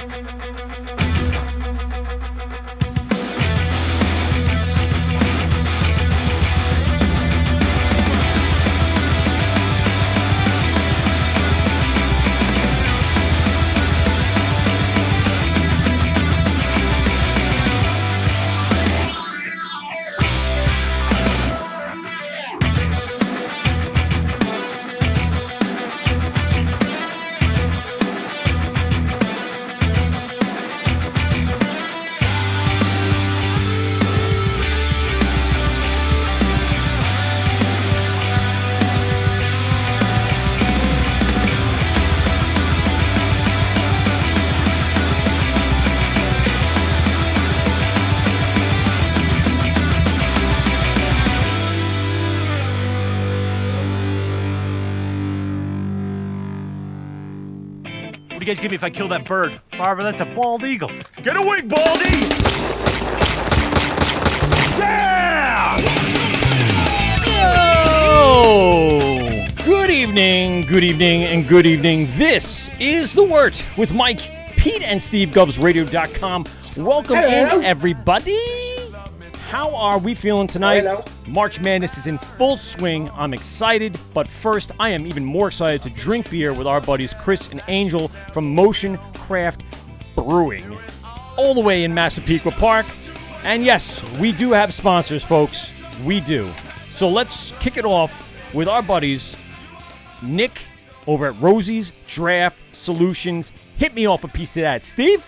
What do you guys give me if I kill that bird? Barbara, that's a bald eagle. Get a wing, Baldy! Yeah! Oh! Good evening, and good evening. This is The Wort with Mike, Pete, and Steve, GovsRadio.com. Welcome in, everybody. How are we feeling tonight? Hello. March Madness is in full swing. I'm excited, but first, I am even more excited to drink beer with our buddies Kris and Angel from Motion Craft Brewing, all the way in Massapequa Park. And yes, we do have sponsors, folks. We do. So let's kick it off with our buddies, Nick over at Rosie's Draft Solutions. Hit me off a piece of that, Steve.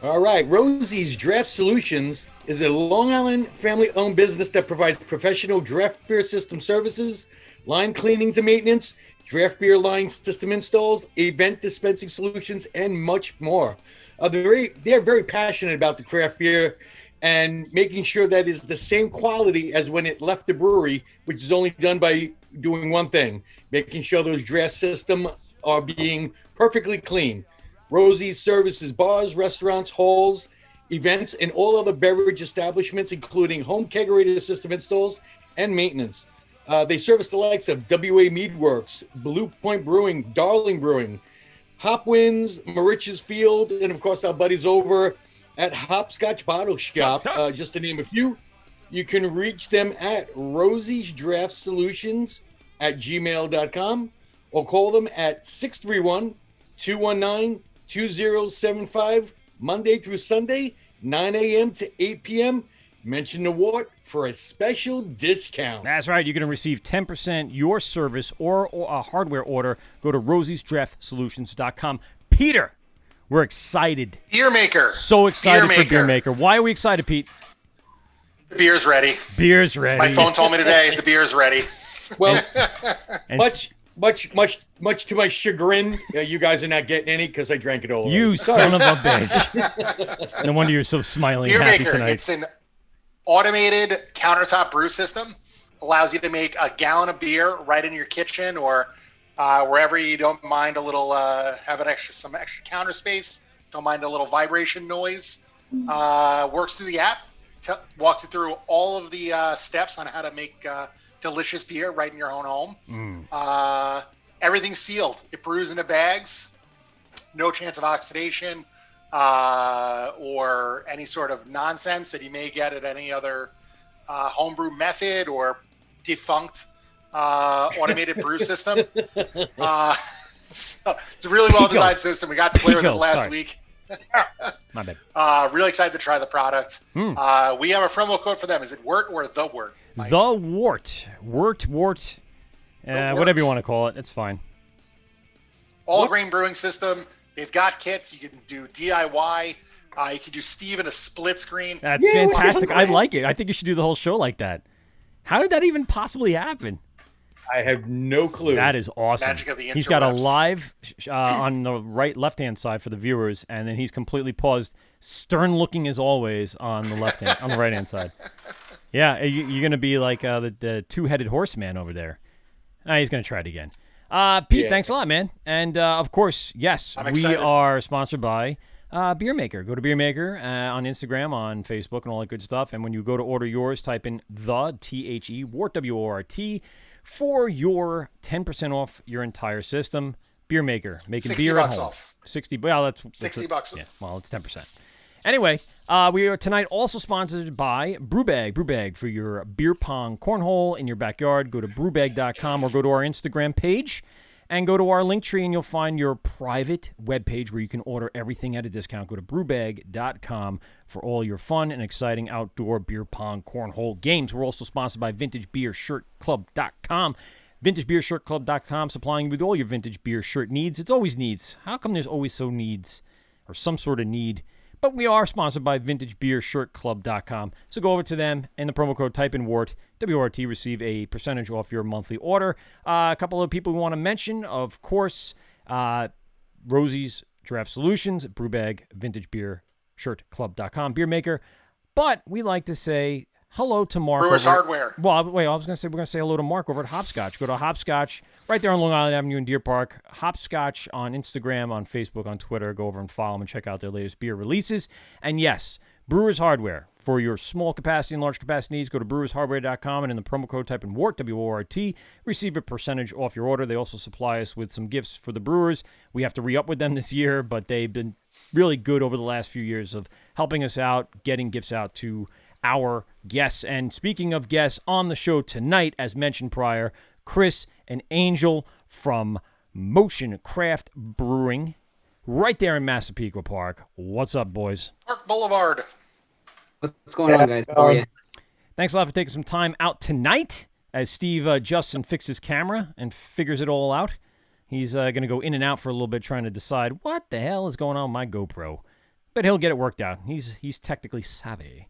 All right, Rosie's Draft Solutions is a Long Island family-owned business that provides professional draft beer system services, line cleanings and maintenance, draft beer line system installs, event dispensing solutions, and much more. They're very passionate about the craft beer and making sure that it's the same quality as when it left the brewery, which is only done by doing one thing, making sure those draft systems are being perfectly clean. Rosie's services bars, restaurants, halls, events, and all other beverage establishments, including home kegerator system installs and maintenance. They service the likes of WA Meadworks, Blue Point Brewing, Darling Brewing, Hopwinds, Marich's Field, and of course our buddies over at Hopscotch Bottle Shop, just to name a few. You can reach them at Rosie's Draft Solutions at gmail.com or call them at 631-219-2075, Monday through Sunday, 9 a.m. to 8 p.m. Mention the Wort for a special discount. That's right. You're going to receive 10% your service or a hardware order. Go to rosiesdraftsolutions.com. Peter, we're excited. Beer maker. So excited for Beer Maker. Why are we excited, Pete? The beer's ready. Beer's ready. My phone told me today the beer's ready. Well, And much to my chagrin, you guys are not getting any because I drank it all. You son of a bitch. No wonder you're so smiling Beer and happy maker. tonight. It's an automated countertop brew system. Allows you to make a gallon of beer right in your kitchen or wherever you don't mind a little have some extra counter space. Don't mind a little vibration noise. Works through the app. Walks you through all of the steps on how to make delicious beer right in your own home. Everything's sealed. It brews into bags. No chance of oxidation or any sort of nonsense that you may get at any other homebrew method or defunct automated brew system. So it's a really well-designed system. We got to play with it last week. My bad. Really excited to try the product. We have a promo code for them. Is it Wort or the Wort? Mike? The Wort. Wort. Whatever you want to call it. It's fine. All grain brewing system. They've got kits. You can do DIY. You can do Steve in a split screen. That's fantastic. I like it. I think you should do the whole show like that. How did that even possibly happen? I have no clue. That is awesome. Magic of the He's got a interwebs. live on the left-hand side for the viewers, and then he's completely paused, stern-looking as always on the on the right-hand side. Yeah, you're going to be like the two-headed horseman over there. He's going to try it again. Pete, thanks a lot, man. And, of course, yes, we are sponsored by Beer Maker. Go to Beer Maker on Instagram, on Facebook, and all that good stuff. And when you go to order yours, type in the THE, Wort, WORT, for your 10% off your entire system. beer maker, making 60 beer at bucks home. off. 60. Well, that's 60 bucks. Yeah, well, it's 10%. Anyway, we are tonight also sponsored by Brewbag. Brewbag for your beer pong cornhole in your backyard. Go to brewbag.com or go to our Instagram page and go to our link tree and you'll find your private webpage where you can order everything at a discount. Go to brewbag.com for all your fun and exciting outdoor beer pong cornhole games. We're also sponsored by VintageBeerShirtClub.com. VintageBeerShirtClub.com, supplying you with all your vintage beer shirt needs. It's always needs. How come there's always so needs or some sort of need? But we are sponsored by VintageBeerShirtClub.com. So go over to them and the promo code type in Wort, W-O-R-T, receive a percentage off your monthly order. A couple of people we want to mention, of course, Rosie's Draft Solutions, Brewbag, VintageBeerShirtClub.com, beer maker. But we like to say hello to Mark. Brewers Hardware. Well, wait, I was going to say we're going to say hello to Mark over at Hopscotch. Go to Hopscotch right there on Long Island Avenue in Deer Park. Hopscotch on Instagram, on Facebook, on Twitter. Go over and follow them and check out their latest beer releases. And yes, Brewers Hardware. For your small capacity and large capacity needs, go to brewershardware.com and in the promo code type in Wort, W-O-R-T, receive a percentage off your order. They also supply us with some gifts for the brewers. We have to re-up with them this year, but they've been really good over the last few years of helping us out, getting gifts out to our guests. And speaking of guests, on the show tonight, as mentioned prior, Kris and Angel from Motion Craft Brewing, right there in Massapequa Park. What's up, boys? Park Boulevard. What's going on, guys? How are you? Thanks a lot for taking some time out tonight as Steve Justin fixes camera and figures it all out. He's going to go in and out for a little bit trying to decide what the hell is going on with my GoPro. But he'll get it worked out. He's technically savvy.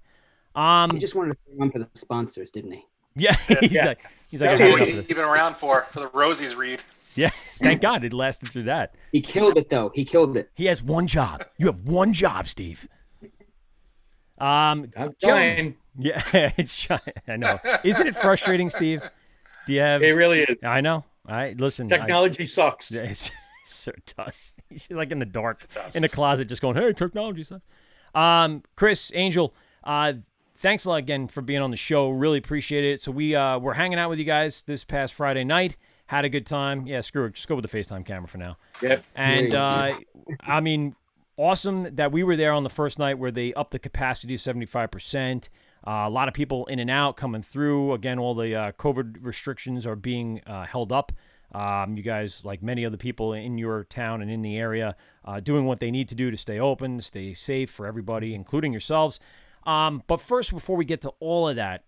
He just wanted to bring one for the sponsors, didn't he? Yeah, he's like, That's I what got enough of he's this. been around for the Rosie's read. Yeah, thank God it lasted through that. He killed it, though. He killed it. He has one job. You have one job, Steve. I'm trying. Yeah, I know. Isn't it frustrating, Steve? Do you have? It really is. I know. Listen. Technology sucks. Yeah, it sure does. He's like in the dark, It does. in the closet, just going, "Hey, technology sucks." Kris, Angel, thanks a lot again for being on the show. Really appreciate it. So we're hanging out with you guys this past Friday night. Had a good time. Yeah, screw it. Just go with the FaceTime camera for now. Yep. And I mean, awesome that we were there on the first night where they upped the capacity to 75%. A lot of people in and out coming through. Again, all the COVID restrictions are being held up. You guys, like many other people in your town and in the area, doing what they need to do to stay open, stay safe for everybody, including yourselves. But first, before we get to all of that,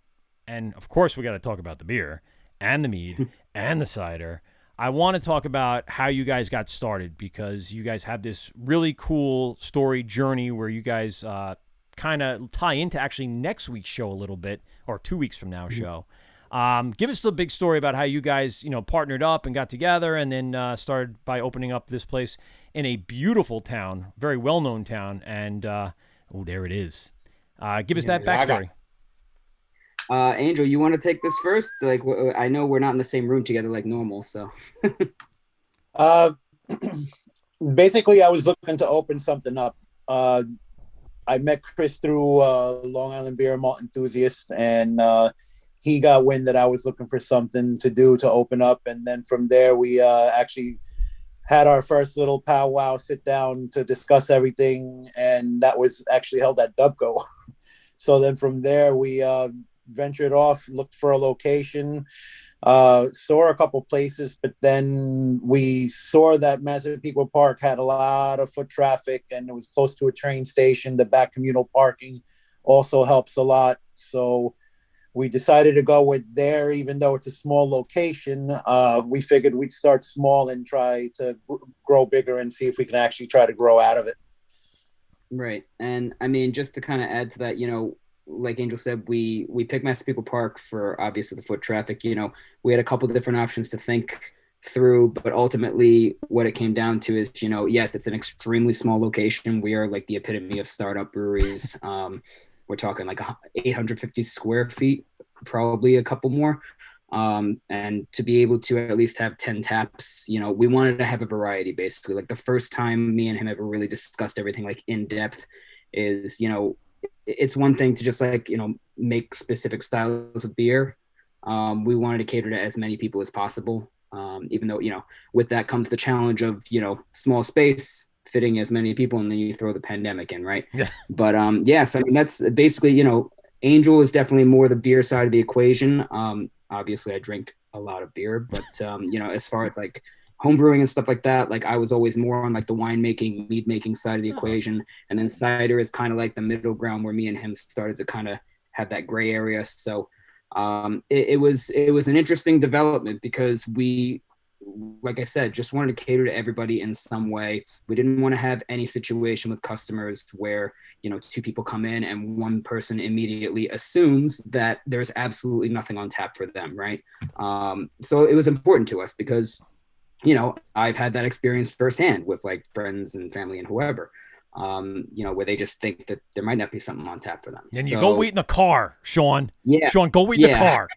and of course we got to talk about the beer and the mead and the cider, I want to talk about how you guys got started, because you guys have this really cool story journey where you guys kind of tie into actually next week's show a little bit, or 2 weeks from now show. Give us the big story about how you guys, partnered up and got together and then started by opening up this place in a beautiful town, very well-known town. And, there it is. Give us that backstory. Angel, you want to take this first? Like, I know we're not in the same room together like normal, so. Basically, I was looking to open something up. I met Kris through Long Island Beer Malt Enthusiast, and he got wind that I was looking for something to do to open up. And then from there, we actually had our first little powwow sit down to discuss everything. And that was actually held at Dubco. So then from there, we ventured off, looked for a location, saw a couple places, but then we saw that Massapequa Park had a lot of foot traffic and it was close to a train station. The back communal parking also helps a lot. So we decided to go with there, even though it's a small location. We figured we'd start small and try to grow bigger and see if we can actually try to grow out of it. Right. And I mean, just to kind of add to that, like Angel said, we picked Massapequa Park for obviously the foot traffic. We had a couple of different options to think through, but ultimately what it came down to is, yes, it's an extremely small location. We are like the epitome of startup breweries. We're talking like 850 square feet, probably a couple more. And to be able to at least have 10 taps, we wanted to have a variety, basically. Like the first time me and him ever really discussed everything like in depth is, it's one thing to just like, make specific styles of beer. We wanted to cater to as many people as possible. Even though, with that comes the challenge of, small space, fitting as many people, and then you throw the pandemic in, right? Yeah. But so I mean, that's basically, Angel is definitely more the beer side of the equation. Obviously I drink a lot of beer, but as far as like home brewing and stuff like that, like I was always more on like the wine making, mead making side of the equation. And then cider is kind of like the middle ground where me and him started to kind of have that gray area. So it was an interesting development because we, like I said, just wanted to cater to everybody in some way. We didn't want to have any situation with customers where, two people come in and one person immediately assumes that there's absolutely nothing on tap for them, right? So it was important to us because, I've had that experience firsthand with like friends and family and whoever, where they just think that there might not be something on tap for them. And you go wait in the car, Sean. Yeah. Sean, go wait in the car.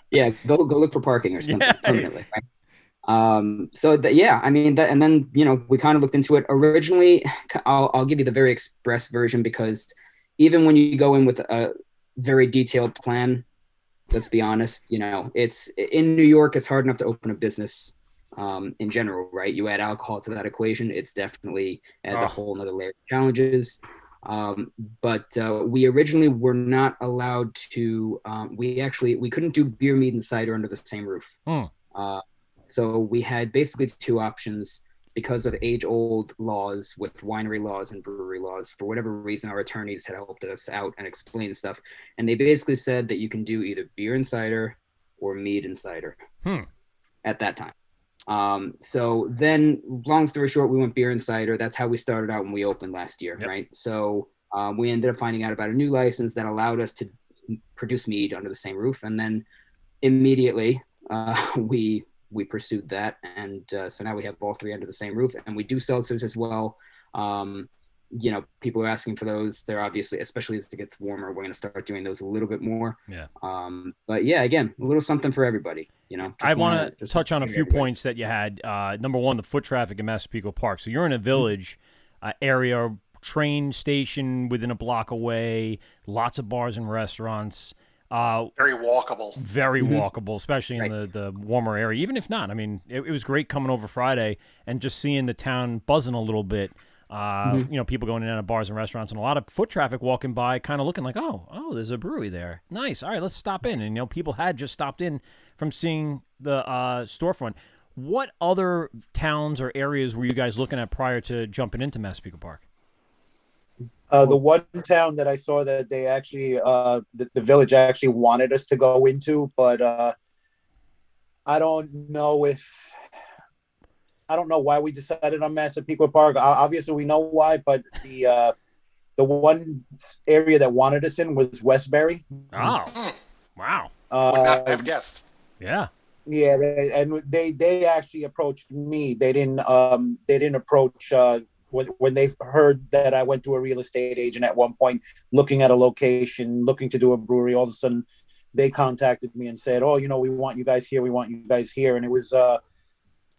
Yeah, go look for parking or something permanently. Right? And then we kind of looked into it. Originally, I'll give you the very express version because even when you go in with a very detailed plan, let's be honest, it's in New York, it's hard enough to open a business in general, right? You add alcohol to that equation, it's definitely adds a whole nother layer of challenges. But we originally were not allowed to, we couldn't do beer, mead, and cider under the same roof. So we had basically two options because of age-old laws with winery laws and brewery laws. For whatever reason, our attorneys had helped us out and explained stuff. And they basically said that you can do either beer and cider or mead and cider at that time. So then, long story short, we went beer and cider. That's how we started out when we opened last year, right? So we ended up finding out about a new license that allowed us to produce mead under the same roof. And then immediately we pursued that. And so now we have all three under the same roof. And we do seltzers as well. People are asking for those. They're obviously, especially as it gets warmer, we're going to start doing those a little bit more. Yeah. But yeah, again, a little something for everybody. I want to touch on a few points that you had. Number one, the foot traffic in Massapequa Park. So you're in a village area, train station within a block away, lots of bars and restaurants. Very walkable. Very walkable, especially in the warmer area. Even if not, I mean, it was great coming over Friday and just seeing the town buzzing a little bit. People going in and out of bars and restaurants, and a lot of foot traffic walking by, kind of looking like, oh, there's a brewery there. Nice. All right, let's stop in. And people had just stopped in from seeing the storefront. What other towns or areas were you guys looking at prior to jumping into Massapequa Park? The one town that I saw that they actually, the village actually wanted us to go into, but I don't know why we decided on Massapequa Park. Obviously, we know why, but the one area that wanted us in was Westbury. Oh, wow! Would not have guessed. Yeah. Yeah, and they actually approached me. They didn't approach. When they heard that I went to a real estate agent at one point, looking at a location, looking to do a brewery, all of a sudden they contacted me and said, "Oh, we want you guys here. We want you guys here." And it was a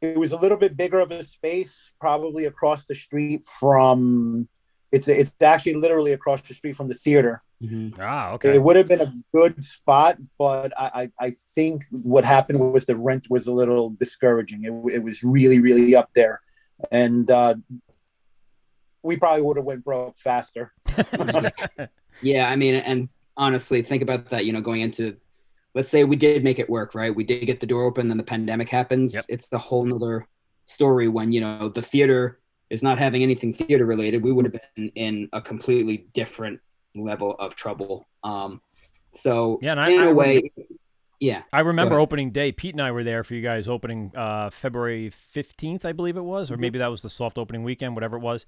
little bit bigger of a space, probably across the street from. It's actually literally across the street from the theater. Mm-hmm. Ah, okay. It would have been a good spot, but I think what happened was the rent was a little discouraging. It was really, really up there, and we probably would have went broke faster. Yeah, I mean, and honestly, think about that. Going into, let's say we did make it work, right? We did get the door open, then the pandemic happens. Yep. It's the whole nother story when the theater is not having anything theater related. We would have been in a completely different level of trouble. So yeah, I remember opening day. Pete and I were there for you guys opening February 15th, I believe it was, or maybe that was the soft opening weekend, whatever it was.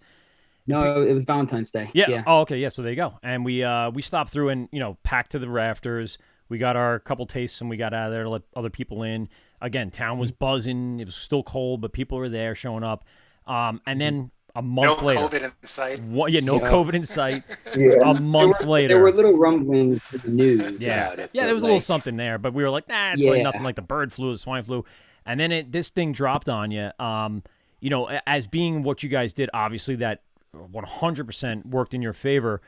No, it was Valentine's Day. Yeah. Oh, okay. Yeah. So there you go. And we stopped through and packed to the rafters. We got our couple tastes and we got out of there to let other people in. Again, town was buzzing. It was still cold, but people were there showing up. And then a month later, no COVID in sight. No COVID in sight. Yeah. A month later, there were little rumblings in the news about it. Yeah, there was a little something there, but we were like, it's like nothing like the bird flu, the swine flu. And then this thing dropped on you. As being what you guys did, obviously that 100% worked in your favor.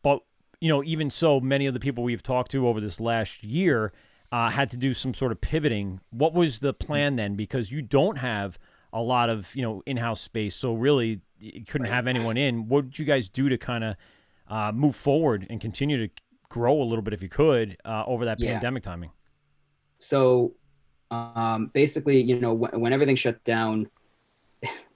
But, even so, many of the people we've talked to over this last year, had to do some sort of pivoting. What was the plan then? Because you don't have a lot of, in-house space, so really you couldn't have anyone in. What did you guys do to kind of move forward and continue to grow a little bit if you could over that pandemic timing? So basically, when everything shut down,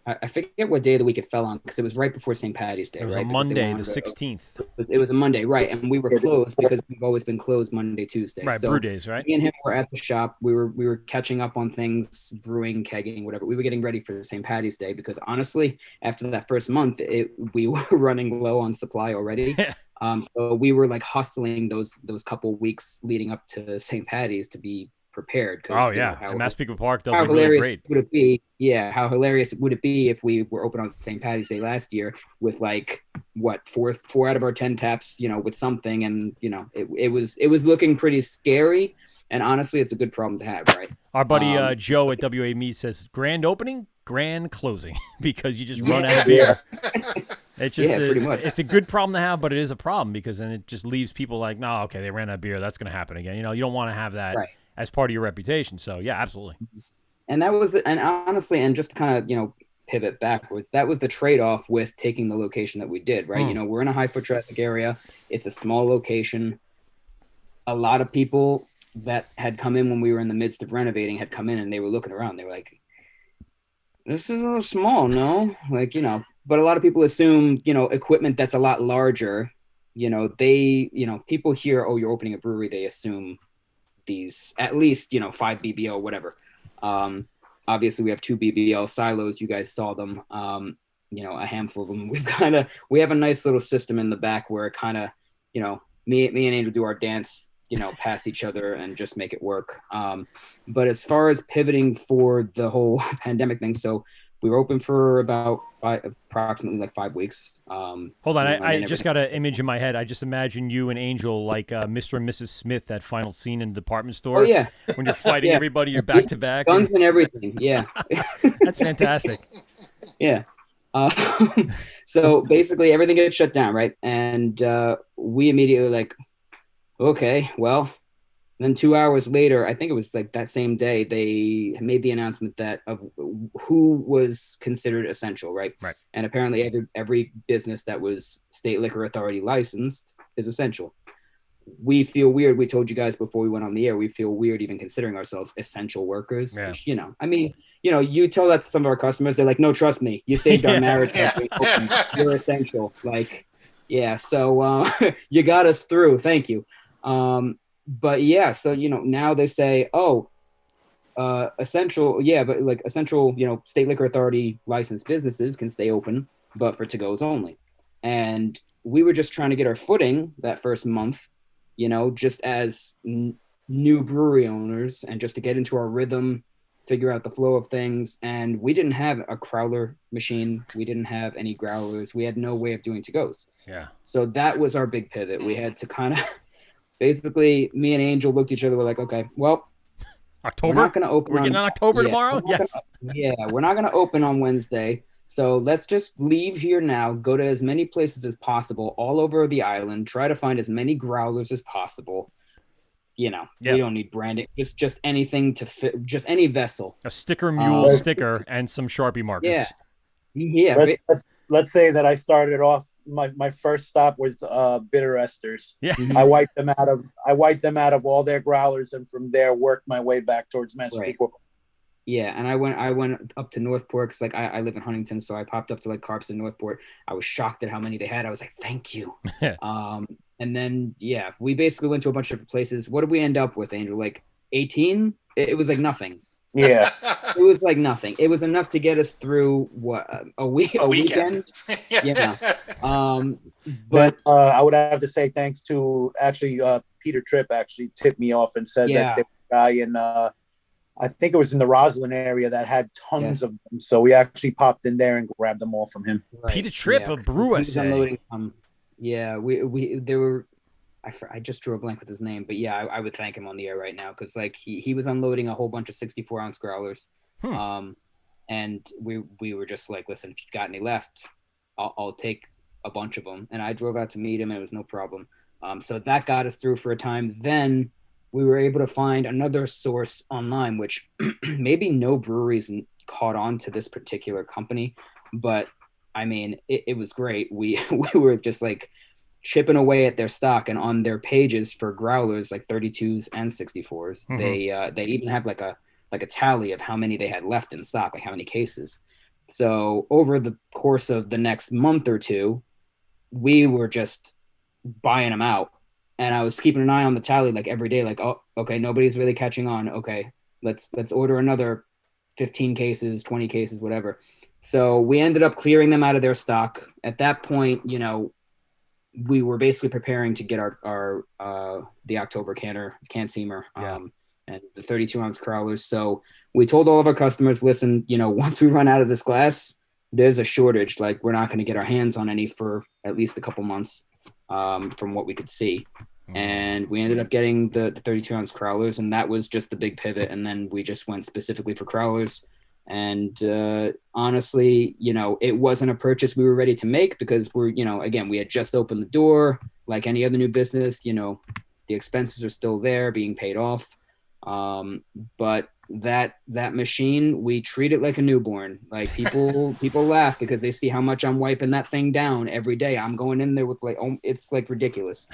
I forget what day of the week it fell on because it was right before St. Patty's Day. It was right? a Monday, the 16th. It was a Monday, right? And we were closed because we've always been closed Monday, Tuesday. Right, so brew days, right? Me and him were at the shop. We were catching up on things, brewing, kegging, whatever. We were getting ready for St. Patty's Day because honestly, after that first month, we were running low on supply already. So we were like hustling those couple weeks leading up to St. Patty's to be prepared. Oh yeah, and Massapequa Park does how look really hilarious great. would it be? Yeah, how hilarious would it be if we were open on St. Patty's Day last year with like four out of our 10 taps, with something, and it was looking pretty scary. And honestly, it's a good problem to have, right? Our buddy Joe at WA Meat says grand opening, grand closing, because you just run out of beer. It's just pretty much. It's a good problem to have, but it is a problem because then it just leaves people like, no, okay, they ran out of beer. That's going to happen again. You don't want to have that as part of your reputation. So yeah, absolutely. And that was, and honestly, and just to kind of, pivot backwards, that was the trade-off with taking the location that we did, right? We're in a high foot traffic area. It's a small location. A lot of people that had come in when we were in the midst of renovating had come in and they were looking around. They were like, this is a little small, no? But a lot of people assume, equipment that's a lot larger, people hear, oh, you're opening a brewery. They assume these at least 5 BBL, whatever. Obviously we have 2 BBL silos. You guys saw them, a handful of them. We have a nice little system in the back where it kind of, me and Angel do our dance, past each other and just make it work. But as far as pivoting for the whole pandemic thing, so we were open for about approximately like 5 weeks. Hold on, I just got an image in my head. I just imagine you and Angel like Mr. and Mrs. Smith, that final scene in the department store. Oh yeah, when you're fighting everybody, you're back to back. Guns and everything. Yeah, that's fantastic. Yeah. So basically, everything gets shut down, right? And we immediately like, okay, well. Then 2 hours later, I think it was like that same day, they made the announcement that of who was considered essential, right? Right. And apparently every business that was state liquor authority licensed is essential. We feel weird. We told you guys before we went on the air, we feel weird even considering ourselves essential workers. Yeah. You tell that to some of our customers, they're like, no, trust me, you saved our marriage. You're essential. Like, yeah, so you got us through. Thank you. But yeah, so, now they say, essential. Yeah. But like essential, state liquor authority licensed businesses can stay open, but for to-goes only. And we were just trying to get our footing that first month, just as new brewery owners and just to get into our rhythm, figure out the flow of things. And we didn't have a crowler machine. We didn't have any growlers. We had no way of doing to-goes. Yeah. So that was our big pivot. We had to kind of, basically, me and Angel looked at each other. We're like, okay, well, October. We're not going to open. We're getting on October tomorrow. Yes. We're not going to open on Wednesday. So let's just leave here now. Go to as many places as possible, all over the island. Try to find as many growlers as possible. We don't need branding. Just anything to fit. Just any vessel. A sticker mule sticker and some Sharpie markers. Yeah. Yeah. Let's say that I started off. My first stop was bitter esters. Yeah, I wiped them out of all their growlers, and from there worked my way back towards Massapequa. Right. Yeah, and I went up to Northport because like I live in Huntington, so I popped up to like Carps in Northport. I was shocked at how many they had. I was like, thank you. And then we basically went to a bunch of different places. What did we end up with, Angel? Like 18? It was like nothing. Yeah, it was like nothing. It was enough to get us through a weekend. Yeah. But I would have to say thanks to actually Peter Tripp actually tipped me off and said that there was a guy in I think it was in the Roslyn area that had tons of them. So we actually popped in there and grabbed them all from him. Right. Peter Tripp of Brew. There were. I just drew a blank with his name, but yeah, I would thank him on the air right now because like he was unloading a whole bunch of 64-ounce growlers, and we were just like, listen, if you've got any left, I'll take a bunch of them, and I drove out to meet him, and it was no problem. So that got us through for a time. Then we were able to find another source online, which maybe no breweries caught on to this particular company, but I mean, it was great. We were just like chipping away at their stock, and on their pages for growlers, like 32s and 64s, they even have like a tally of how many they had left in stock, like how many cases. So over the course of the next month or two, we were just buying them out. And I was keeping an eye on the tally like every day, like, oh, okay, nobody's really catching on. Okay, let's order another 15 cases, 20 cases, whatever. So we ended up clearing them out of their stock. At that point, you know, we were basically preparing to get our the October can seamer and the 32-ounce crowlers. So we told all of our customers, listen, you know, once we run out of this glass, there's a shortage. Like, we're not going to get our hands on any for at least a couple months, from what we could see. And we ended up getting the 32-ounce crowlers, and that was just the big pivot. And then we just went specifically for crowlers. And honestly, you know, it wasn't a purchase we were ready to make because we're, you know, again, we had just opened the door. Like any other new business, you know, the expenses are still there, being paid off. But that machine, we treat it like a newborn. Like people laugh because they see how much I'm wiping that thing down every day. I'm going in there with like, oh, it's like ridiculous,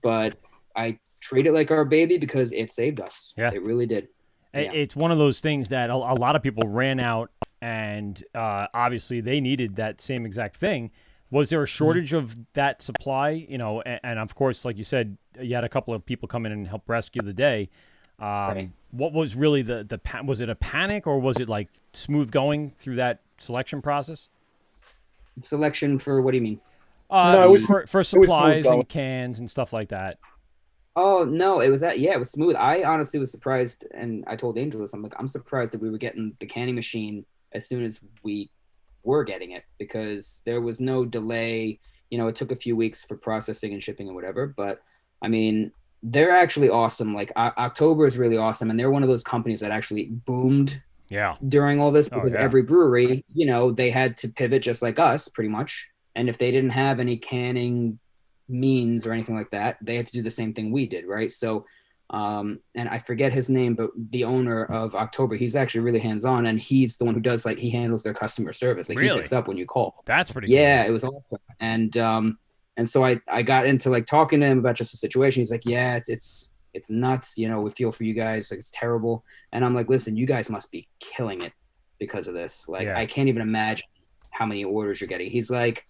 but I treat it like our baby because it saved us. Yeah, it really did. Yeah. It's one of those things that a lot of people ran out, and obviously they needed that same exact thing. Was there a shortage of that supply? You know, and of course, like you said, you had a couple of people come in and help rescue the day. Right. What was really was it a panic, or was it like smooth going through that selection process? Selection for what do you mean? No, it was for supplies and cans and stuff like that. Oh no, it was that. Yeah, it was smooth. I honestly was surprised, and I told Angel this. I'm like, I'm surprised that we were getting the canning machine as soon as we were getting it, because there was no delay. You know, it took a few weeks for processing and shipping and whatever, but I mean, they're actually awesome. Like October is really awesome, and they're one of those companies that actually boomed during all this because every brewery, you know, they had to pivot just like us pretty much. And if they didn't have any canning means or anything like that, they had to do the same thing we did, right? So and I forget his name, but the owner of October, he's actually really hands-on, and he's the one who does, like, he handles their customer service. Like, he picks up when you call. That's pretty cool. Yeah, it was awesome. And so I got into like talking to him about just the situation. He's like, yeah, it's nuts, you know, we feel for you guys, like, it's terrible. And I'm like, listen, you guys must be killing it because of this. Like, I can't even imagine how many orders you're getting. He's like,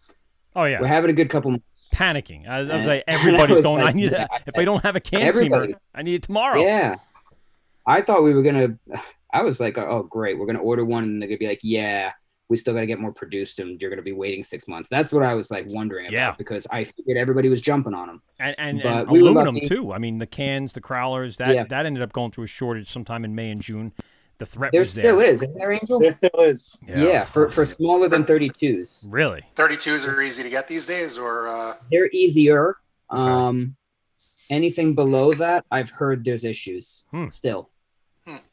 oh yeah, we're having a good couple months. Panicking. I was like, everybody's going, like, I need that. If I don't have a can seamer, I need it tomorrow. Yeah. I thought we were going to, I was like, oh, great. We're going to order one. And they're going to be like, yeah, we still got to get more produced, and you're going to be waiting 6 months. That's what I was like wondering about, because I figured everybody was jumping on them. And aluminum too. I mean, the cans, the crowlers, that ended up going through a shortage sometime in May and June. The threat was there. There still is. Is there, Angel? There still is. Yeah, for smaller than 32s. Really? 32s are easy to get these days, or? They're easier. Okay. Anything below that, I've heard there's issues still.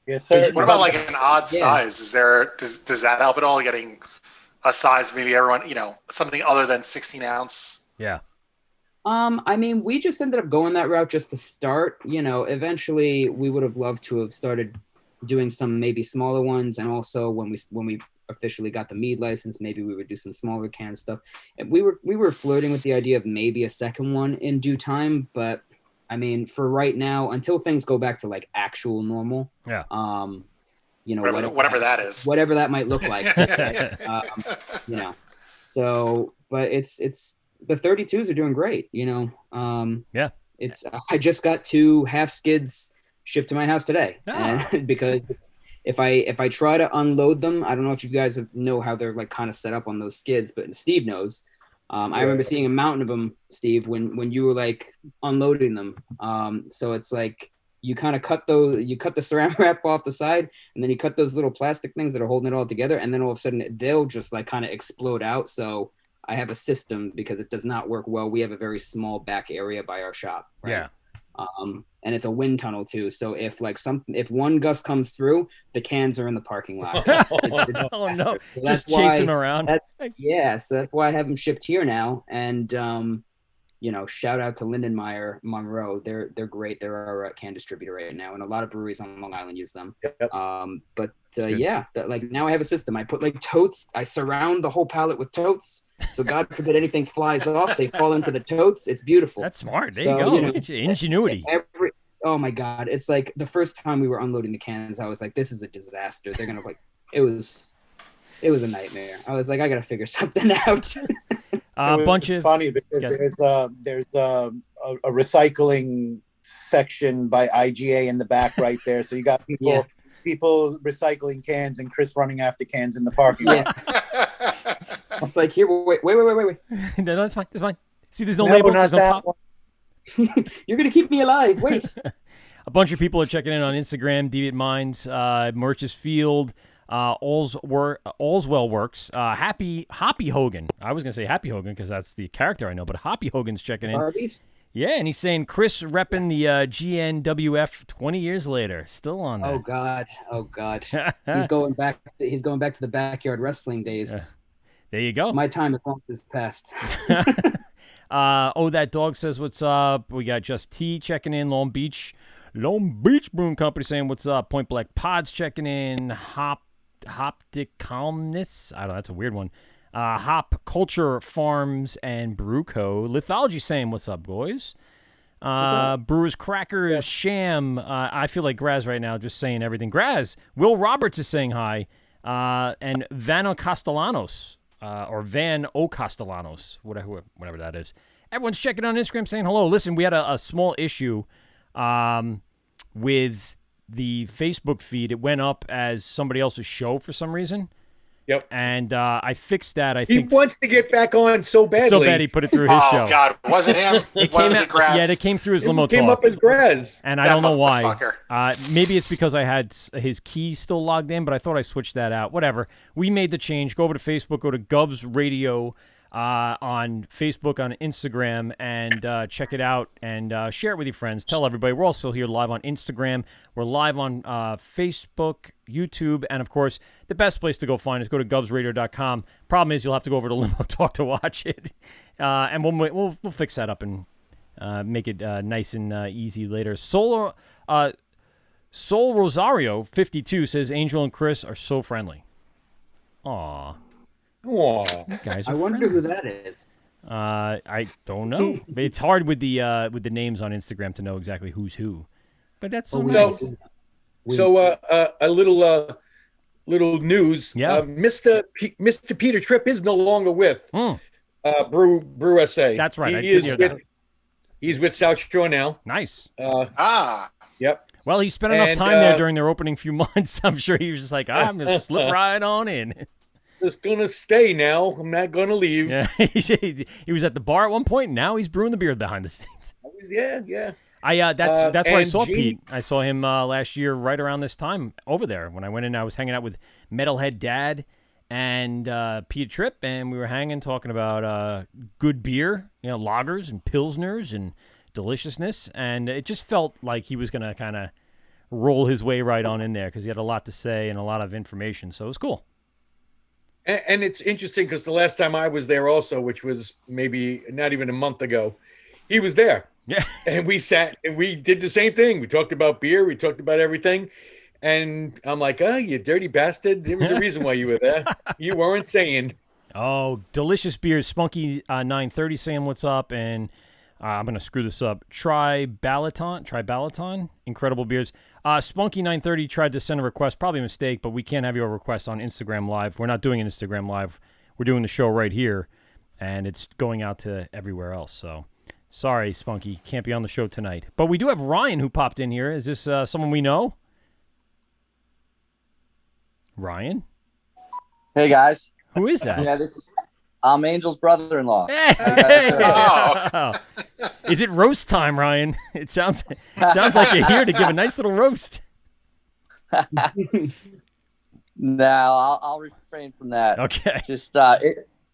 Yes, sir. What about like an odd size? Is there does that help at all? Getting a size maybe everyone, you know, something other than 16 ounce? Yeah. I mean, we just ended up going that route just to start. You know, eventually we would have loved to have started doing some maybe smaller ones, and also when we officially got the mead license, maybe we would do some smaller can stuff. And we were flirting with the idea of maybe a second one in due time, but I mean, for right now, until things go back to like actual normal, you know, whatever that is, whatever that might look like, you know. So, but it's the 32s are doing great, you know. It's I just got 2 half skids shipped to my house today, because if I try to unload them, I don't know if you guys know how they're like kind of set up on those skids, but Steve knows. I remember seeing a mountain of them, Steve, when you were like unloading them. So it's like you kind of cut the saran wrap off the side, and then you cut those little plastic things that are holding it all together, and then all of a sudden they'll just like kind of explode out. So I have a system, because it does not work well. We have a very small back area by our shop. Right? Yeah. And it's a wind tunnel too. So if one gust comes through, the cans are in the parking lot. Oh no! So just chasing around. So that's why I have them shipped here now. And shout out to Lindenmeyer Monroe. They're great. They're our can distributor right now, and a lot of breweries on Long Island use them. Yep. Like now I have a system. I put like totes. I surround the whole pallet with totes. So God forbid anything flies off, they fall into the totes. It's beautiful. That's smart. There you go. Look at your ingenuity. Oh my God. It's like the first time we were unloading the cans, I was like, this is a disaster. They're going to it was a nightmare. I was like, I got to figure something out. It's funny because there's a recycling section by IGA in the back right there. So you got people recycling cans and Kris running after cans in the parking lot. It's like, here, wait. No, that's fine. That's fine. See, there's no label. Not that one. You're going to keep me alive. Wait. A bunch of people are checking in on Instagram, Deviant Minds, Merch's Field, All's Well Works, Hoppy Hogan. I was going to say Happy Hogan because that's the character I know, but Hoppy Hogan's checking in. Arby's? Yeah, and he's saying Kris repping the GNWF 20 years later. Still on there. Oh, God. He's going back to the backyard wrestling days. There you go. My time is long since past. That dog says what's up. We got Just T checking in. Long Beach Brewing Company saying what's up. Point Black Pods checking in. Hoptic Calmness. I don't know. That's a weird one. Hop Culture Farms and Brew Co. Lithology saying what's up, boys. Brewers Crackers, Sham. I feel like Graz right now, just saying everything. Graz. Will Roberts is saying hi. And Vano Castellanos. Or Van O Castellanos, whatever that is. Everyone's checking on Instagram saying hello. Listen, we had a small issue with the Facebook feed. It went up as somebody else's show for some reason. Yep. And I fixed that. I think he wants to get back on so badly. So bad he put it through his show. Oh God, was it him? It came through his limo talk. It came up as Graz. And I don't know why. Maybe it's because I had his keys still logged in, but I thought I switched that out. Whatever. We made the change. Go over to Facebook. Go to Govs Radio on Facebook, on Instagram, and check it out and share it with your friends. Tell everybody. We're also here live on Instagram. We're live on Facebook, YouTube, and of course, the best place to go find us. Go to govsradio.com. Problem is, you'll have to go over to Limo Talk to watch it, and we'll fix that up and make it nice and easy later. Soul Rosario 52 says Angel and Kris are so friendly. Aw. Aww. You guys are I wonder who that is. I don't know. It's hard with the names on Instagram to know exactly who's who. But that's so nice. So a little news. Yeah. Mr. Peter Tripp is no longer with Brew SA. That's right. He's with South Shore now. Nice. Yep. Well, he spent enough time there during their opening few months. I'm sure he was just like, I'm going to slip right on in. Just going to stay now. I'm not going to leave. Yeah. He was at the bar at one point. And now he's brewing the beer behind the scenes. Yeah. That's where I saw Pete. I saw him last year right around this time over there. When I went in, I was hanging out with Metalhead Dad and Pete Tripp, and we were hanging, talking about good beer, lagers and pilsners and deliciousness. And it just felt like he was going to kind of roll his way right on in there because he had a lot to say and a lot of information. So it was cool. And it's interesting because the last time I was there also, which was maybe not even a month ago, he was there. Yeah. And we sat and we did the same thing. We talked about beer. We talked about everything. And I'm like, oh, you dirty bastard. There was a reason why you were there. You weren't saying. Oh, delicious beers. Spunky 930 saying what's up. And I'm going to screw this up. Tribalaton. Incredible beers. Spunky 930 tried to send a request. Probably a mistake, but we can't have your request on Instagram Live. We're not doing an Instagram Live. We're doing the show right here. And it's going out to everywhere else. So sorry, Spunky. Can't be on the show tonight. But we do have Ryan who popped in here. Is this someone we know? Ryan? Hey, guys. Who is that? Yeah, I'm Angel's brother-in-law. Hey! Is it roast time, Ryan? It sounds like you're here to give a nice little roast. No, I'll refrain from that. Okay. Just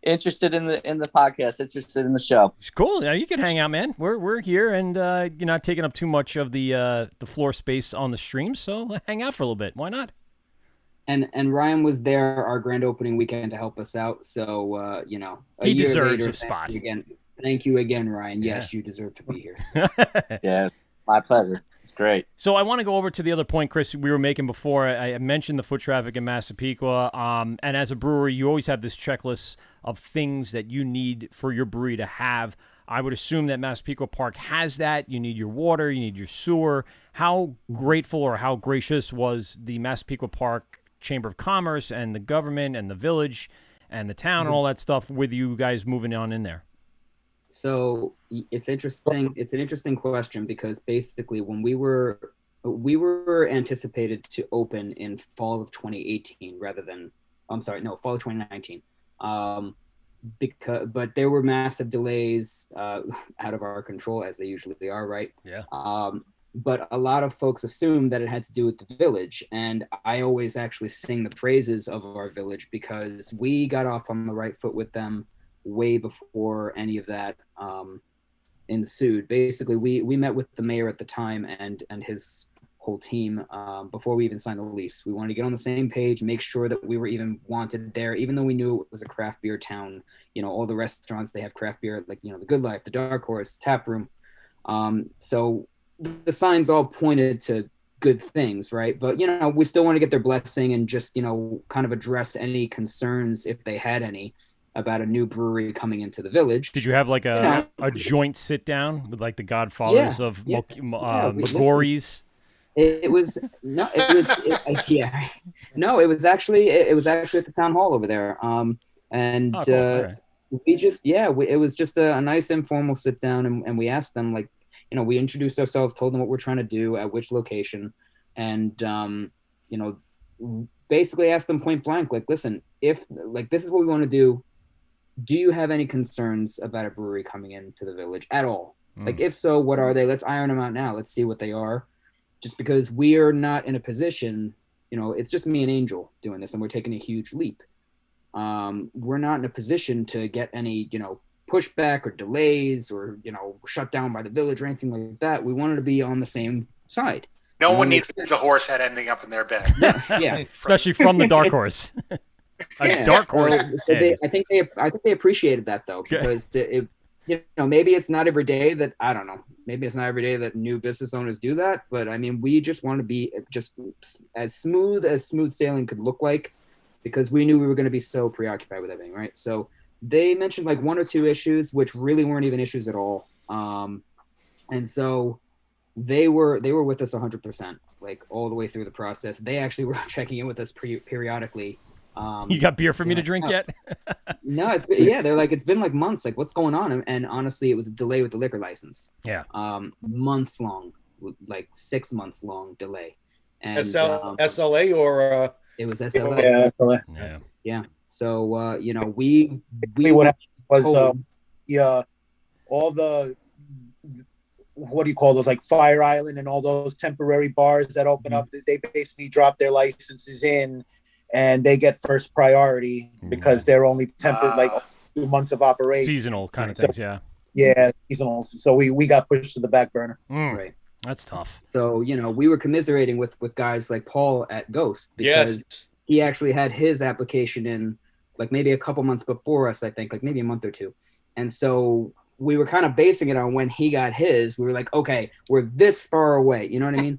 interested in the podcast. Interested in the show. It's cool. Now you can hang out, man. We're here, and you're not taking up too much of the floor space on the stream. So hang out for a little bit. Why not? And Ryan was there our grand opening weekend to help us out. So he deserves a spot. Again, Thank you again, Ryan. Yes, you deserve to be here. Yeah, my pleasure. It's great. So I want to go over to the other point, Kris, we were making before. I mentioned the foot traffic in Massapequa. And as a brewery, you always have this checklist of things that you need for your brewery to have. I would assume that Massapequa Park has that. You need your water, you need your sewer. How grateful or how gracious was the Massapequa Park Chamber of Commerce and the government and the village and the town and all that stuff with you guys moving on in there? So it's interesting. It's an interesting question because basically when we were anticipated to open in fall of 2018 fall of 2019. But there were massive delays out of our control, as they usually are, right? Yeah. But a lot of folks assumed that it had to do with the village. And I always actually sing the praises of our village because we got off on the right foot with them way before any of that ensued. Basically, we met with the mayor at the time and his whole team before we even signed the lease. We wanted to get on the same page, make sure that we were even wanted there, even though we knew it was a craft beer town. You know, all the restaurants, they have craft beer, like, you know, the Good Life, the Dark Horse, Tap Room. So the signs all pointed to good things, right? But, you know, we still want to get their blessing and just, you know, kind of address any concerns if they had any about a new brewery coming into the village. Did you have like a joint sit down with like the godfathers of McGorry's? It was actually at the town hall over there. It was just a nice informal sit down, and we asked them, like, you know, we introduced ourselves, told them what we're trying to do at which location, and you know, basically asked them point blank, like, listen, if like this is what we want to do you have any concerns about a brewery coming into the village at all? Like, if so, what are they? Let's iron them out now. Let's see what they are. Just because we are not in a position, you know, it's just me and Angel doing this, and we're taking a huge leap. We're not in a position to get any, you know, pushback or delays or, you know, shut down by the village or anything like that. We wanted to be on the same side. No one needs a horse head ending up in their bed. Yeah. Especially from the Dark Horse. Dark Horse. I think they appreciated that, though, because it you know, maybe it's not every day that, I don't know, maybe it's not every day that new business owners do that, but I mean, we just want to be just as smooth sailing could look like, because we knew we were going to be so preoccupied with everything, right? So they mentioned like one or two issues, which really weren't even issues at all. And so they were with us 100%, like all the way through the process. They actually were checking in with us periodically. You got beer for me to drink yet? No, they're like, it's been like months. Like, what's going on? And honestly, it was a delay with the liquor license. Yeah. Months long, like 6 months long delay. And SLA or it was SLA. Yeah, SLA. Yeah. So you know, we what happened was all the, what do you call those, like Fire Island and all those temporary bars that open up, they basically drop their licenses in, and they get first priority because they're only like 2 months of operation. Seasonal kind of things, yeah. Yeah, seasonal. So we got pushed to the back burner. Right. That's tough. So, you know, we were commiserating with guys like Paul at Ghost, because he actually had his application in like maybe a couple months before us, I think, like maybe a month or two. And so we were kind of basing it on when he got his. We were like, okay, we're this far away. You know what I mean?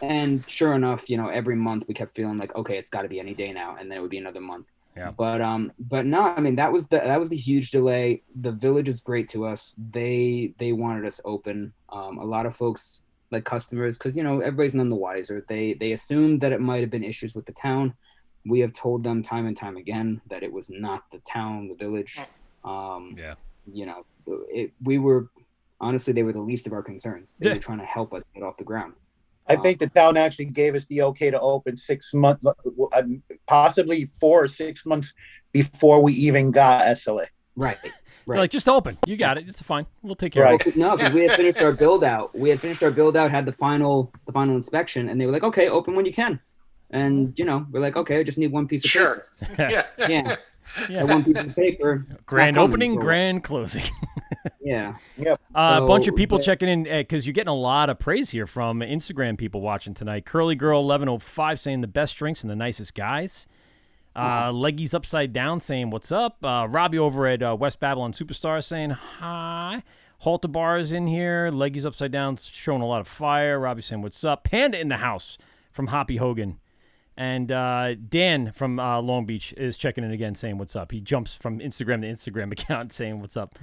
And sure enough, you know, every month we kept feeling like, okay, it's got to be any day now, and then it would be another month. Yeah. But no, I mean, that was the huge delay. The village is great to us. They wanted us open. A lot of folks, like customers, because, you know, everybody's none the wiser. They assumed that it might have been issues with the town. We have told them time and time again that it was not the town, the village. You know, we were, honestly, they were the least of our concerns. They were trying to help us get off the ground. I think the town actually gave us the okay to open 6 months, possibly 4 or 6 months before we even got SLA. Right. They're like, just open. You got it. It's fine. We'll take care of it. No, because we had finished our build out. Had the final inspection, and they were like, okay, open when you can. And, you know, we're like, okay, I just need one piece of paper. Yeah. One piece of paper. Grand opening, grand closing. Yeah. Yep. A bunch of people checking in, because you're getting a lot of praise here from Instagram people watching tonight. Curly Girl 1105 saying the best drinks and the nicest guys. Leggy's Upside Down saying, what's up? Robbie over at West Babylon Superstar saying, hi. Halter Bar is in here. Leggy's Upside Down showing a lot of fire. Robbie saying, what's up? Panda in the house from Hoppy Hogan. And Dan from Long Beach is checking in again saying, what's up? He jumps from Instagram to Instagram account saying, what's up?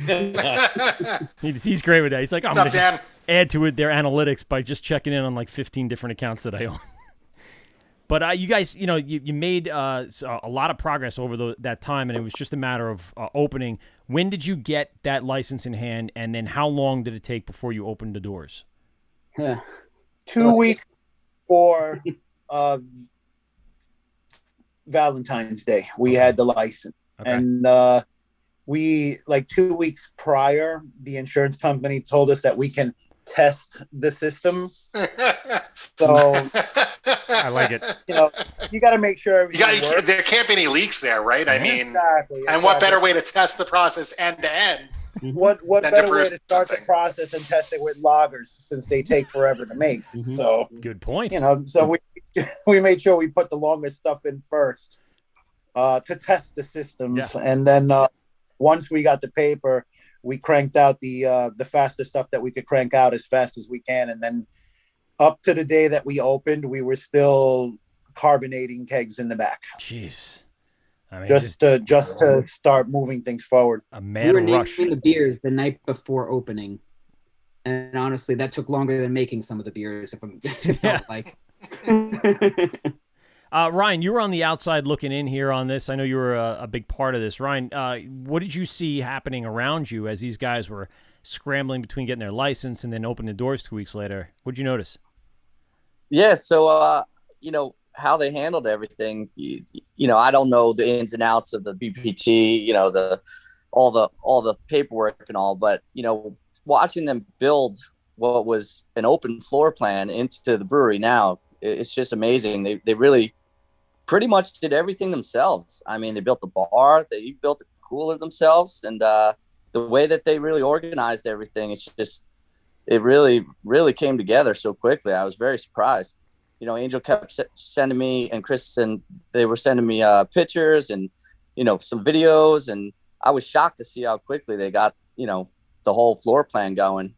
He's great with that. He's like, I'm going to add to it their analytics by just checking in on like 15 different accounts that I own. But you guys, you made a lot of progress over that time, and it was just a matter of opening. When did you get that license in hand, and then how long did it take before you opened the doors? 2 weeks for Valentine's Day, we had the license. Okay. And we, like 2 weeks prior, the insurance company told us that we can test the system. So I like it. You got to make sure there can't be any leaks there, right? I mean, exactly. And what better way to test the process end to end? What better way to start the process and test it with lagers, since they take forever to make? Mm-hmm. So good point. So we made sure we put the longest stuff in first to test the systems, and then once we got the paper, we cranked out the fastest stuff that we could crank out as fast as we can, and then up to the day that we opened, we were still carbonating kegs in the back. Jeez. I mean, just to start moving things forward. A mad rush. We were naming the beers the night before opening, and honestly, that took longer than making some of the beers. If I'm like, Ryan, you were on the outside looking in here on this. I know you were a big part of this. Ryan, what did you see happening around you as these guys were scrambling between getting their license and then opening the doors 2 weeks later? What'd you notice? Yeah, so how they handled everything. I don't know the ins and outs of the BPT, all the paperwork and all, but watching them build what was an open floor plan into the brewery now, it's just amazing. They really pretty much did everything themselves. I mean, they built the bar, they built the cooler themselves, and the way that they really organized everything, it really, really came together so quickly. I was very surprised. Angel kept sending me, and Kris, and they were sending me pictures and, some videos. And I was shocked to see how quickly they got, the whole floor plan going.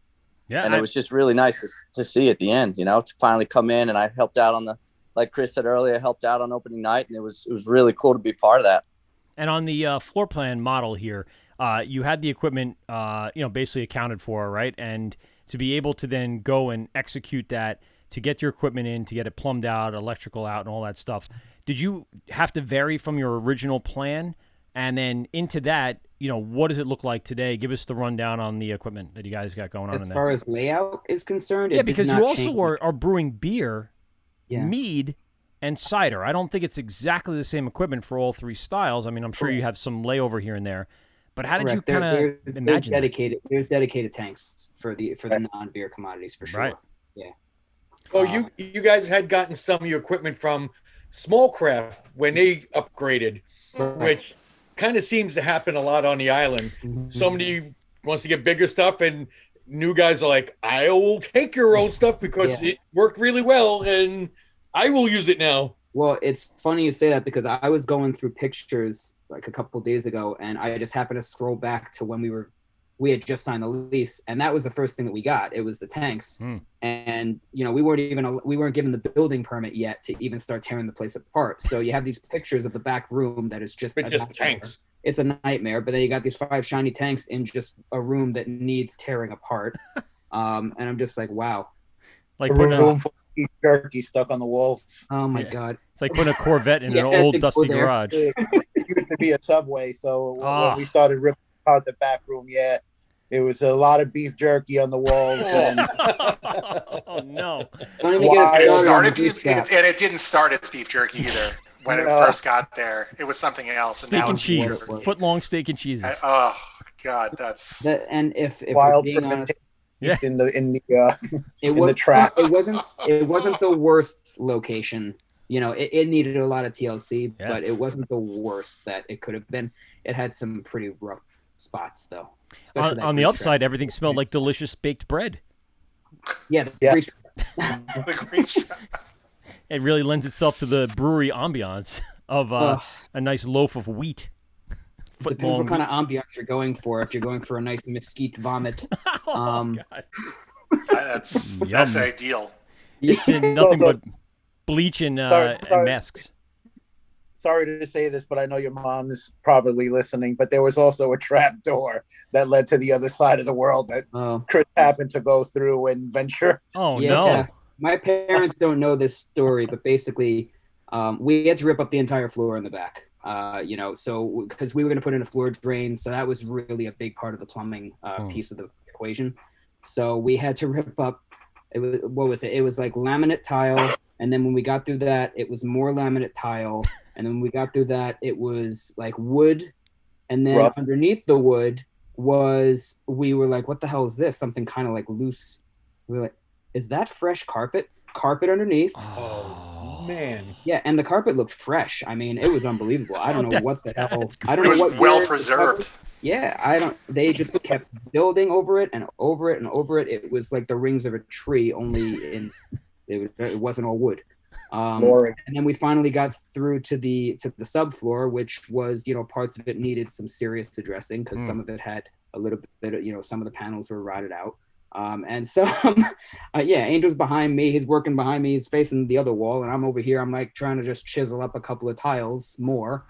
Yeah. And it was just really nice to see at the end, to finally come in. And I helped out like Kris said earlier, I helped out on opening night, and it was really cool to be part of that. And on the floor plan model here, you had the equipment, basically accounted for, right? And to be able to then go and execute that, to get your equipment in, to get it plumbed out, electrical out, and all that stuff. Did you have to vary from your original plan? And then into that, what does it look like today? Give us the rundown on the equipment that you guys got going on in there. As far as layout is concerned, yeah, because you also are brewing beer, mead, and cider. I don't think it's exactly the same equipment for all three styles. I mean, I'm sure you have some layover here and there. But how did you kind of imagine there's dedicated tanks for the non-beer commodities for sure. Right. Yeah. Well, you guys had gotten some of your equipment from Small Craft when they upgraded, which kind of seems to happen a lot on the island. Somebody wants to get bigger stuff, and new guys are like, I will take your old stuff because it worked really well, and I will use it now. Well, it's funny you say that, because I was going through pictures like a couple of days ago, and I just happened to scroll back to when we had just signed the lease, and that was the first thing that we got. It was the tanks. And we weren't given the building permit yet to even start tearing the place apart. So you have these pictures of the back room that is just tanks. It's a nightmare. But then you got these 5 shiny tanks in just a room that needs tearing apart. And I'm just like, wow. Like a room full of beef jerky stuck on the walls. Oh my God. It's like putting a Corvette in an old dusty garage. It used to be a Subway, so when we started ripping apart the back room, it was a lot of beef jerky on the walls. And oh no! It didn't start as beef jerky either when it first got there. It was something else. Steak and cheese, foot-long steak and cheeses. Oh God, that's and if wild we're being honest. In the trap. It wasn't the worst location. It needed a lot of TLC, but it wasn't the worst that it could have been. It had some pretty rough spots, though. On the upside, everything smelled like delicious baked bread. Yeah. The grease trap. It really lends itself to the brewery ambiance. of Ugh. a nice loaf of wheat. Depends what kind of ambiance you're going for. If you're going for a nice mesquite vomit, God. That's ideal. It's in nothing but bleach and Sorry. masks. Sorry to say this, but I know your mom is probably listening, but there was also a trap door that led to the other side of the world that Kris happened to go through and venture. Oh, no. My parents don't know this story, but basically we had to rip up the entire floor in the back, so because we were going to put in a floor drain. So that was really a big part of the plumbing piece of the equation. So we had to rip up, it was like laminate tile. And then when we got through that, it was more laminate tile. And then when we got through that, it was like wood. And then underneath the wood we were like, what the hell is this? Something kind of like loose. We were like, is that fresh carpet? Carpet underneath. Oh, man. Yeah, and the carpet looked fresh. I mean, it was unbelievable. I don't know what the hell. I don't It know was what well preserved. Yeah, they just kept building over it and over it and over it. It was like the rings of a tree, only it wasn't all wood. And then we finally got through to the subfloor, which was, parts of it needed some serious addressing because some of it had a little bit of, some of the panels were rotted out. And so, Angel's behind me. He's working behind me. He's facing the other wall, and I'm over here. I'm like trying to just chisel up a couple of tiles more.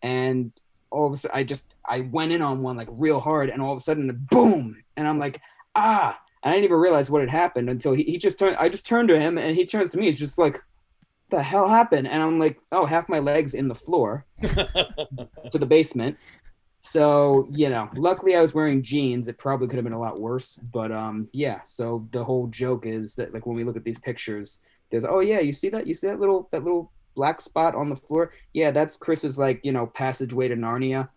And all of a sudden, I went in on one like real hard, and all of a sudden, boom! And I'm like, ah! And I didn't even realize what had happened until he just turned. I just turned to him, and he turns to me. He's just like, the hell happened? And I'm like, oh, half my leg's in the floor to the basement. So, luckily I was wearing jeans. It probably could have been a lot worse. But so the whole joke is that, like, when we look at these pictures, there's, oh yeah, you see that? You see that little black spot on the floor? Yeah, that's Kris's, like, passageway to Narnia.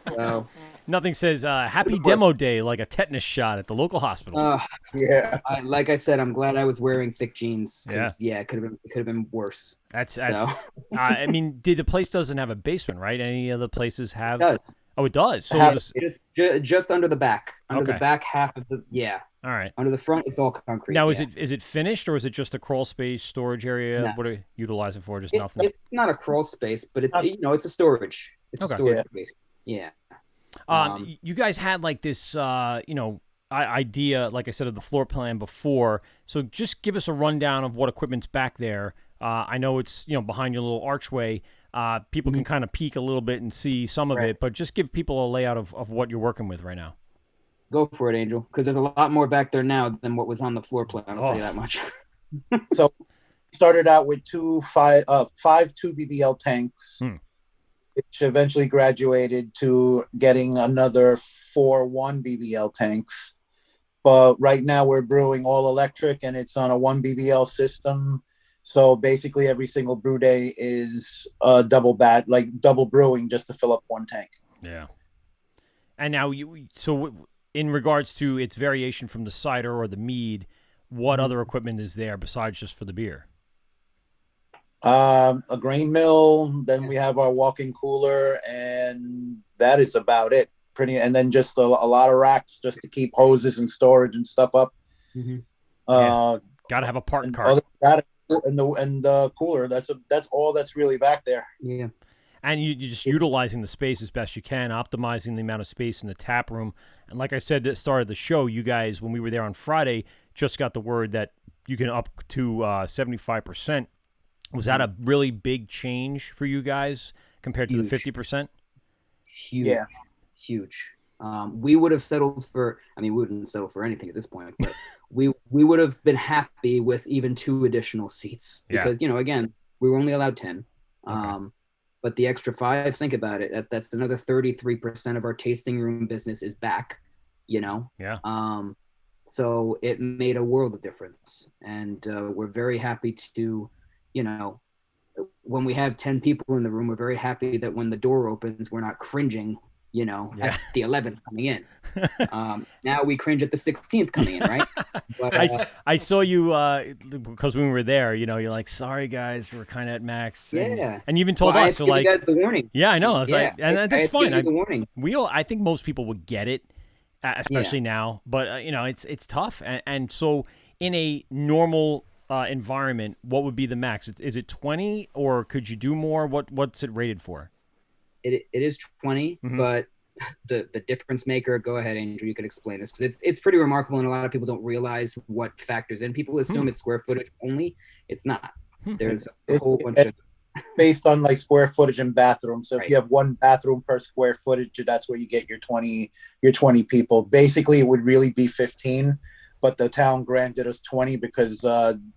So nothing says happy demo day like a tetanus shot at the local hospital. Like I said, I'm glad I was wearing thick jeans. It could have been worse. That's I mean, the place doesn't have a basement, right? Any other places have? It does. Oh, it does. So just under the back, the back half of the All right. Under the front, it's all concrete. Now, is it finished or is it just a crawl space storage area? No. What do you utilize it for? Just nothing. It's not a crawl space, but it's it's a storage. It's a storage space. Yeah. You guys had like this, idea, like I said, of the floor plan before. So just give us a rundown of what equipment's back there. I know it's, behind your little archway. People can kind of peek a little bit and see some of it, but just give people a layout of what you're working with right now. Go for it, Angel, because there's a lot more back there now than what was on the floor plan. I'll tell you that much. So started out with five 2 BBL tanks. Which eventually graduated to getting another 4 1 BBL tanks. But right now we're brewing all electric and it's on a 1 BBL system. So basically every single brew day is double brewing just to fill up 1 tank. Yeah. And now so in regards to its variation from the cider or the mead, what other equipment is there besides just for the beer? A grain mill, then we have our walk-in cooler, and that is about it. And then just a lot of racks just to keep hoses and storage and stuff up. Gotta have a part cart. And the cooler. That's all that's really back there. Yeah. And you're just utilizing the space as best you can, optimizing the amount of space in the tap room. And like I said at the start of the show, you guys, when we were there on Friday, just got the word that you can up to 75%. Was that a really big change for you guys compared to the 50%? Huge. Yeah. Huge. We would have settled for, we wouldn't settle for anything at this point, but we would have been happy with even 2 additional seats because, again, we were only allowed 10. Okay. But the extra 5, think about it. That's another 33% of our tasting room business is back, Yeah. So it made a world of difference. And we're very happy to, when we have 10 people in the room, we're very happy that when the door opens, we're not cringing, at the 11th coming in. Now we cringe at the 16th coming in, right? But, I saw you because when we were there, you're like, sorry guys, we're kind of at max. And you even told us, so like, you guys the warning. Yeah, I know. And that's fine. The warning. I think most people would get it, especially now. But it's tough. And so in a normal environment, what would be the max? Is it 20, or could you do more? What's it rated for? It is 20, but the difference maker. Go ahead, Angel. You could explain this because it's pretty remarkable, and a lot of people don't realize what factors in. People assume it's square footage only. It's not. There's a whole bunch of based on like square footage and bathrooms. So if you have one bathroom per square footage, that's where you get your 20 people. Basically, it would really be 15, but the town granted us 20 because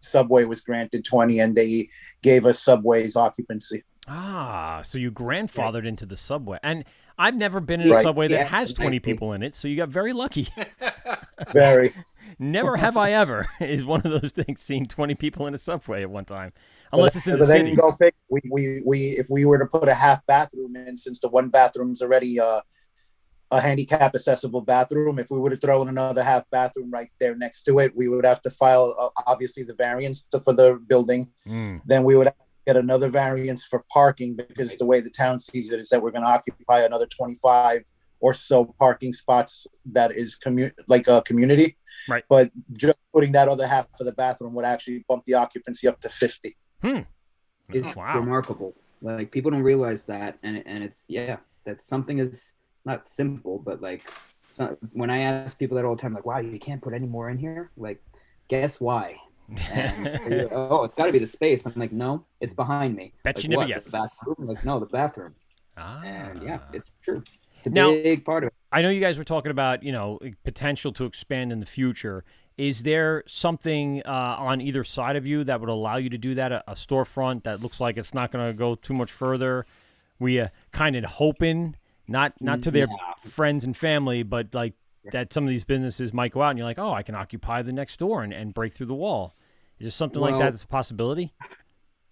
Subway was granted 20, and they gave us Subway's occupancy. Ah, so you grandfathered into the Subway. And I've never been in a Subway that has 20 people in it, so you got very lucky. Very. Never have I ever is one of those things, seeing 20 people in a Subway at one time. Unless it's in the city. Go pick, if we were to put a half bathroom in, since the one bathroom's already a handicap accessible bathroom, if we were to throw in another half bathroom right there next to it, we would have to file obviously the variance for the building. Then we would have to get another variance for parking, because the way the town sees it is that we're going to occupy another 25 or so parking spots that is like a community. Right. But just putting that other half of the bathroom would actually bump the occupancy up to 50. It's remarkable. Like, people don't realize that, and it's that something is not simple, but like, when I ask people that all the time, like, wow, you can't put any more in here, like, guess why? And like, oh, it's got to be the space. I'm like, no, it's behind me. Bet like, you never what, guess. The bathroom? Like, no, the bathroom. And yeah, it's true. It's a Now, big part of it. I know you guys were talking about, potential to expand in the future. Is there something on either side of you that would allow you to do that? A storefront that looks like it's not going to go too much further? We kind of hoping, not to their friends and family, but like that some of these businesses might go out and you're like, oh, I can occupy the next door and break through the wall. Is there something like that that's a possibility?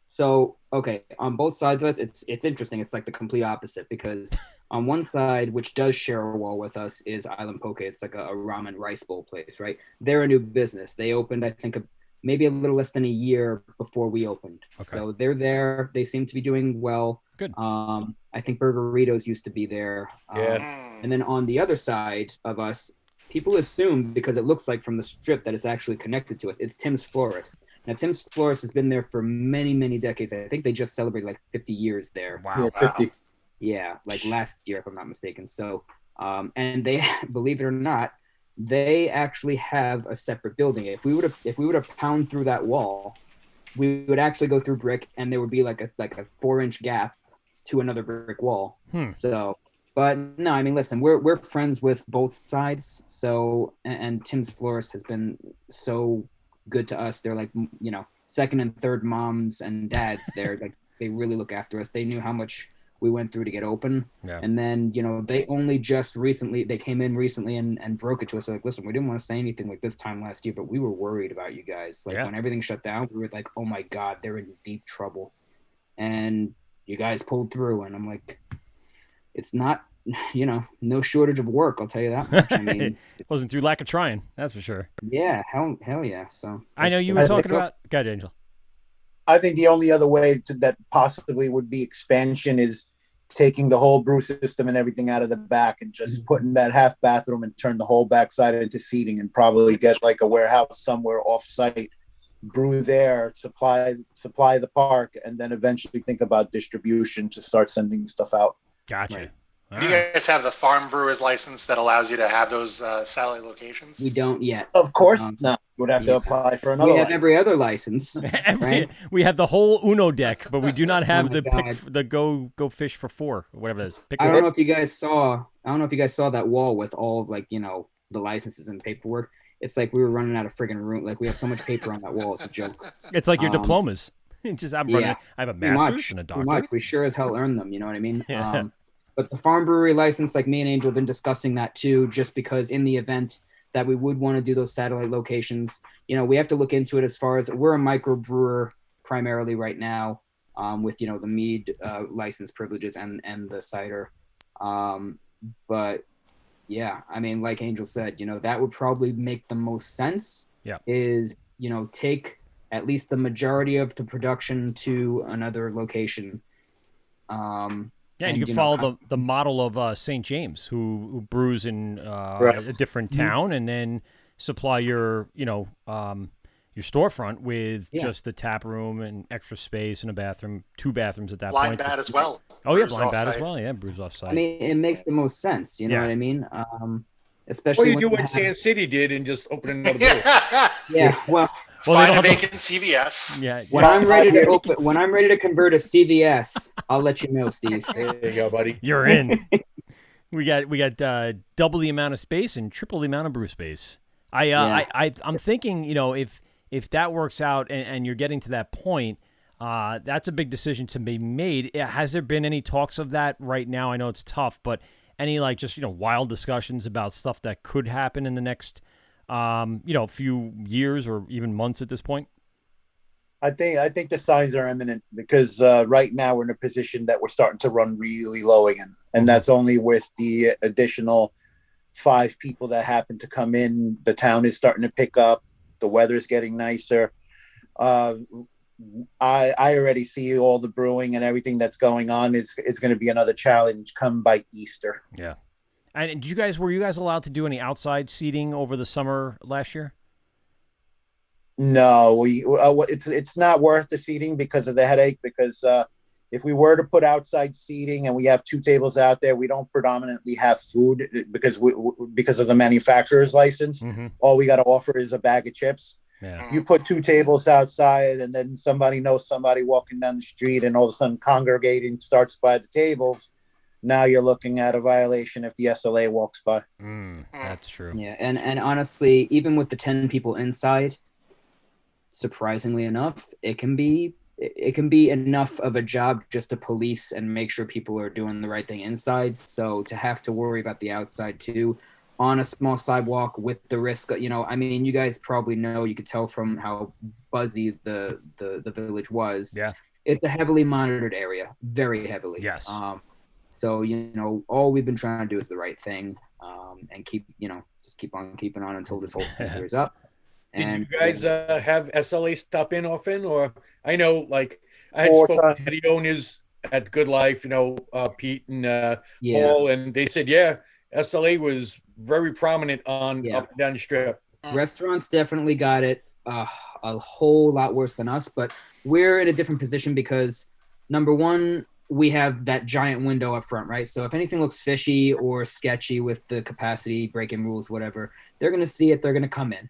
So, okay, on both sides of us, it's interesting. It's like the complete opposite, because on one side, which does share a wall with us, is Island Poke. It's like a ramen rice bowl place, right? They're a new business. They opened, I think, maybe a little less than a year before we opened. Okay. So they're there. They seem to be doing well. Good. I think Burgeritos used to be there. And then on the other side of us, people assume, because it looks like from the strip that it's actually connected to us, it's Tim's Florist. Now, Tim's Florist has been there for many, many decades. I think they just celebrated like 50 years there. Wow. Yeah, 50. Yeah, like last year, if I'm not mistaken. So, and they, believe it or not, they actually have a separate building. If we were to pound through that wall, we would actually go through brick, and there would be like a 4-inch gap to another brick wall. So, but no, I mean, listen, we're friends with both sides. So, and Tim's Florist has been so good to us. They're like, second and third moms and dads. They're like, they really look after us. They knew how much we went through to get open. Yeah. And then, they only just recently, they came in recently and broke it to us. They're like, listen, we didn't want to say anything like this time last year, but we were worried about you guys. Like when everything shut down, we were like, oh my God, they're in deep trouble. And you guys pulled through. And I'm like, it's not, no shortage of work. I'll tell you that much. I mean, it wasn't through lack of trying. That's for sure. Yeah. Hell yeah. So I know you were talking about, go ahead, Angel. I think the only other way that possibly would be expansion is taking the whole brew system and everything out of the back and just putting that half bathroom and turn the whole backside into seating, and probably get like a warehouse somewhere off site, brew there, supply the park, and then eventually think about distribution to start sending stuff out. Gotcha. Right. Do you guys have the farm brewer's license that allows you to have those satellite locations? We don't yet. Of course not. You would have to apply for another We have license. every other license. Right? We have the whole Uno deck, but we do not have the go fish for 4 or whatever it is. I don't know if you guys saw that wall with all of the licenses and paperwork. It's like we were running out of friggin' room. Like, we have so much paper on that wall. It's a joke. It's like your diplomas. I have a master's and a doctorate. We sure as hell earned them. You know what I mean? Yeah. But the farm brewery license, like me and Angel have been discussing that too, just because in the event that we would want to do those satellite locations, we have to look into it as far as we're a micro brewer primarily right now, with, the mead license privileges and the cider. But yeah, I mean, like Angel said, that would probably make the most sense. Yeah. Is, take at least the majority of the production to another location. Yeah, and you can follow the model of St. James, who brews in a different town, and then supply your your storefront with Yeah. just the tap room and extra space and a bathroom, 2 bathrooms at that Blind point. bat as well. Oh yeah, Brews blind bat as off-site. well. Yeah, brews off site. I mean, it makes the most sense. You know Yeah. what I mean? Or Especially you when do what have- Sand City did and just open another brew. Yeah. Well, Well, they Find a don't have vacant CVS. yeah. when I'm ready to Tickets. open, when I'm ready to convert a CVS, I'll let you know, Steve. There you go, buddy. You're in. we got double the amount of space and triple the amount of brew space. I'm thinking, if that works out and you're getting to that point, that's a big decision to be made. Has there been any talks of that right now? I know it's tough, but any wild discussions about stuff that could happen in the next few years or even months at this point? I think the signs are imminent because right now we're in a position that we're starting to run really low again, and that's only with the additional 5 people that happen to come in. The town is starting to pick up. The weather is getting nicer. I already see all the brewing and everything that's going on. It's going to be another challenge come by Easter. Yeah. And were you guys allowed to do any outside seating over the summer last year? No, it's not worth the seating because of the headache. Because if we were to put outside seating and we have 2 tables out there, we don't predominantly have food because of the manufacturer's license. Mm-hmm. All we got to offer is a bag of chips. Yeah. You put 2 tables outside, and then somebody knows somebody walking down the street, and all of a sudden congregating starts by the tables. Now you're looking at a violation if the SLA walks by. That's true. Yeah, and honestly, even with the 10 people inside, surprisingly enough, it can be enough of a job just to police and make sure people are doing the right thing inside. So to have to worry about the outside too, on a small sidewalk with the risk, you guys probably know, you could tell from how buzzy the village was. Yeah. It's a heavily monitored area, very heavily. Yes. So, all we've been trying to do is the right thing, and just keep on keeping on until this whole thing clears up. Did you guys have SLA stop in often? Or I know, I had 4 spoken to the owners at Good Life, Pete and Paul, and they said, yeah, SLA was very prominent up and down the strip. Restaurants definitely got it a whole lot worse than us, but we're in a different position because, number one, we have that giant window up front, right? So if anything looks fishy or sketchy with the capacity, break-in rules, whatever, they're going to see it. They're going to come in.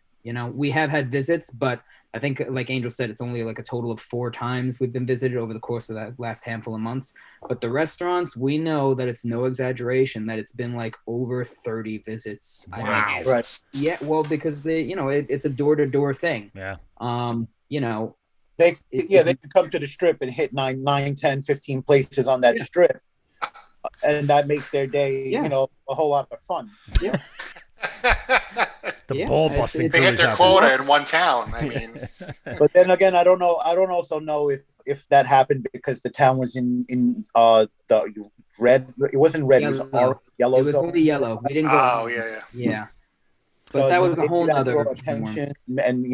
We have had visits, but I think, like Angel said, it's only a total of 4 times we've been visited over the course of that last handful of months. But the restaurants, we know that it's no exaggeration that it's been over 30 visits. Wow. Right. Yeah, well, because it's a door-to-door thing. Yeah. They could come to the strip and hit 9, 10, 15 places on that strip. And that makes their day, a whole lot of fun. Yeah. The ball busting. They hit their quota in one town. I mean, But then again, I don't know. I don't also know if that happened because the town was in the red. It wasn't red. Yellow. It was orange, yellow. It was zone. only yellow. We didn't go. oh yeah. Yeah. So But that was a they whole got nother draw attention, and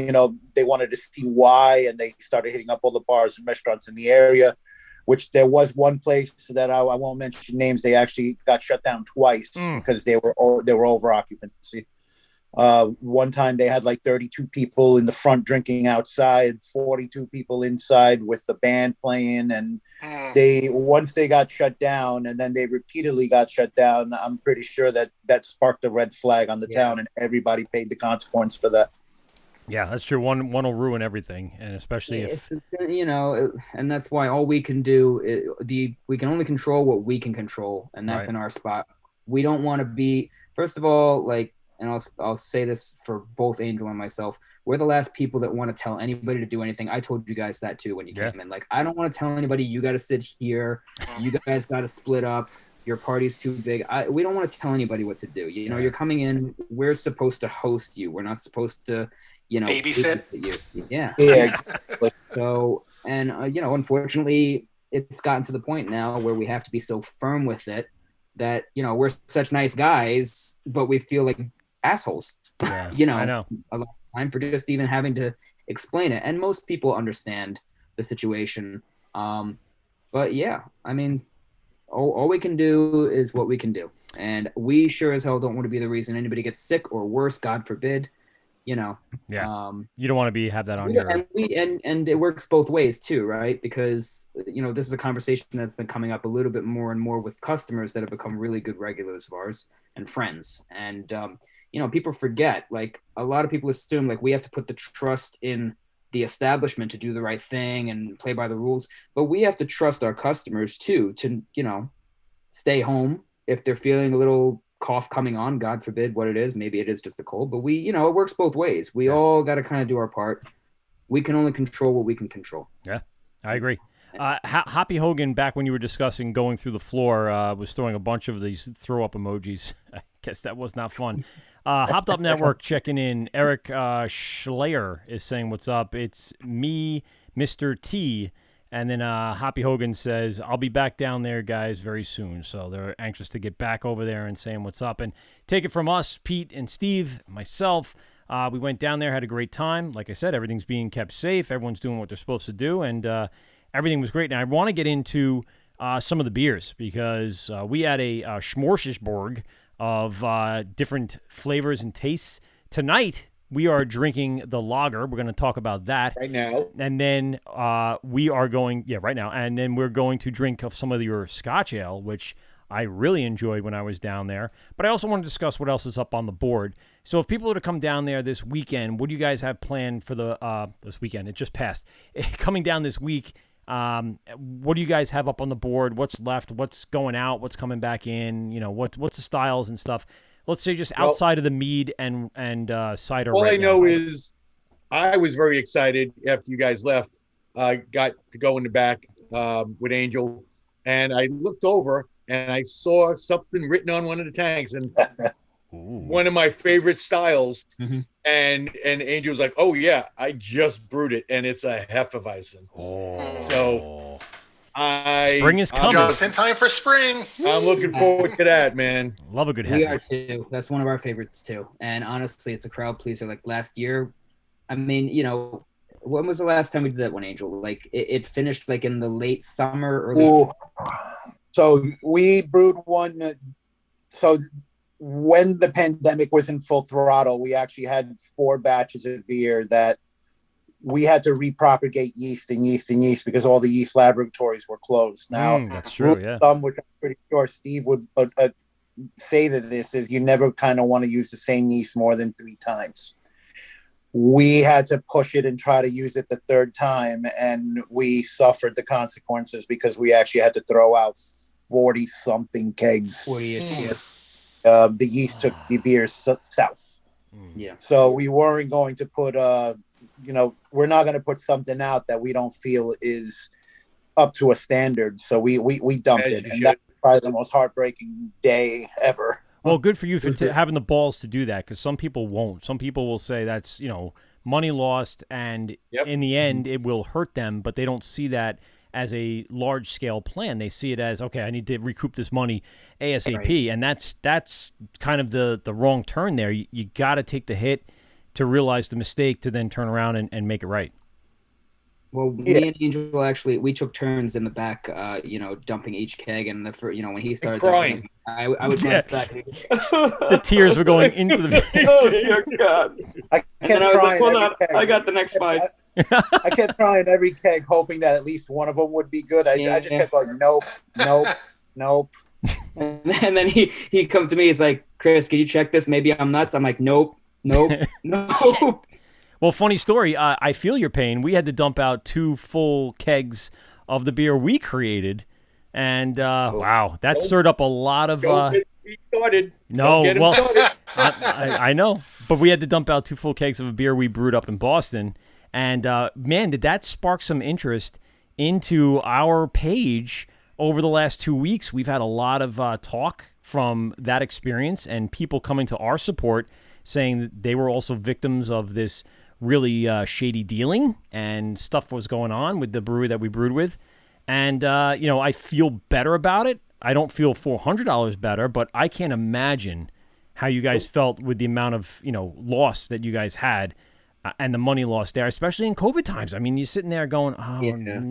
they wanted to see why, and they started hitting up all the bars and restaurants in the area. Which there was one place that I won't mention names. They actually got shut down twice because they were over occupancy. One time they had 32 people in the front drinking outside, 42 people inside with the band playing, and once they got shut down, and then they repeatedly got shut down. I'm pretty sure that sparked a red flag on the town, and everybody paid the consequence for that. Yeah, that's true. One will ruin everything, and especially if and that's why all we can do we can only control what we can control, and that's Right. in our spot. We don't want to be, first of all, and I'll say this for both Angel and myself, we're the last people that want to tell anybody to do anything. I told you guys that too when you came in. I don't want to tell anybody you got to sit here, you guys got to split up, your party's too big. We don't want to tell anybody what to do. You're coming in, we're supposed to host you. We're not supposed to babysit you. Yeah. Exactly. So, and unfortunately, it's gotten to the point now where we have to be so firm with it that we're such nice guys, but we feel like assholes. Yeah, I know. A lot of time for just even having to explain it, and most people understand the situation. But yeah, I mean, all we can do is what we can do, and we sure as hell don't want to be the reason anybody gets sick or worse, God forbid. you know. Yeah. You don't want to have that on your. And it works both ways too, right? Because this is a conversation that's been coming up a little bit more and more with customers that have become really good regulars of ours and friends. And people forget, like, a lot of people assume like we have to put the trust in the establishment to do the right thing and play by the rules, but we have to trust our customers too to stay home if they're feeling a little cough coming on, God forbid what it is. Maybe it is just a cold, but it works both ways. We all got to kind of do our part. We can only control what we can control. Yeah, I agree. Hoppy Hogan, back when you were discussing going through the floor, was throwing a bunch of these throw up emojis. I guess that was not fun. Hopped Up Network checking in. Eric Schleyer is saying, what's up? It's me, Mr. T. And then Hoppy Hogan says, I'll be back down there, guys, very soon. So they're anxious to get back over there and saying what's up. And take it from us, Pete and Steve, myself. We went down there, had a great time. Like I said, everything's being kept safe. Everyone's doing what they're supposed to do. And everything was great. And I want to get into some of the beers because we had a smorgasbord of different flavors and tastes. Tonight, we are drinking the lager. We're going to talk about that right now. And then we are going, right now. And then we're going to drink of some of your Scotch ale, which I really enjoyed when I was down there. But I also want to discuss what else is up on the board. So if people are to come down there this weekend, what do you guys have planned for this weekend? It just passed. Coming down this week, what do you guys have up on the board? What's left? What's going out? What's coming back in? What's the styles and stuff? Let's say just outside of the mead and cider. All right I now. know is I was very excited after you guys left. I got to go in the back with Angel, and I looked over and I saw something written on one of the tanks, and one of my favorite styles. Mm-hmm. And Angel was like, "Oh yeah, I just brewed it, and it's a Hefeweizen." So spring is coming. Just in time for spring. I'm looking forward to that, man. Love a good We Hefeweizen. are too. That's one of our favorites too. And honestly, it's a crowd pleaser. Like last year, I mean, when was the last time we did that one, Angel? Like it finished like in the late summer, early. Ooh. So we brewed one. So when the pandemic was in full throttle, we actually had 4 batches of beer that we had to repropagate yeast because all the yeast laboratories were closed. Now, that's true. Yeah. Some, which I'm pretty sure Steve would say that this is, you never kind of want to use the same yeast more than 3 times. We had to push it and try to use it the 3rd time, and we suffered the consequences because we actually had to throw out 40-something kegs. 40-ish. The yeast took the beer south. Yeah. So we weren't going to put we're not going to put something out that we don't feel is up to a standard. So we dumped it, and that's probably the most heartbreaking day ever. Well, good for you for having the balls to do that, because some people won't. Some people will say that's money lost, and in the end it will hurt them, but they don't see that as a large scale plan. They see it as, okay, I need to recoup this money ASAP, right. And that's kind of the wrong turn there. You got to take the hit to realize the mistake to then turn around and make it right. Well, me and Angel actually, we took turns in the back, dumping each keg, and when he started crying, I would glance back. The tears were going into the. Oh dear God! I kept trying. I got the next 5. I kept trying every keg, hoping that at least one of them would be good. I just kept going, nope. And then he comes to me. He's like, "Kris, can you check this? Maybe I'm nuts." I'm like, "Nope." Well, funny story. I feel your pain. We had to dump out 2 full kegs of the beer we created, and wow, that stirred up a lot of. Started. No, well, I know, but we had to dump out 2 full kegs of a beer we brewed up in Boston, and man, did that spark some interest into our page over the last 2 weeks. We've had a lot of talk from that experience, and people coming to our support saying that they were also victims of this really shady dealing, and stuff was going on with the brewery that we brewed with. And, I feel better about it. I don't feel $400 better, but I can't imagine how you guys felt with the amount of, loss that you guys had and the money lost there, especially in COVID times. I mean, you're sitting there going,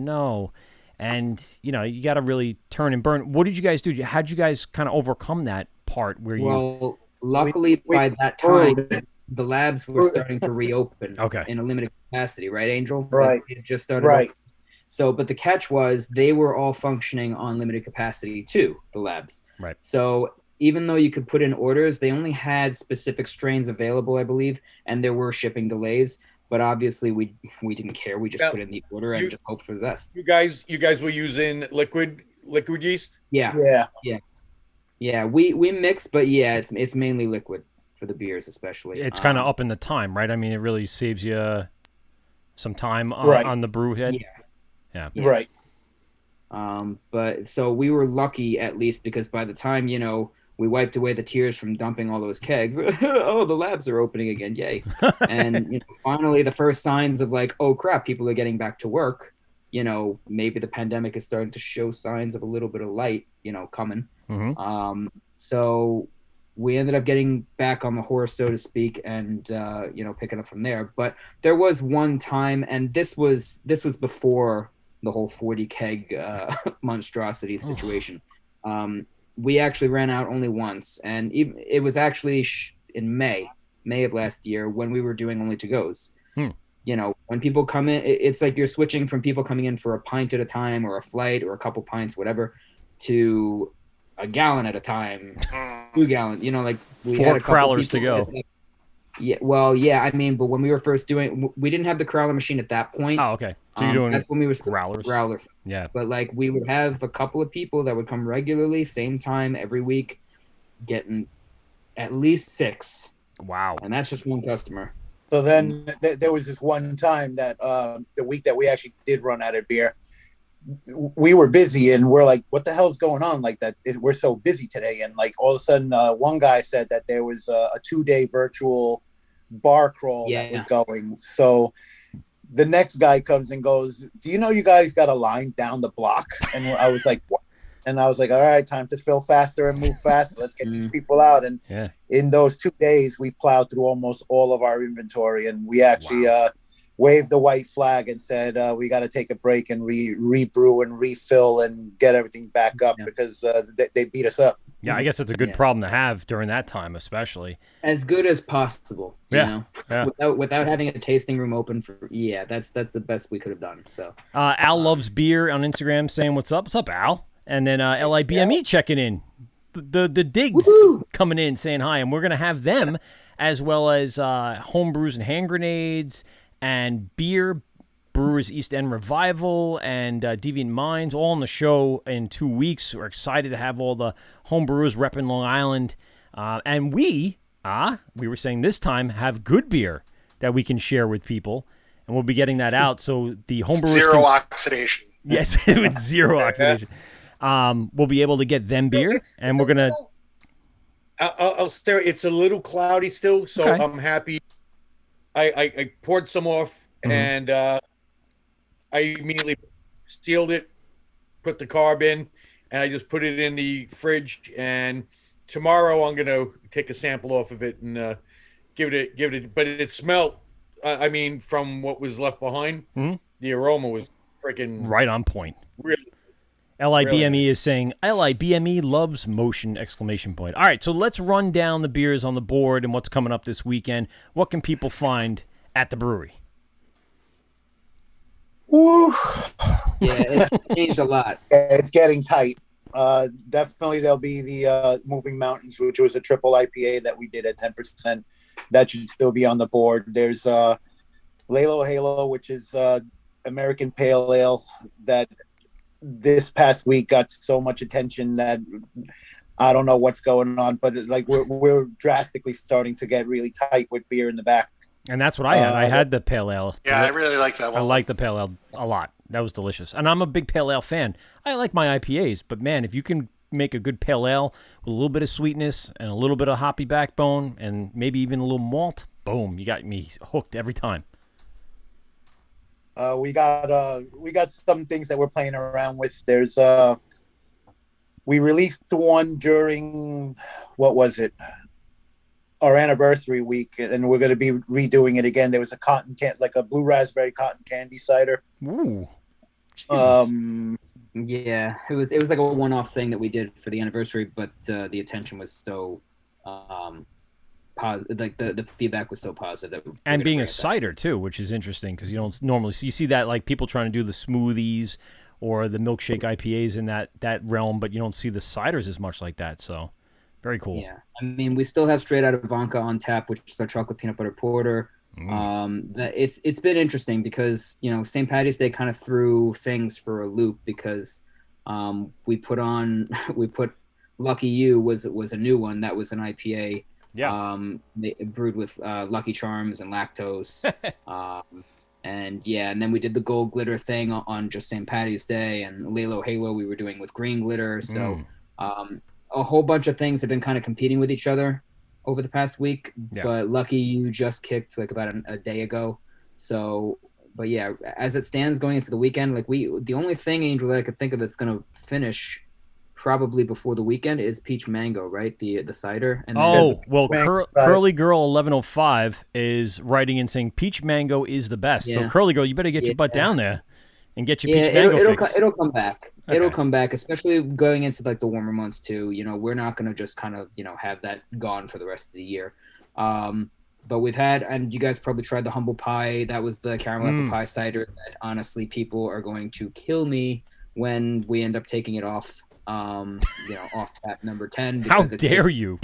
no. And, you got to really turn and burn. What did you guys do? How'd you guys kind of overcome that part where you... Well, luckily by that time, the labs were starting to reopen Okay. in a limited capacity, right, Angel? Right. It just started. Right. So, but the catch was they were all functioning on limited capacity too, the labs. Right. So even though you could put in orders, they only had specific strains available, I believe, and there were shipping delays. But obviously, we didn't care. We just Now, put in the order and just hoped for the best. You guys were using liquid yeast? Yeah. We mix, but yeah, it's mainly liquid for the beers, especially. It's kind of up in the time, right? I mean, it really saves you some time on the brew head. Yeah. Right. But so we were lucky at least because by the time, we wiped away the tears from dumping all those kegs. Oh, the labs are opening again. Yay. And finally the first signs of like, oh crap, people are getting back to work. Maybe the pandemic is starting to show signs of a little bit of light, coming. Mm-hmm. So we ended up getting back on the horse, so to speak, and picking up from there. But there was one time, and this was before the whole 40 keg monstrosity situation. We actually ran out only once, and it was actually in May of last year when we were doing only to-goes. When people come in, it's like you're switching from people coming in for a pint at a time or a flight or a couple pints, whatever, to a gallon at a time, 2 gallons, like we 4 had a couple crowlers to people go. I mean, but when we were first doing, we didn't have the crowler machine at that point. Oh, okay. So you're doing that's when we were growlers. Yeah. But like we would have a couple of people that would come regularly, same time every week, getting at least 6. Wow. And that's just one customer. So then there was this one time that the week that we actually did run out of beer, we were busy and we're like, what the hell's going on? Like that, we're so busy today. And like all of a sudden, one guy said that there was a 2-day virtual bar crawl that was going. So the next guy comes and goes, do you know you guys got a line down the block? And I was like, what? And I was like, all right, time to fill faster and move faster. Let's get these people out. And in those 2 days, we plowed through almost all of our inventory. And we actually waved the white flag and said, we got to take a break and rebrew and refill and get everything back up because they beat us up. Yeah, I guess that's a good problem to have during that time, especially. As good as possible, you know? Yeah. Without having a tasting room open that's the best we could have done. So Al Loves Beer on Instagram saying, what's up? What's up, Al? And then LIBME checking in. The digs coming in saying hi, and we're going to have them as well as home brews and hand grenades and beer, Brewers East End Revival and Deviant Minds all on the show in 2 weeks. We're excited to have all the home brewers repping Long Island. And we were saying this time, have good beer that we can share with people. And we'll be getting that out. So the home brewers zero oxidation. Yes, with zero oxidation. We'll be able to get them beer, and we're going to... I'll stare. It's a little cloudy still, so Okay. I'm happy. I poured some off, and I immediately sealed it, put the carb in, and I just put it in the fridge. And tomorrow I'm gonna take a sample off of it and give it. But it smelled. I mean, from what was left behind, the aroma was freaking right on point. Really. LIBME is saying, LIBME loves motion, exclamation point. All right, so let's run down the beers on the board and what's coming up this weekend. What can people find at the brewery? Woo. Yeah, it's changed a lot. It's getting tight. Definitely there'll be the Moving Mountains, which was a triple IPA that we did at 10%. That should still be on the board. There's Lalo Halo, which is American Pale Ale that this past week got so much attention that I don't know what's going on, but like we're drastically starting to get really tight with beer in the back. And that's what I had. I had the Pale Ale. Yeah, I really like that one. I like the Pale Ale a lot. That was delicious. And I'm a big Pale Ale fan. I like my IPAs, but man, if you can make a good Pale Ale with a little bit of sweetness and a little bit of hoppy backbone and maybe even a little malt, boom, you got me hooked every time. We got some things that we're playing around with. There's we released one during our anniversary week, and we're going to be redoing it again. There was a like a blue raspberry cotton candy cider. Ooh. Yeah, it was like a one-off thing that we did for the anniversary, but the attention was so positive. Like the feedback was so positive. That And being a cider too, which is interesting because you don't normally see. You see that like people trying to do the smoothies or the milkshake IPAs in that realm, but you don't see the ciders as much like that. So very cool. Yeah, I mean, we still have Straight Out of Ivanka on tap, which is our chocolate peanut butter porter. That it's been interesting because St. Patty's Day kind of threw things for a loop because we put Lucky You was a new one that was an IPA. Yeah. Brewed with Lucky Charms and lactose. And then we did the gold glitter thing on just St. Patty's Day, and Lalo Halo we were doing with green glitter. So a whole bunch of things have been kind of competing with each other over the past week. Yeah. But Lucky You just kicked like about a day ago. So, but yeah, as it stands going into the weekend, like the only thing, Angel, that I could think of that's going to finish probably before the weekend is Peach Mango, right? The cider. And Curly Girl 1105 is writing in saying Peach Mango is the best. So Curly Girl, you better get your butt down there and get your Peach Mango fix. It'll come back. Okay. It'll come back, especially going into like the warmer months too. We're not going to just kind of have that gone for the rest of the year. But we've had, and you guys probably tried the Humble Pie. That was the caramel apple pie cider that honestly people are going to kill me when we end up taking it off. Off tap number 10. How dare you?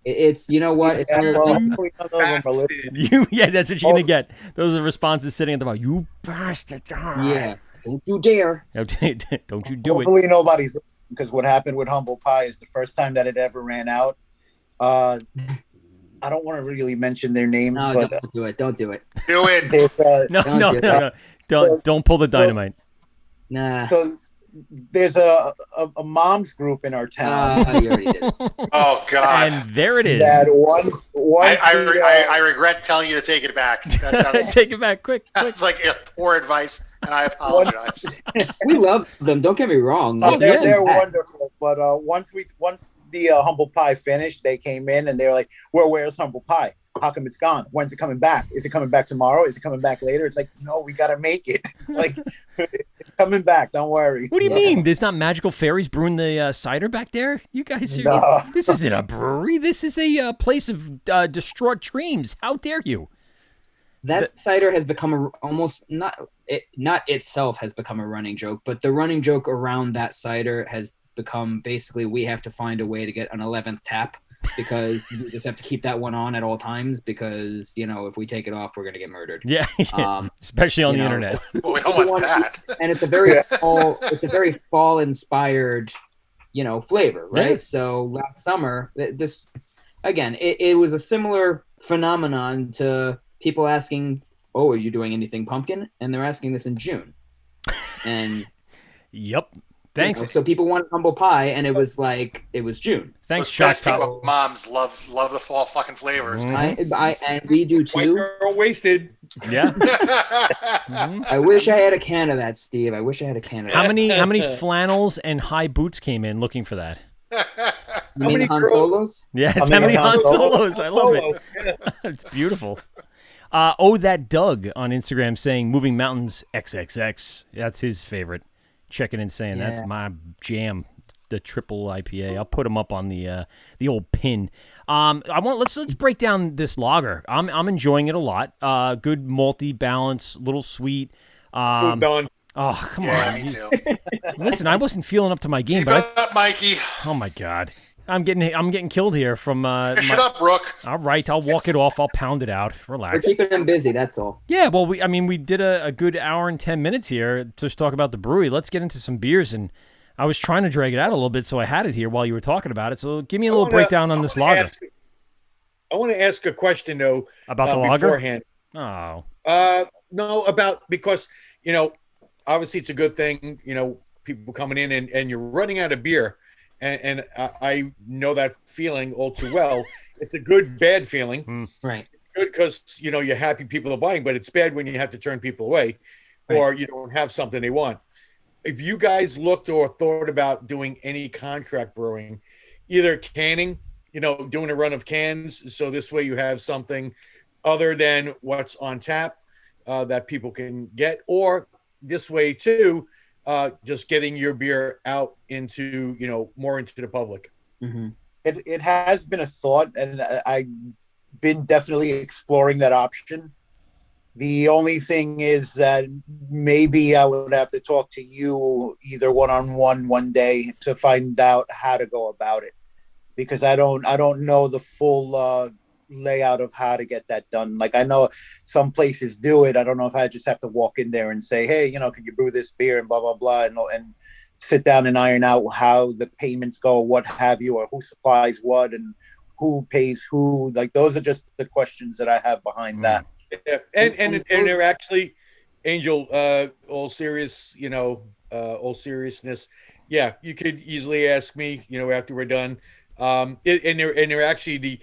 It's what? It's that's what you're gonna get. Those are responses sitting at the bar. You bastard! Yeah, don't you dare! Don't you do it? Hopefully nobody's listening, because what happened with Humble Pie is the first time that it ever ran out. I don't want to really mention their names. No, but, don't do it. Don't do it. Do it. No. Don't pull the dynamite. Nah. So there's a mom's group in our town. You already did. Oh God! And there it is. That once I regret telling you to take it back. Take it back, quick. That's like poor advice, and I apologize. We love them. Don't get me wrong. They're wonderful. But once the Humble Pie finished, they came in and they were like, "Well, where's Humble Pie? How come it's gone? When's it coming back? Is it coming back tomorrow? Is it coming back later?" It's like, no, we got to make it. It's like, it's coming back. Don't worry. What do you mean? There's not magical fairies brewing the cider back there? You guys are... No. This isn't a brewery. This is a place of distraught dreams. How dare you? That cider has become almost not itself has become a running joke, but the running joke around that cider has become basically we have to find a way to get an 11th tap. Because we just have to keep that one on at all times because, if we take it off, we're going to get murdered. Yeah. Especially on the internet. Well, we don't want that. And it's a very fall inspired, flavor, right? Yeah. So last summer, this, again, it was a similar phenomenon to people asking, "Oh, are you doing anything pumpkin?" And they're asking this in June. And yep. Thanks. So people wanted Humble Pie, and it was June. Thanks, Shock. Moms love the fall fucking flavors. And we do too. White girl wasted. Yeah. I wish I had a can of that, Steve. I wish I had a can of that. How many flannels and high boots came in looking for that? You mean Han Solos? Yes, how many Han Solos? I love it. It's beautiful. That Doug on Instagram saying "Moving Mountains XXX." That's his favorite. Checking and saying that's my jam, the triple IPA. I'll put them up on the old pin. Let's break down this lager. I'm enjoying it a lot. Good malty balance, little sweet. Done. Oh, come on. Me too. Listen, I wasn't feeling up to my game, Keep it up, Mikey. Oh my God. I'm getting killed here from Shut up, Rook. All right, I'll walk it off. I'll pound it out. Relax. We're keeping them busy, that's all. Yeah, well, we did a good hour and 10 minutes here to just talk about the brewery. Let's get into some beers, and I was trying to drag it out a little bit, so I had it here while you were talking about it. So give me a little breakdown on this lager. I want to ask a question, though. About the lager? Beforehand. Oh. No, because, obviously it's a good thing, people coming in and you're running out of beer. And I know that feeling all too well. It's a good, bad feeling. Right. It's good because, you're happy people are buying, but it's bad when you have to turn people away or you don't have something they want. If you guys looked or thought about doing any contract brewing, either canning, doing a run of cans, so this way you have something other than what's on tap that people can get, or this way too, just getting your beer out into, more into the public. Mm-hmm. It has been a thought, and been definitely exploring that option. The only thing is that maybe I would have to talk to you either one-on-one one day to find out how to go about it, because I don't know the full layout of how to get that done. Like, I know some places do it. I don't know if I just have to walk in there and say, hey, can you brew this beer and blah, blah, blah, and sit down and iron out how the payments go, what have you, or who supplies what and who pays who. Like, those are just the questions that I have behind that. Yeah. And they're actually, Angel, all serious, all seriousness. Yeah, you could easily ask me, after we're done. And they're actually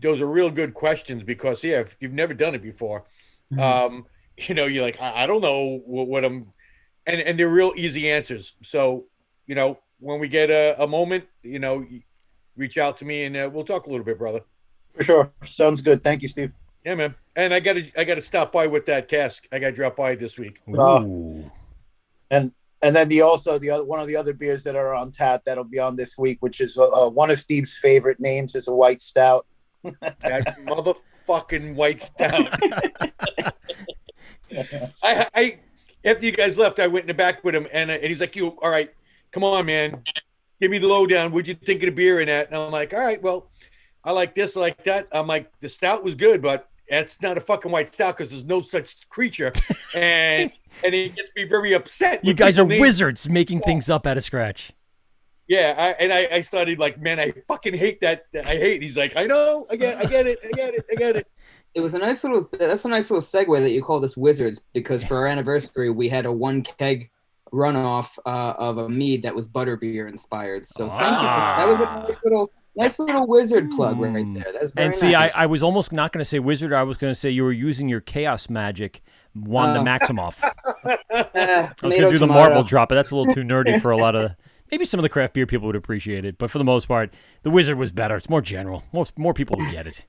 those are real good questions because, if you've never done it before, you're like, I don't know what I'm, and they're real easy answers. So, when we get a moment, reach out to me and we'll talk a little bit, brother. For sure. Sounds good. Thank you, Steve. Yeah, man. And I gotta stop by with that cask. I gotta drop by this week. And then one of the other beers that are on tap that'll be on this week, which is one of Steve's favorite names, is a white stout. That motherfucking white stout. I after you guys left, I went in the back with him, and he's like, "You all right? Come on, man, give me the lowdown. What'd you think of the beer in that?" And I'm like, "All right, well, I like this, I like that." I'm like, "The stout was good, but it's not a fucking white stout because there's no such creature," and he gets me very upset. You guys are wizards making things up out of scratch. Yeah, I started like, man, I fucking hate that. I hate. He's like, I know, I get it. It was that's a nice little segue that you call this wizards, because for our anniversary we had a 1 keg runoff of a mead that was butterbeer inspired. So thank you. That was a nice little wizard plug right there. That was very nice. I was almost not going to say wizard. I was going to say you were using your chaos magic Wanda Maximoff. I was going to do the Marvel drop, but that's a little too nerdy for a lot of. Maybe some of the craft beer people would appreciate it, but for the most part, the wizard was better. It's more general. More people would get it.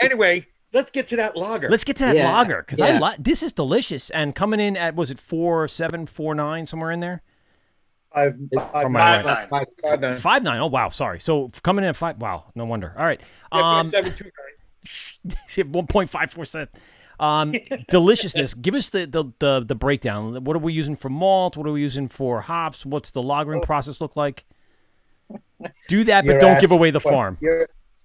Anyway, let's get to that lager. Let's get to that lager, because this is delicious. And coming in at, was it 4.7, 4.9, somewhere in there? 5.9. 5.9. Oh wow, sorry. So coming in at 5. Wow, no wonder. All right. 7.29. 1.547. Deliciousness. Give us the breakdown. What are we using for malt? What are we using for hops? What's the lagering process look like? Do that, but don't give away the farm.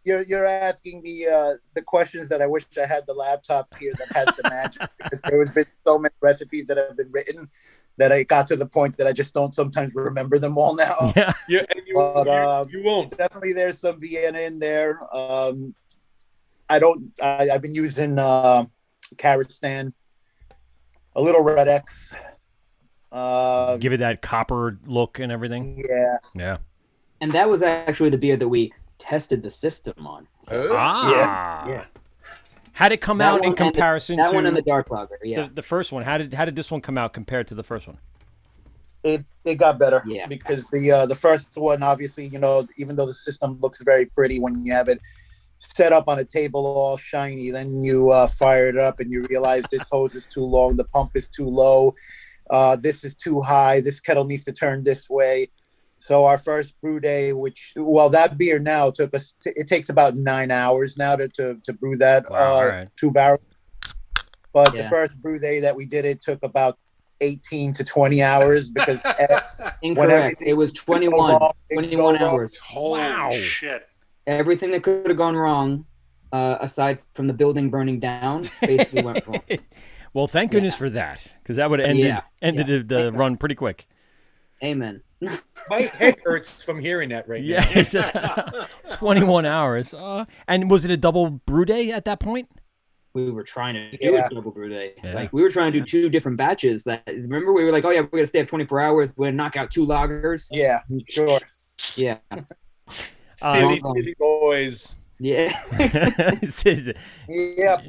You're asking the questions that I wish I had the laptop here that has the magic, because there has been so many recipes that have been written that I got to the point that I just don't sometimes remember them all now. Yeah, and you won't. Definitely, there's some Vienna in there. I've been using Kazakhstan, a little Red X. Give it that copper look and everything. Yeah. And that was actually the beer that we tested the system on. So. Yeah. How did it come out in comparison to that one and the dark lager? Yeah, the first one? How did this one come out compared to the first one? It got better. Yeah. Because the first one, obviously, even though the system looks very pretty when you have it set up on a table all shiny, then you fire it up and you realize this hose is too long, the pump is too low, this is too high, this kettle needs to turn this way. So our first brew day, that beer now took us, it takes about 9 hours now to brew that 2 barrels. But the first brew day that we did, it took about 18 to 20 hours because incorrect. It was 21 hours. Holy shit. Everything that could have gone wrong, aside from the building burning down, basically went wrong. Well, thank goodness for that, because that would have ended the run pretty quick. Amen. My head hurts from hearing that right now. Yeah, it's just 21 hours. And was it a double brew day at that point? We were trying to do a double brew day. Yeah. Like, we were trying to do 2 different batches. Remember, we were like, oh yeah, we're going to stay up 24 hours. We're going to knock out 2 lagers. Yeah, sure. Yeah. Silly boys. Yeah. Yep.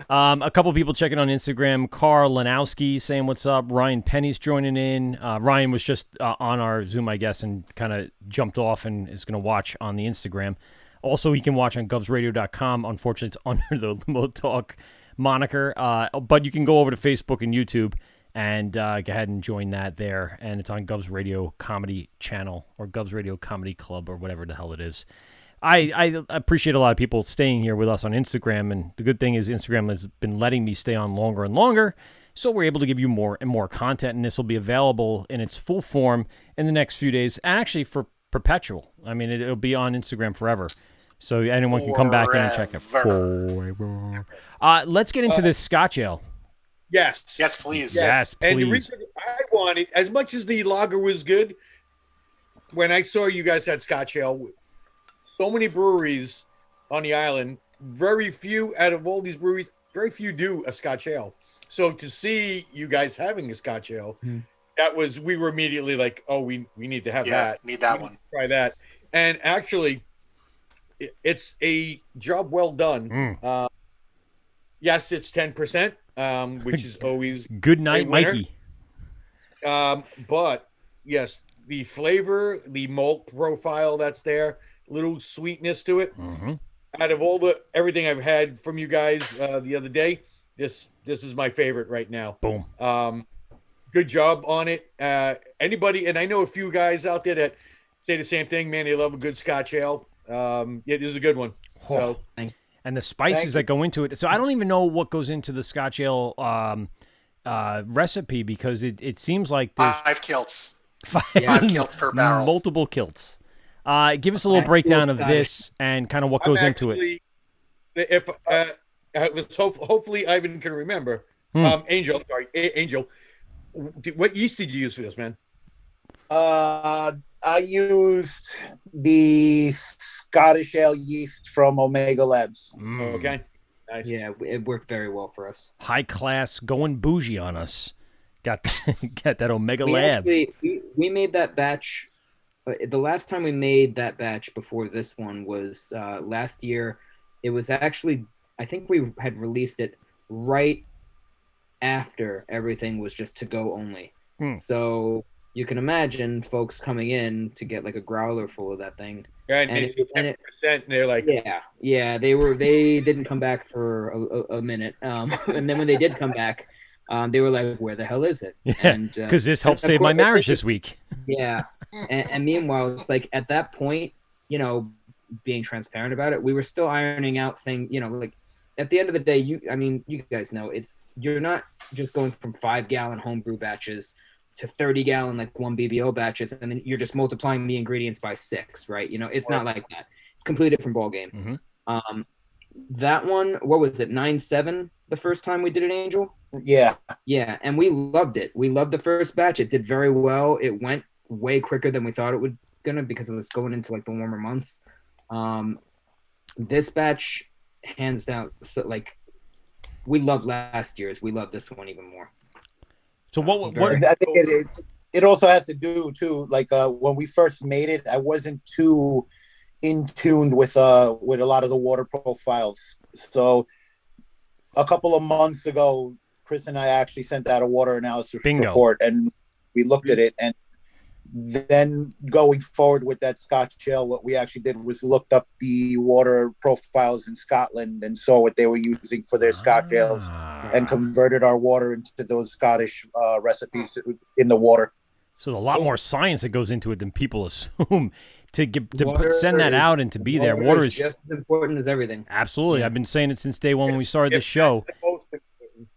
A couple people checking on Instagram. Carl Lanowski saying what's up. Ryan Penny's joining in. Ryan was just on our Zoom, I guess, and kind of jumped off and is going to watch on the Instagram. Also, you can watch on govsradio.com. Unfortunately, it's under the Limo Talk moniker. But you can go over to Facebook and YouTube and go ahead and join that there. And it's on Govs Radio Comedy Channel or Govs Radio Comedy Club or whatever the hell it is. I appreciate a lot of people staying here with us on Instagram, and the good thing is Instagram has been letting me stay on longer and longer, so we're able to give you more and more content, and this will be available in its full form in the next few days, and actually for perpetual. I mean, it'll be on Instagram forever, so anyone can come back in and check it. Forever. Let's get into this Scotch Ale. Yes. Yes, please. Yes, please. And the reason I wanted, as much as the lager was good, when I saw you guys had Scotch Ale, so many breweries on the island, very few out of all these breweries, very few do a Scotch Ale. So to see you guys having a Scotch Ale, we were immediately like, oh, we need to have that. Need that one. Try that. And actually, it's a job well done. Yes, it's 10%, which is always good night, Mikey. But yes, the flavor, the malt profile that's there, little sweetness to it. Out of everything I've had from you guys the other day, this is my favorite right now. Boom. Good job on it. Anybody, and I know a few guys out there that say the same thing, man, they love a good Scotch Ale. Yeah, this is a good one. So, and the spices that go into it. So I don't even know what goes into the Scotch Ale recipe, because it seems like there's 5 kilts. 5 kilts per barrel. Multiple kilts. Give us a little breakdown of this and kind of what goes into it. If let's hopefully Ivan can remember. Angel, what yeast did you use for this, man? I used the Scottish Ale yeast from Omega Labs. Okay, nice. Yeah, it worked very well for us. High class, going bougie on us. Got that Omega We Lab. actually we made that batch. The last time we made that batch before this one was last year. It was actually, I think we had released it right after everything was just to go only. So you can imagine folks coming in to get like a growler full of that thing. Yeah, and they see 10%, and they're like, yeah, they didn't come back for a minute, and then when they did come back, they were like, where the hell is it? Yeah, because this helped save my marriage this week. Yeah, and meanwhile, it's like at that point, being transparent about it, we were still ironing out things, like at the end of the day, you guys know, you're not just going from 5-gallon homebrew batches to 30-gallon, like 1 BBO batches, and then you're just multiplying the ingredients by 6, right? It's not like that. It's a completely different ballgame. That one, what was it, 9.7 the first time we did it, Angel? Yeah. Yeah, and we loved it. We loved the first batch. It did very well. It went way quicker than we thought it would because it was going into like the warmer months. This batch, hands down, so like we loved last year's. We love this one even more. So what I think it also has to do too, like when we first made it, I wasn't too in tune with a lot of the water profiles. So a couple of months ago, Kris and I actually sent out a water analysis report, and we looked at it. And then going forward with that Scotch Ale, what we actually did was looked up the water profiles in Scotland and saw what they were using for their Scotch Ales and converted our water into those Scottish recipes in the water. So there's a lot more science that goes into it than people assume. Send that out and to be there. Water is just as important as everything. Absolutely. I've been saying it since day one when we started the show.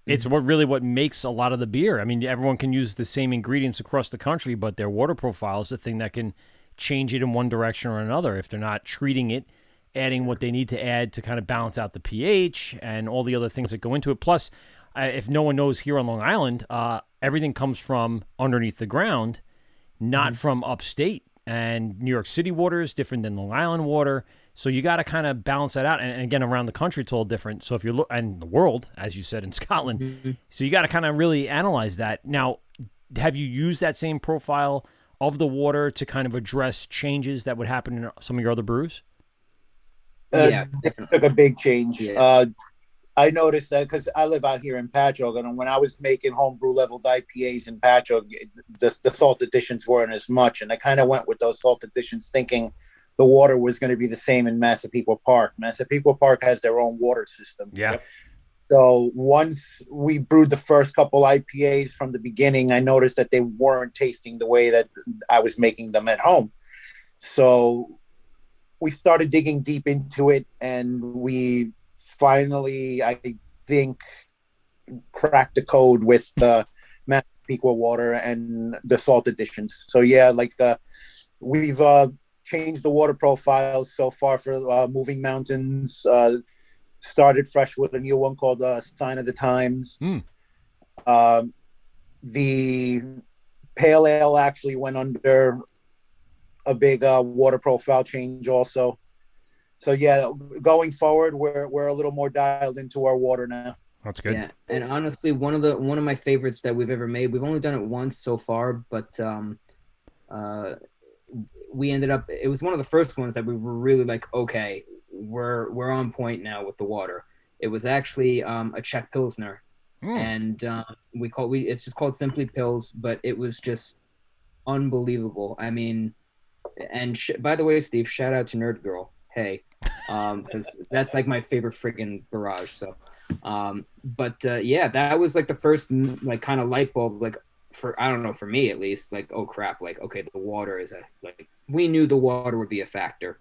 It's what makes a lot of the beer. I mean, everyone can use the same ingredients across the country, but their water profile is the thing that can change it in one direction or another if they're not treating it, adding what they need to add to kind of balance out the pH and all the other things that go into it. Plus, if no one knows, here on Long Island, everything comes from underneath the ground, not from upstate. And New York City water is different than Long Island water. So you got to kind of balance that out. And again, around the country, it's all different. So if you're and the world, as you said, in Scotland, so you got to kind of really analyze that. Now, have you used that same profile of the water to kind of address changes that would happen in some of your other brews? Yeah, it took a big change. Yeah. I noticed that because I live out here in Patchogue, and when I was making homebrew leveled IPAs in Patchogue, the salt additions weren't as much, and I kind of went with those salt additions thinking the water was going to be the same in Massapequa Park. Massapequa Park has their own water system. Yeah. So once we brewed the first couple IPAs from the beginning, I noticed that they weren't tasting the way that I was making them at home. So we started digging deep into it, and we finally, I think, cracked the code with the Massapequa water and the salt additions. So yeah, like we've changed the water profiles so far for Moving Mountains. Started fresh with a new one called Sign of the Times. The Pale Ale actually went under a big water profile change also. So yeah, going forward, we're a little more dialed into our water now. That's good. Yeah, and honestly, one of my favorites that we've ever made. We've only done it once so far, but we ended up. It was one of the first ones that we were really like, okay, we're on point now with the water. It was actually a Czech Pilsner, and it's just called simply Pils, but it was just unbelievable. I mean, and by the way, Steve, shout out to Nerd Girl. Hey, because that's like my favorite friggin' barrage. So, yeah, that was like the first like kind of light bulb, like for, I don't know, for me at least, like, oh crap, like, okay, the water is we knew the water would be a factor.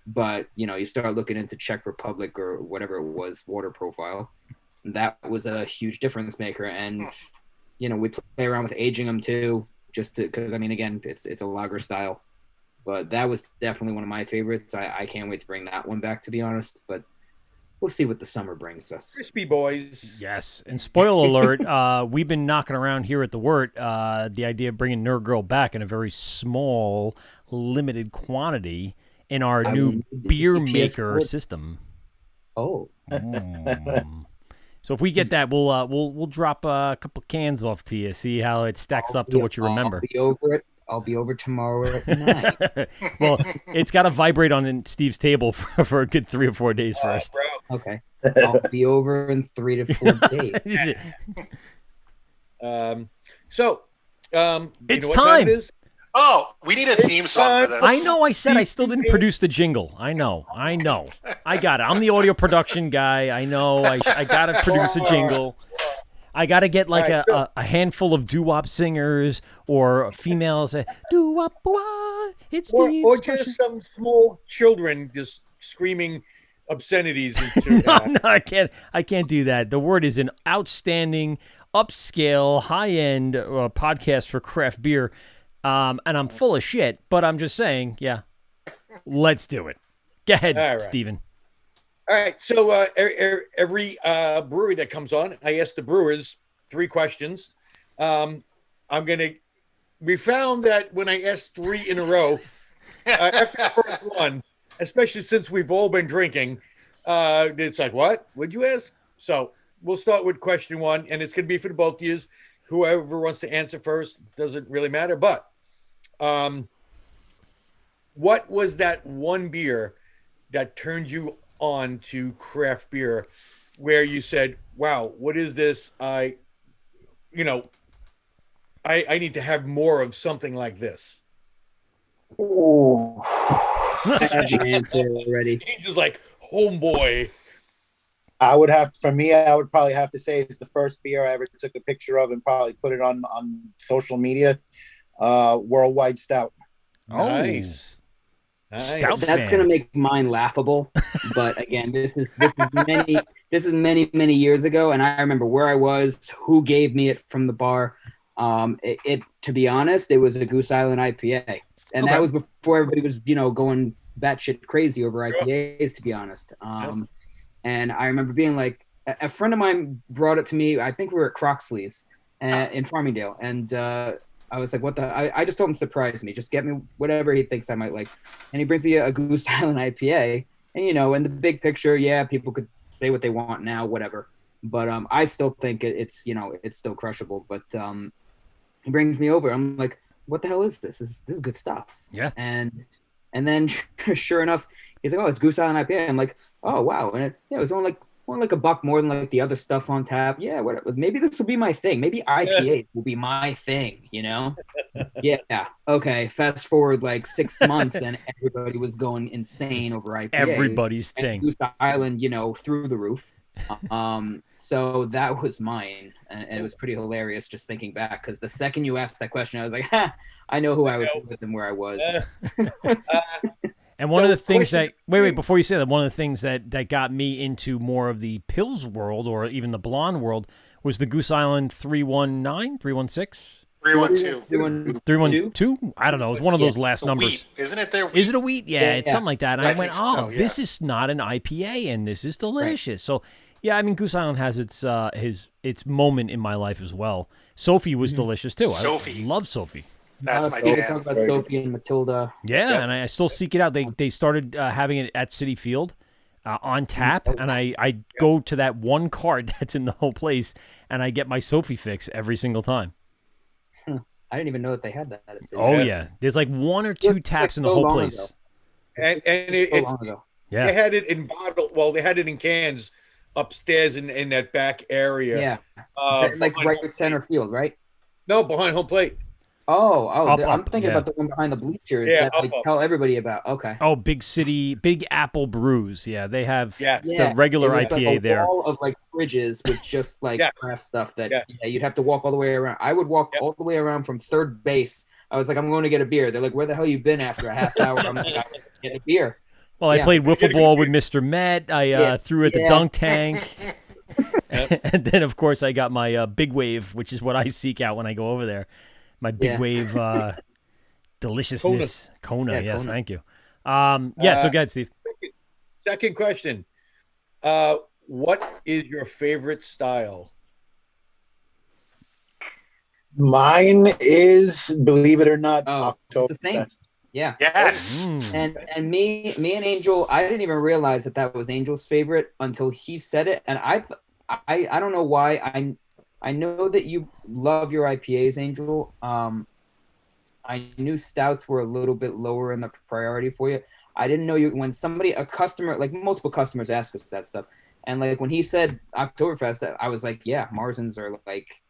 But you know, you start looking into Czech Republic or whatever it was, water profile, that was a huge difference maker. And you know, we play around with aging them too, just because I mean, again, it's a lager style. But that was definitely one of my favorites. I can't wait to bring that one back, to be honest. But we'll see what the summer brings us. Crispy boys. Yes. And spoiler alert, we've been knocking around here at the Wort the idea of bringing Nerd Girl back in a very small, limited quantity in our new beer maker system. Oh. So if we get that, we'll drop a couple cans off to you, see how it stacks up to what you remember. I'll be over it. I'll be over tomorrow at 9. Well, it's got to vibrate on Steve's table for a good 3 or 4 days first. Okay. I'll be over in 3 to 4 days. It's time. Oh, we need a theme song for this. I know I said I still didn't produce the jingle. I know. I got it. I'm the audio production guy. I know. I got to produce a jingle. I got to get like a handful of doo-wop singers or females. Doo-wop, it's Steve's or just some small children just screaming obscenities. No, I can't do that. The Wort is an outstanding, upscale, high-end podcast for craft beer. And I'm full of shit, but I'm just saying, yeah, let's do it. Go ahead, Steven. All right. So every brewery that comes on, I ask the brewers 3 questions. We found that when I asked 3 in a row, after the first one, especially since we've all been drinking, it's like, what? Would you ask? So we'll start with question 1, and it's going to be for the both of you. Whoever wants to answer first, doesn't really matter. But what was that one beer that turned you on to craft beer, where you said, wow, what is this? I need to have more of something like this. Oh, already. He's just like, homeboy. I would probably have to say it's the first beer I ever took a picture of and probably put it on social media. Worldwide Stout. Nice. Stout That's gonna make mine laughable, but again, this is many years ago, and I remember where I was, who gave me it from the bar. To be honest, it was a Goose Island IPA, and that was before everybody was going batshit crazy over IPAs. To be honest, and I remember being like, a friend of mine brought it to me. I think we were at Croxley's in Farmingdale, and I was like, what the? I just told him, surprise me. Just get me whatever he thinks I might like. And he brings me a Goose Island IPA. And, in the big picture, yeah, people could say what they want now, whatever. But I still think it's still crushable. But he brings me over. I'm like, what the hell is this? This is good stuff. Yeah. And then sure enough, he's like, oh, it's Goose Island IPA. I'm like, oh, wow. And it was only like $1 more than like the other stuff on tap. Yeah, whatever. Maybe this will be my thing. Maybe IPA will be my thing, Yeah. Okay. Fast forward like 6 months and everybody was going insane over IPAs. Everybody's thing. Goose Island, through the roof. So that was mine. And it was pretty hilarious just thinking back, because the second you asked that question, I was like, I know who I was with and where I was. And one of the things question- wait, before you say that, one of the things that got me into more of the Pils world or even the blonde world was the Goose Island 319, 316? 312. 312? I don't know. It was one of those last The numbers. wheat, isn't it? There. Is it a wheat? Yeah, it's Yeah. something like that. And I I went, think so, this yeah. is not an IPA, and this is delicious. So, yeah, I mean, Goose Island has its moment in my life as well. Sophie was delicious, too. Sophie. I love Sophie. That's my We jam. talk about Sophie and Matilda. Yeah, and I still seek it out. They started having it at City Field on tap, and I go to that one cart that's in the whole place, and I get my Sophie fix every single time. I didn't even know that they had that at City. Oh, yeah. There's like one or two Just taps in the so whole long place. ago. And It's so it's long ago. Yeah. they had it in bottle. Well, they had it in cans upstairs in that back area. Yeah, like behind right home center plate. field, right? No, behind home plate. I'm Up, thinking yeah. about the one behind the bleachers Yeah, that I up. tell everybody about. Okay. Oh, Big Apple Brews. Yeah, they have Yes. the regular it was IPA like a there. wall of like fridges with just like Yes. craft stuff that Yes. you'd have to walk all the way around. I would walk Yep. all the way around from third base. I was like, I'm going to get a beer. They're like, where the hell you been after a half hour? I'm like, I'm gonna get a beer. Well, I Yeah. played wiffle ball with Mr. Met. I Yeah. threw at the Yeah. dunk tank. And then, of course, I got my Big Wave, which is what I seek out when I go over there. My Big Yeah. Wave deliciousness. Kona, Yeah, yes, Kona. thank you. So go ahead, Steve. Second question. What is your favorite style? Mine is, believe it or not, Oh, October. it's the same. Yeah. Yes. Mm. And me and Angel, I didn't even realize that was Angel's favorite until he said it. And I don't know why. I know that you love your IPAs, Angel. I knew stouts were a little bit lower in the priority for you. I didn't know when a customer, like multiple customers ask us that stuff. And like when he said Oktoberfest, I was like, yeah, Marzens are like,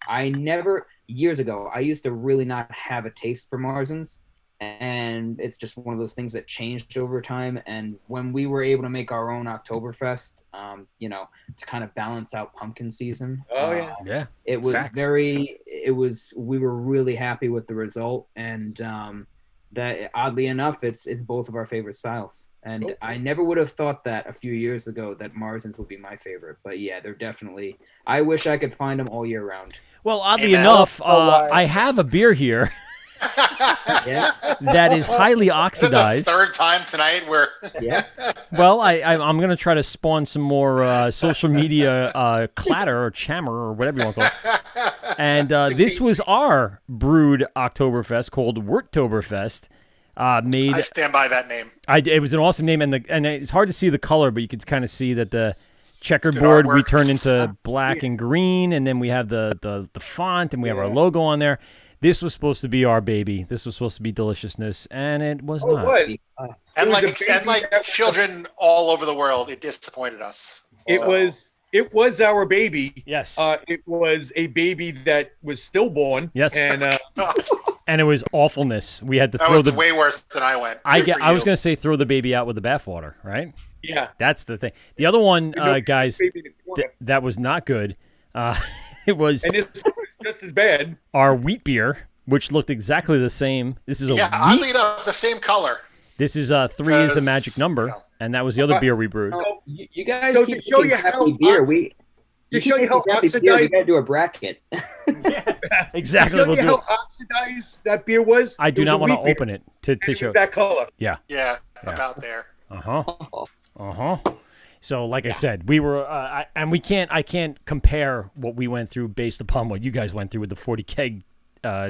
years ago, I used to really not have a taste for Marzens. And it's just one of those things that changed over time. And when we were able to make our own Oktoberfest, to kind of balance out pumpkin season. Oh, yeah. Yeah. It was Facts. we were really happy with the result. And that oddly enough, it's both of our favorite styles. And Cool. I never would have thought that a few years ago that Marzens would be my favorite. But yeah, they're definitely, I wish I could find them all year round. Well, oddly Amen. enough, why. I have a beer here Yeah. that is highly Is it the oxidized. third time tonight where Yeah. Well, I'm going to try to spawn some more social media clatter or chammer or whatever you want to call it. And this was our brewed Oktoberfest called Worttoberfest. Made I stand by that name. it was an awesome name, and it's hard to see the color, but you can kind of see that the checkerboard we artwork. turned into black and green, and then we have the font, and we have our logo on there. This was supposed to be our baby. This was supposed to be deliciousness, and it was Oh, not. it was. And was like a baby and like that was- children all over the world, it disappointed us. It was our baby. Yes, It was a baby that was stillborn. Yes. And and it was awfulness. We had to That throw was the. way worse than I went. I Good for was you. going to say throw the baby out with the bathwater, right? yeah. That's the thing. The other one, guys, Baby in the corner. that was not good. It was And this was just as bad. our wheat beer, which looked exactly the same. This is a Yeah, wheat. oddly enough, the same color. This is 3 is a Because, magic number, you know. and that was the other beer we brewed. Oh, you guys So keep to show making you how crappy beer. to show you how We oxidized, gotta do a bracket. Exactly. show We'll you do how it. oxidized that beer was. I do It was not a want to wheat beer, open it to and it show. was that color. Yeah. Yeah, about there. So, like I said, we were, and we can't. I can't compare what we went through based upon what you guys went through with the 40 keg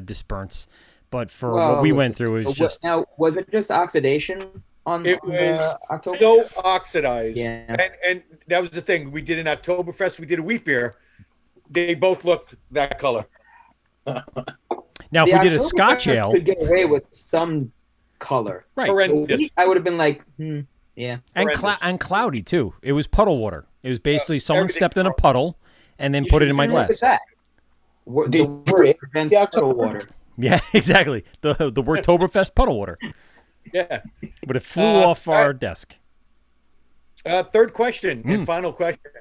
disperse. But for what we went through, it was just. Now, was it just oxidation on, It on was October? so oxidized. Yeah. And that was the thing. We did an Oktoberfest. We did a wheat beer. They both looked that color. Now, if The we did a Oktoberfest Scotch ale, could get away with some color. right, The Horrendous. wheat, I would have been like, yeah. horrendous. and cloudy too. It was puddle water. It was basically someone everything stepped in a puddle and then You put it should in my look glass. at that. Did The word you- prevents yeah, puddle October. water. Yeah, exactly. The Worktoberfest puddle water, Yeah. but it flew off all our right. desk. Third question Hmm. and final question.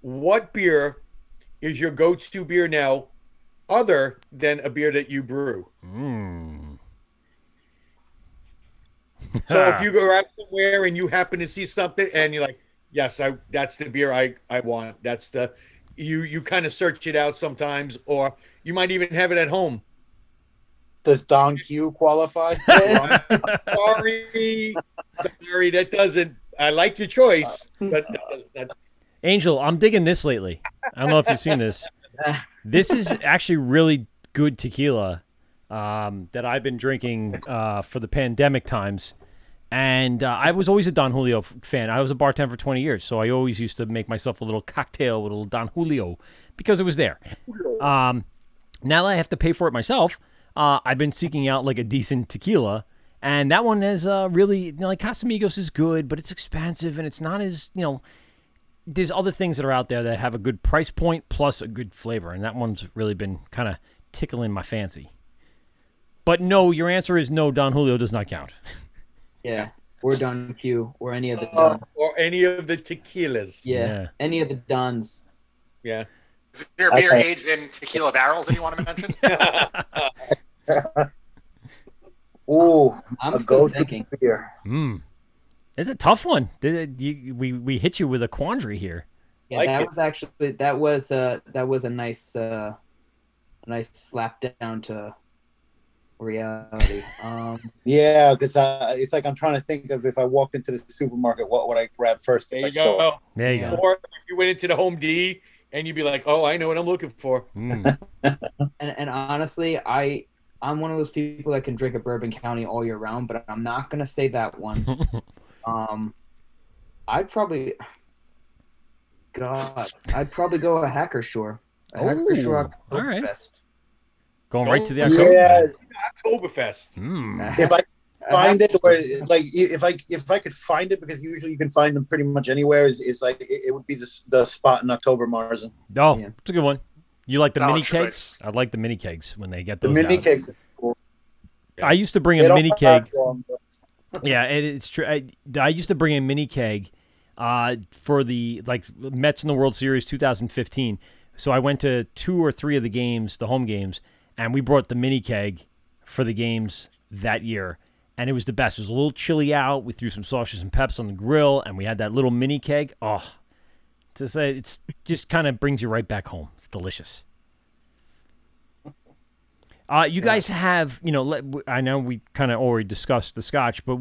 What beer is your go-to beer now other than a beer that you brew? So if you go out somewhere and you happen to see something and you're like, yes, that's the beer I want. That's the you kind of search it out sometimes, or you might even have it at home. Does Don Q qualify? Sorry, that doesn't. I like your choice, but that's Angel, I'm digging this lately. I don't know if you've seen this. This is actually really good tequila that I've been drinking for the pandemic times. And I was always a Don Julio fan. I was a bartender for 20 years, so I always used to make myself a little cocktail with a little Don Julio because it was there. Now that I have to pay for it myself, I've been seeking out like a decent tequila. And that one is really, like Casamigos is good, but it's expensive and it's not as, there's other things that are out there that have a good price point plus a good flavor. And that one's really been kind of tickling my fancy. But no, your answer is no, Don Julio does not count. Yeah, or Don Q, or any of the Don. or any of the tequilas. Yeah, any of the Dons. Yeah. Is there beer aged in tequila barrels that you want to mention? Ooh, I'm still thinking. Beer. It's a tough one. We hit you with a quandary here. Yeah, that was a nice slap down to reality. Yeah, because it's like I'm trying to think of if I walked into the supermarket, what would I grab first? There If you I saw it? go. There you go. Or if you went into the Home D and you'd be like, oh, I know what I'm looking for. And honestly, I'm one of those people that can drink a Bourbon County all year round, but I'm not gonna say that one. I'd probably go a Hacker Shore. Hacker Shore all right. Oktoberfest. Going right to the Oktoberfest. If I find it, or like if I could find it, because usually you can find them pretty much anywhere. Is like it would be the spot in October Marzen. Oh, yeah. It's a good one. You like the mini choice. kegs? I like the mini kegs when they get The those mini out. kegs. Are cool. I used to bring They a don't mini come keg. back long, but- Yeah, it's true. I used to bring a mini keg for the Mets in the World Series 2015. So I went to 2 or 3 of the games, the home games, and we brought the mini keg for the games that year. And it was the best. It was a little chilly out. We threw some sausages and peps on the grill, and we had that little mini keg. Oh, to say it's just kind of brings you right back home. It's delicious. You guys have, I know we kind of already discussed the Scotch, but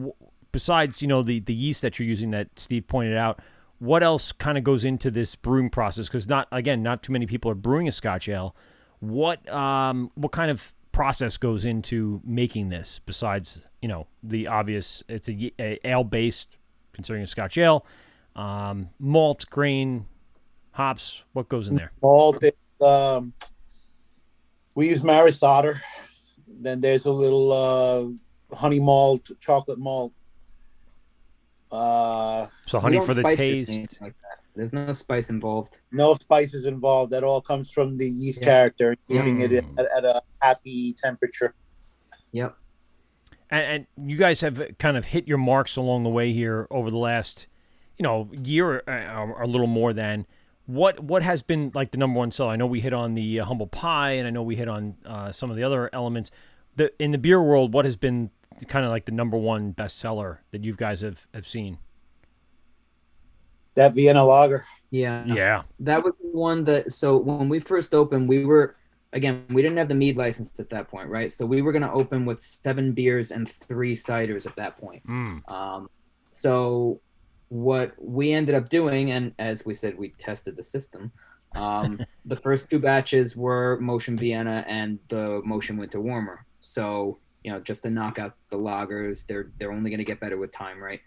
besides, the yeast that you're using that Steve pointed out, what else kind of goes into this brewing process? Because not too many people are brewing a Scotch ale. What kind of process goes into making this besides, the obvious, it's a ale-based, considering a Scotch ale, malt, grain, hops, what goes in there? Malt, we use Maris Otter. Then there's a little honey malt, chocolate malt. So honey for the taste. Like that. There's no spice involved. No spices involved. That all comes from the yeast character, keeping it at a happy temperature. Yep. And you guys have kind of hit your marks along the way here over the last, year or a little more than. What has been like the number one seller? I know we hit on the humble pie, and I know we hit on some of the other elements. In the beer world, what has been kind of like the number one bestseller that you guys have seen? That Vienna Lager. Yeah. That was the one that. So when we first opened, we didn't have the mead license at that point, right? So we were going to open with 7 beers and 3 ciders at that point. So what we ended up doing, and as we said, we tested the system. The first 2 batches were Motion Vienna and the Motion Winter Warmer. So, just to knock out the lagers, they're only going to get better with time, right?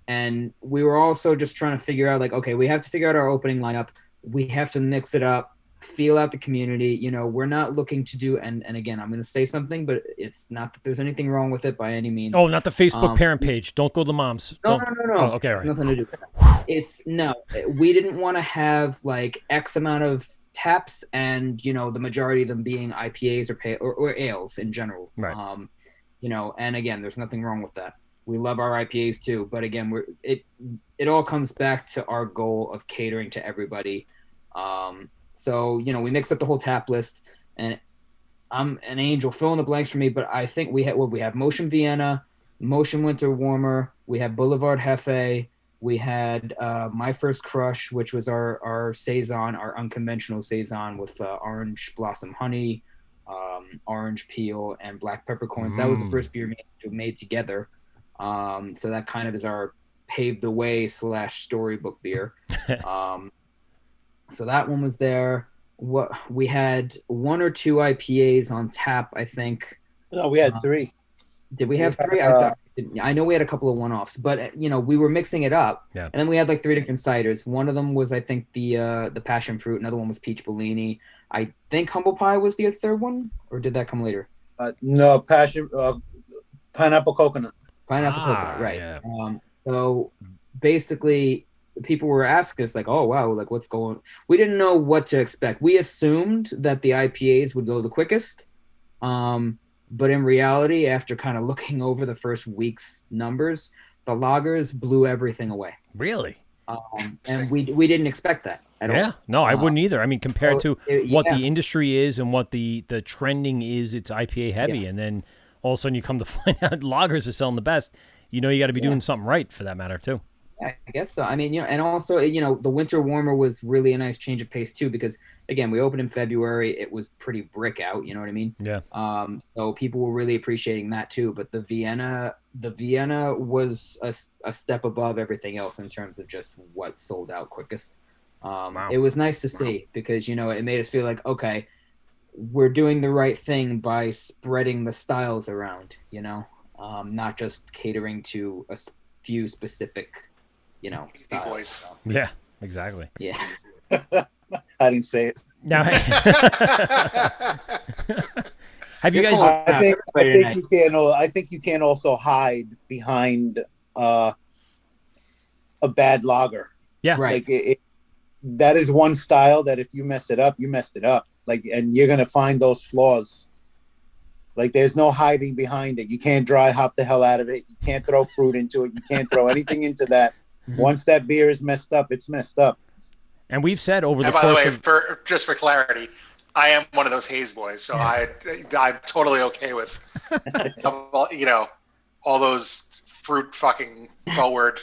And we were also just trying to figure out, okay, we have to figure out our opening lineup. We have to mix it up, feel out the community. We're not looking to do, and again, I'm going to say something, but it's not that there's anything wrong with it by any means. Oh, not the Facebook parent page. Don't go to the moms. No. Oh, okay, all right. It's nothing to do with that. We didn't want to have X amount of taps and, the majority of them being IPAs or ales in general. Right. And again, there's nothing wrong with that. We love our IPAs too, but again, it all comes back to our goal of catering to everybody. So, we mix up the whole tap list, and I'm an Angel, fill in the blanks for me, but I think we have Motion Vienna, Motion Winter Warmer. We had Boulevard Hefe. We had My First Crush, which was our saison, our unconventional saison with orange blossom honey, orange peel, and black peppercorns. That was the first beer made together. So that kind of is our paved the way / storybook beer. So that one was there. What we had 1 or 2 IPAs on tap, I think. No, we had 3. Did we have 3? I know we had a couple of one-offs, but we were mixing it up. Yeah. And then we had like 3 different ciders. One of them was, I think, the passion fruit. Another one was peach Bellini. I think humble pie was the third one, or did that come later? No, pineapple coconut. Pineapple coconut, right? Yeah. So basically, people were asking us like, "Oh wow, like what's going?" We didn't know what to expect. We assumed that the IPAs would go the quickest. But in reality, after kind of looking over the first week's numbers, the lagers blew everything away. Really? And we didn't expect that at all. Yeah, no, I wouldn't either. I mean, compared to what yeah. the industry is and what the trending is, it's IPA heavy. And then all of a sudden you come to find out lagers are selling the best. You got to be doing something right for that matter, too. I guess so. I mean, and also, the winter warmer was really a nice change of pace too, because again, we opened in February. It was pretty brick out. You know what I mean? Yeah. So people were really appreciating that too. But the Vienna was a step above everything else in terms of just what sold out quickest. Wow. It was nice to see because, it made us feel like, okay, we're doing the right thing by spreading the styles around, not just catering to a few specific Indie boys. Yeah, exactly. Yeah. I didn't say it. Now, have you guys? I think you can also hide behind a bad lager. Yeah, right. Like that is one style that if you mess it up, you messed it up. Like, and you're gonna find those flaws. Like, there's no hiding behind it. You can't dry hop the hell out of it. You can't throw fruit into it. You can't throw anything into that. Once that beer is messed up, it's messed up. And we've said over the And by course the way, of... just for clarity, I am one of those haze boys, so I'm totally okay with all those fruit fucking forward.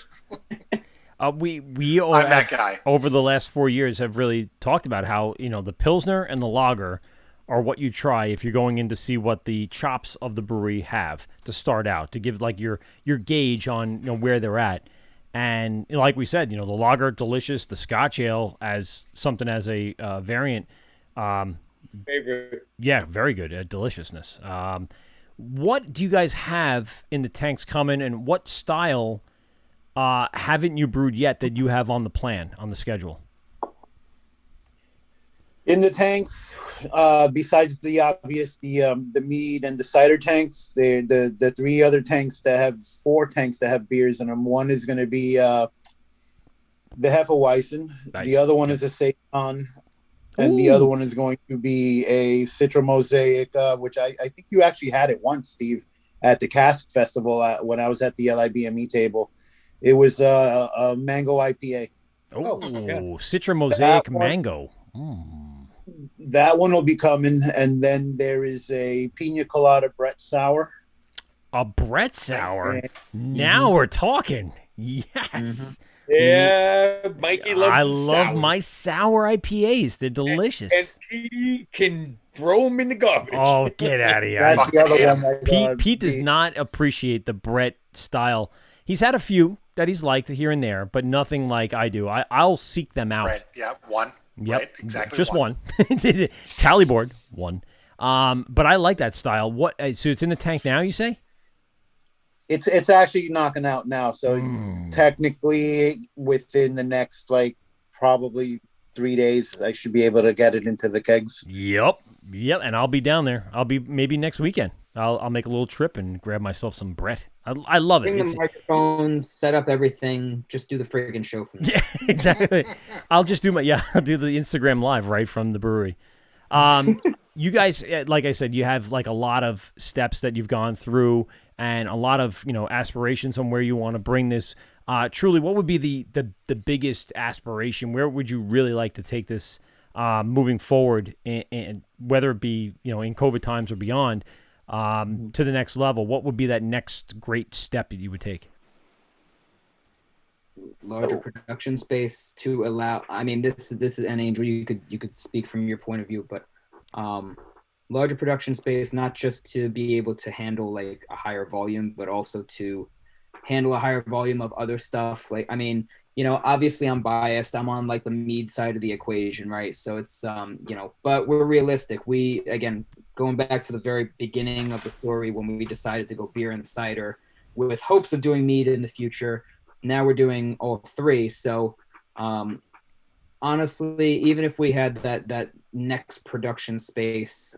we all I'm that guy. Over the last 4 years have really talked about how the Pilsner and the lager are what you try if you're going in to see what the chops of the brewery have to start out, to give like your gauge on where they're at. And like we said, the lager, delicious. The Scotch ale as something as a variant. Favorite. Yeah, very good. Deliciousness. What do you guys have in the tanks coming, and what style haven't you brewed yet that you have on the plan, on the schedule? In the tanks, besides the obvious, the mead and the cider tanks, the 3 other tanks that have 4 tanks that have beers in them. One is going to be the Hefeweizen. Nice. The other one is a Saison. And the other one is going to be a Citra Mosaic, which I think you actually had it once, Steve, at the Cask Festival when I was at the LIBME table. It was a mango IPA. Oh, yeah. Citra Mosaic That one- mango. That one will be coming, and then there is a Pina Colada Brett Sour. A Brett Sour. Now we're talking. Yes. Yeah, Mikey loves I the love sour. my sour IPAs. They're delicious. And he can throw them in the garbage. Oh, get out of here. That's the other one. Pete does not appreciate the Brett style. He's had a few that he's liked here and there, but nothing like I do. I'll seek them out. Right. Yeah. One. Yep. Right, exactly. Just one. Tally board, one. But I like that style. So it's in the tank now, you say? It's actually knocking out now. So technically, within the next probably 3 days, I should be able to get it into the kegs. Yep. And I'll be down there. I'll be maybe next weekend. I'll make a little trip and grab myself some Brett. I love it. Bring the microphones, set up everything, just do the friggin' show from there. Yeah, exactly. I'll do the Instagram live right from the brewery. You guys, like I said, you have a lot of steps that you've gone through and a lot of aspirations on where you want to bring this. Truly, what would be the biggest aspiration? Where would you really like to take this moving forward, and whether it be in COVID times or beyond? to the next level, what would be that next great step that you would take? Larger production space to allow. I mean, this is an Angel. You could speak from your point of view, but larger production space, not just to be able to handle like a higher volume, but also to handle a higher volume of other stuff. Like, I mean, you know, obviously I'm biased. I'm on like the mead side of the equation, right? So it's you know, but we're realistic. We, again, going back to the very beginning of the story when we decided to go beer and cider with hopes of doing mead in the future. Now we're doing all three. So honestly, even if we had that next production space,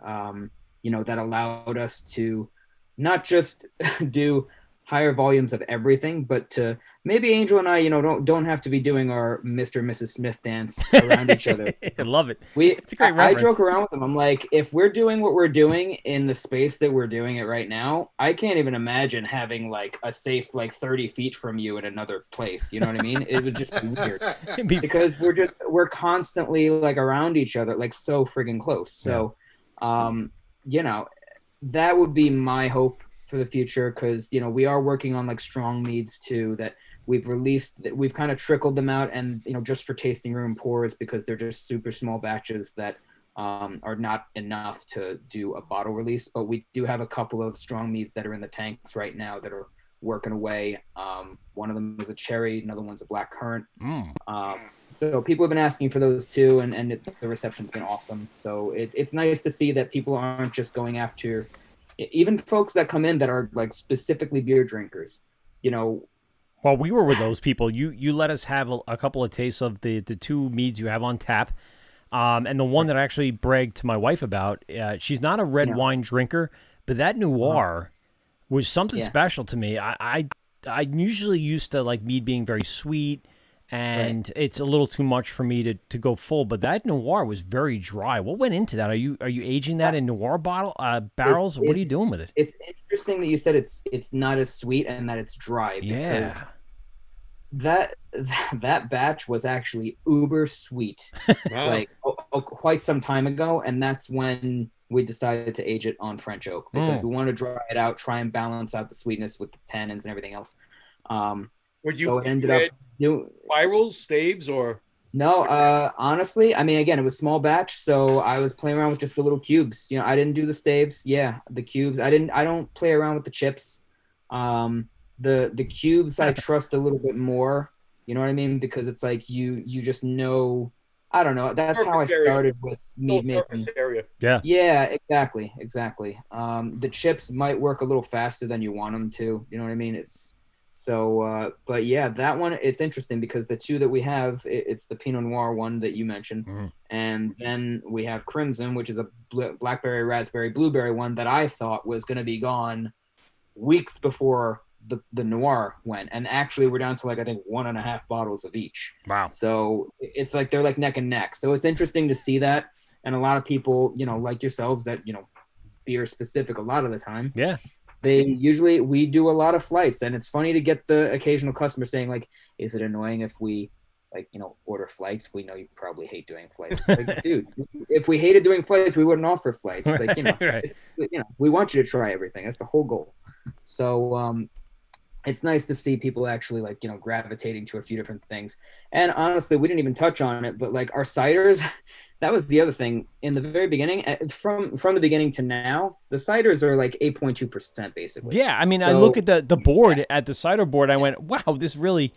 you know, that allowed us to not just do higher volumes of everything, but to maybe Angel and I, you know, don't have to be doing our Mr. and Mrs. Smith dance around each other. I love it. It's a great I reference. joke around with them. I'm like, if we're doing what we're doing in the space that we're doing it right now, I can't even imagine having like a safe like 30 feet from you in another place. You know what I mean? It would just be weird because we're constantly like around each other, like so friggin' close. So, you know, that would be my hope for the future, because you know we are working on like strong meads too that we've released, that we've kind of trickled them out, and you know, just for tasting room pours, because they're just super small batches that are not enough to do a bottle release. But we do have a couple of strong meads that are in the tanks right now that are working away. One of them is a cherry, another one's a black currant. So people have been asking for those too, and the reception's been awesome. So it's nice to see that people aren't just going after, even folks that come in that are like specifically beer drinkers, you know. Well, we were with those people. You let us have a couple of tastes of the two meads you have on tap. And the one that I actually bragged to my wife about, she's not a red wine drinker, but that noir was something special to me. I usually used to like mead being very sweet, and it's a little too much for me to go full. But that noir was very dry. What went into that? Are you aging that in noir barrels? What are you doing with it? It's interesting that you said it's not as sweet and that it's dry, because that batch was actually uber sweet, like quite some time ago, and that's when we decided to age it on French oak, because we wanted to dry it out, try and balance out the sweetness with the tannins and everything else. So it ended up spirals, staves, or no? Honestly, I mean, again, it was small batch, so I was playing around with just the little cubes. You know, I didn't do the staves. Yeah, the cubes. I don't play around with the chips. The cubes I trust a little bit more. You know what I mean? Because it's like you just know. I don't know. That's how I started with mead making. Yeah, exactly. The chips might work a little faster than you want them to. You know what I mean? It's so. But yeah, that one, it's interesting because the two that we have, it's the Pinot Noir one that you mentioned, and then we have Crimson, which is a blackberry, raspberry, blueberry one that I thought was going to be gone weeks before the noir went, and actually we're down to like I think 1.5 bottles of each. Wow. So it's like they're like neck and neck. So it's interesting to see that, and a lot of people, you know, like yourselves, that, you know, beer specific a lot of the time. Yeah. We do a lot of flights, and it's funny to get the occasional customer saying like, is it annoying if we, like, you know, order flights? We know you probably hate doing flights. Like, dude, if we hated doing flights, we wouldn't offer flights. It's like, you know, you know, we want you to try everything. That's the whole goal. So it's nice to see people actually, like, you know, gravitating to a few different things. And honestly, we didn't even touch on it, but like our ciders, that was the other thing in the very beginning. From the beginning to now, the ciders are like 8.2% basically. Yeah, I mean, I look at the board at the cider board. I went, wow, this really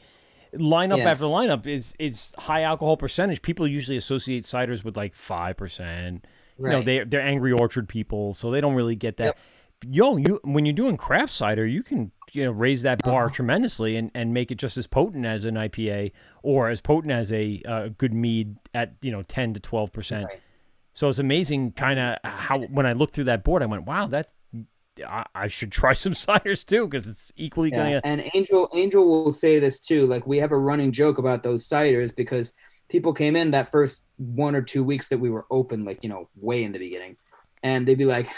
lineup after lineup is high alcohol percentage. People usually associate ciders with like 5%. You know, they're Angry Orchard people, so they don't really get that. When you're doing craft cider, you can, you know, raise that bar tremendously and make it just as potent as an IPA or as potent as a good mead at, you know, 10 to 12%. So it's amazing kind of how when I looked through that board, I went, wow, I should try some ciders too, because it's equally going to. And Angel will say this too. Like, we have a running joke about those ciders because people came in that first 1 or 2 weeks that we were open, like, you know, way in the beginning, and they'd be like,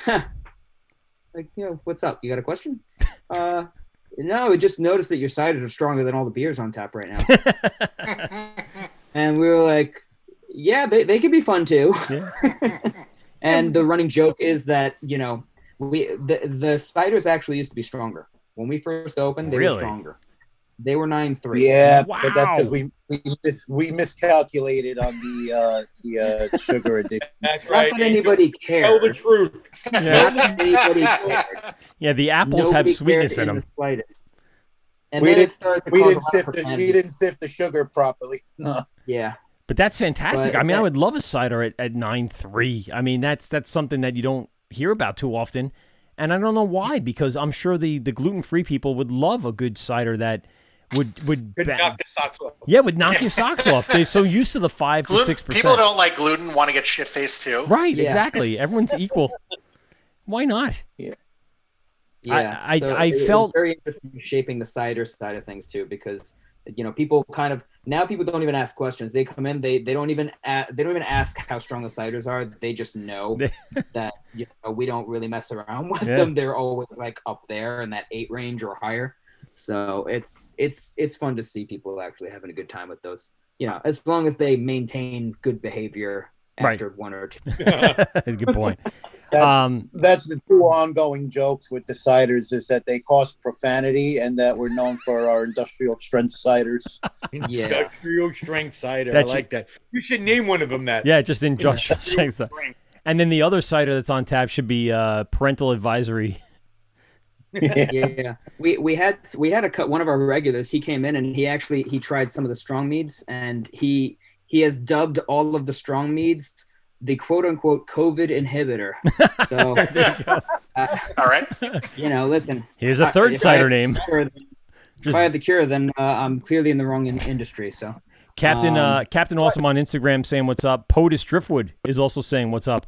like, you know, what's up? You got a question? No, we just noticed that your ciders are stronger than all the beers on tap right now. And we were like, yeah, they could be fun too. Yeah. And the running joke is that, you know, The ciders actually used to be stronger. When we first opened, they were Really? stronger. They were 9.3. Yeah, Wow. but that's because we miscalculated on the sugar addiction. That's Not right. that anybody Tell the cared. truth. Not that anybody cared. Yeah, the apples have Nobody sweetness cared in them. the slightest. And We then didn't- it started to We cause a didn't lot of sift it. profanity. We didn't sift the sugar properly. No. Yeah. But that's fantastic. But I mean, I that- would love a cider at 9.3. I mean, that's something that you don't hear about too often. And I don't know why, because I'm sure the gluten-free people would love a good cider that would Could knock the socks off. yeah, would knock your socks off. They're so used to the 5 to 6%. People don't like gluten, want to get shit faced too. Right, Yeah. exactly. Everyone's equal. Why not? Yeah. I it was felt- very interesting shaping the cider side of things too, because people now people don't even ask questions. They come in, they don't even ask how strong the ciders are. They just know that we don't really mess around with Yeah. them. They're always like up there in that 8 range or higher. So it's fun to see people actually having a good time with those. As long as they maintain good behavior after one or two. Good point. That's the two ongoing jokes with the ciders is that they cause profanity and that we're known for our industrial strength ciders. Yeah. Industrial strength cider. That I like that. You should name one of them that. Yeah, just industrial strength. And then the other cider that's on tap should be parental advisory. Yeah, we had one of our regulars. He came in and he tried some of the strong meads, and he has dubbed all of the strong meads the quote unquote COVID inhibitor. So, All right. listen. Here's a third cider If name. I have the cure, then I'm clearly in the wrong industry. So, Captain Awesome on Instagram saying what's up. POTUS Driftwood is also saying what's up.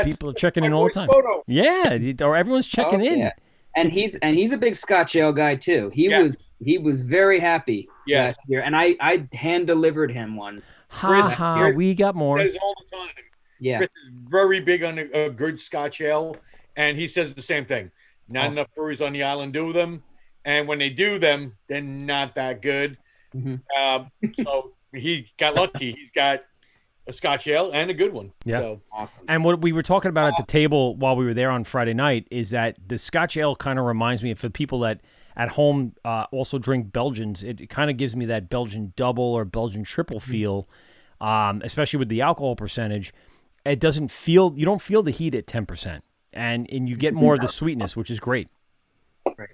People are checking in all the time. Photo. Yeah, or everyone's checking in. Yeah. And he's a big Scotch ale guy too. He was very happy last year, and I hand delivered him one. Chris, We got more. Says all the time. Yeah, Chris is very big on a good Scotch ale, and he says the same thing. Not enough breweries on the island do them, and when they do them, they're not that good. Mm-hmm. So he got lucky. He's got a Scotch ale and a good one. Yeah. So. awesome. And what we were talking about at the table while we were there on Friday night is that the Scotch ale kind of reminds me of, for people that at home also drink Belgians, it kind of gives me that Belgian double or Belgian triple feel, especially with the alcohol percentage. It doesn't feel, you don't feel the heat at 10%, and you get more of the sweetness, which is great. Right.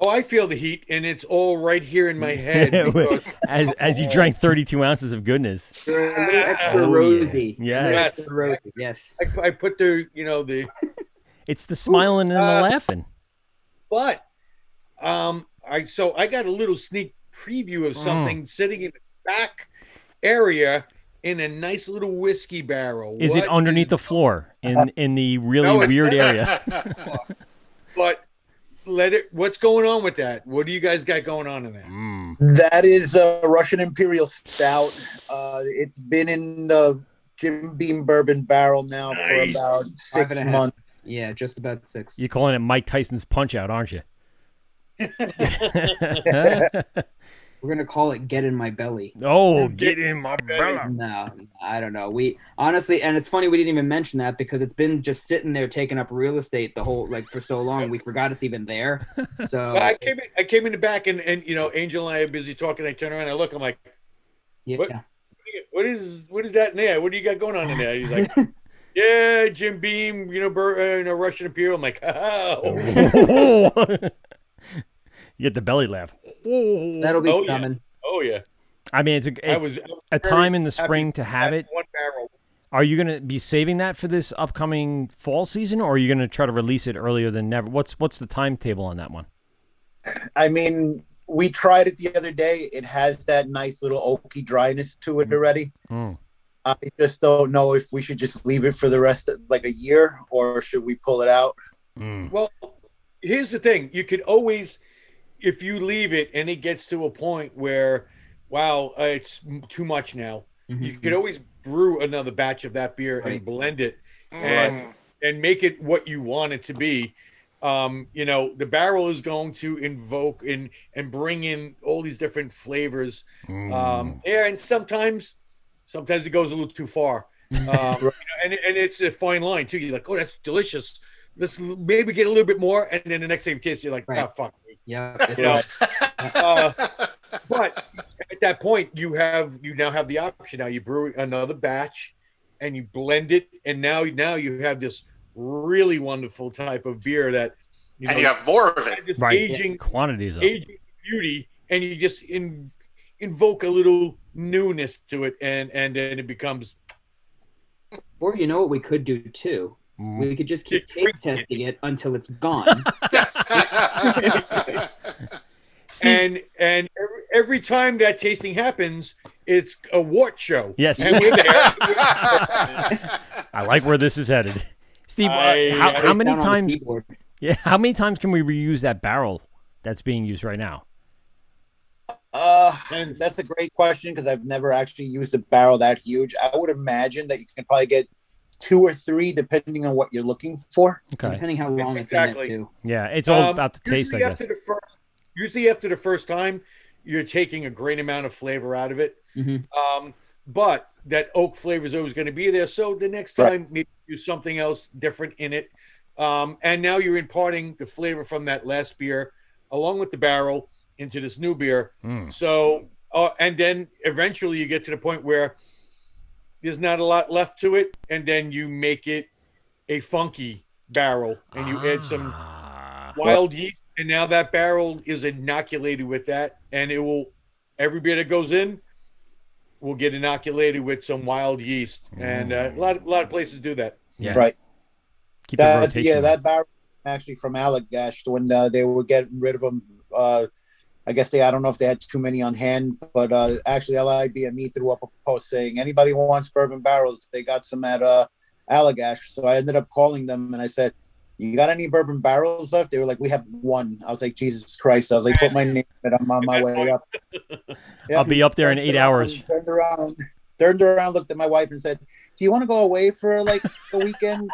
Oh, I feel the heat, and it's all right here in my head. Because, as you drank 32 ounces of goodness. A little extra Oh, Rosie. yeah. A little Yes. extra Rosie. Yes. I put the It's the smiling and the laughing. but I got a little sneak preview of something sitting in the back area in a nice little whiskey barrel. Is it underneath the floor in the really No, it's weird not. area? But what's going on with that? What do you guys got going on in there? That is a Russian Imperial Stout. It's been in the Jim Beam bourbon barrel now for Nice. about 6 5.5. months. Yeah, just about 6. You're calling it Mike Tyson's Punch Out, aren't you? We're gonna call it "Get in My Belly." Oh, get in my belly. No, I don't know. We honestly, and it's funny we didn't even mention that because it's been just sitting there taking up real estate for so long. We forgot it's even there. So Well, I came in the back and Angel and I are busy talking. I turn around, I look, I'm like, yeah, what is that in there? What do you got going on in there? He's like, yeah, Jim Beam, Russian Imperial. I'm like, oh, You get the belly laugh. that'll be Oh, yeah. coming. oh yeah. I mean, it's I was a very time in the happy spring to have that it. one barrel. Are you going to be saving that for this upcoming fall season, or are you going to try to release it earlier than never? What's the timetable on that one? I mean, we tried it the other day. It has that nice little oaky dryness to it already. Mm. I just don't know if we should just leave it for the rest of like a year or should we pull it out? Mm. Well, here's the thing. You could always, if you leave it and it gets to a point where, wow, it's too much now, you could always brew another batch of that beer and blend it and make it what you want it to be. The barrel is going to invoke and bring in all these different flavors. And sometimes it goes a little too far. and it's a fine line too. You're like, oh, that's delicious. Let's maybe get a little bit more, and then the next time you taste, you're like, Right. ah, fuck me. Yeah. You know? But at that point, you now have the option. Now you brew another batch, and you blend it, and now you have this really wonderful type of beer that and you have more of it. this Right. aging Quantities of aging beauty, and you just invoke a little newness to it, and then it becomes. Or you know what we could do too? Mm. We could just keep taste testing it until it's gone. Steve, And every time that tasting happens, it's a Wort show. Yes. And we're there. I like where this is headed. Steve, I- how many Down on the times? keyboard. Yeah, how many times can we reuse that barrel that's being used right now? And that's a great question because I've never actually used a barrel that huge. I would imagine that you can probably get 2 or 3 depending on what you're looking for. Okay. Depending how long Exactly. it's in it too. Yeah, it's all about the taste, I usually guess. Usually after the first time, you're taking a great amount of flavor out of it. Mhm. But that oak flavor is always going to be there. So the next time, maybe use something else different in it. And now you're imparting the flavor from that last beer along with the barrel into this new beer. Mm. So, and then eventually you get to the point where there's not a lot left to it. And then you make it a funky barrel and you add some wild yeast. And now that barrel is inoculated with that. And it will, every beer that goes in will get inoculated with some wild yeast. And a lot of places do that. Yeah. Right. Keep the rotation. That barrel actually from Allagash when they were getting rid of them. I guess I don't know if they had too many on hand, but actually LIBME threw up a post saying anybody who wants bourbon barrels, they got some at Allagash. So I ended up calling them and I said, you got any bourbon barrels left? They were like, we have 1. I was like, Jesus Christ. I was like, put my name in it. I'm on my way up. I'll be up there in 8 hours. Turned around, looked at my wife and said, do you want to go away for like a weekend?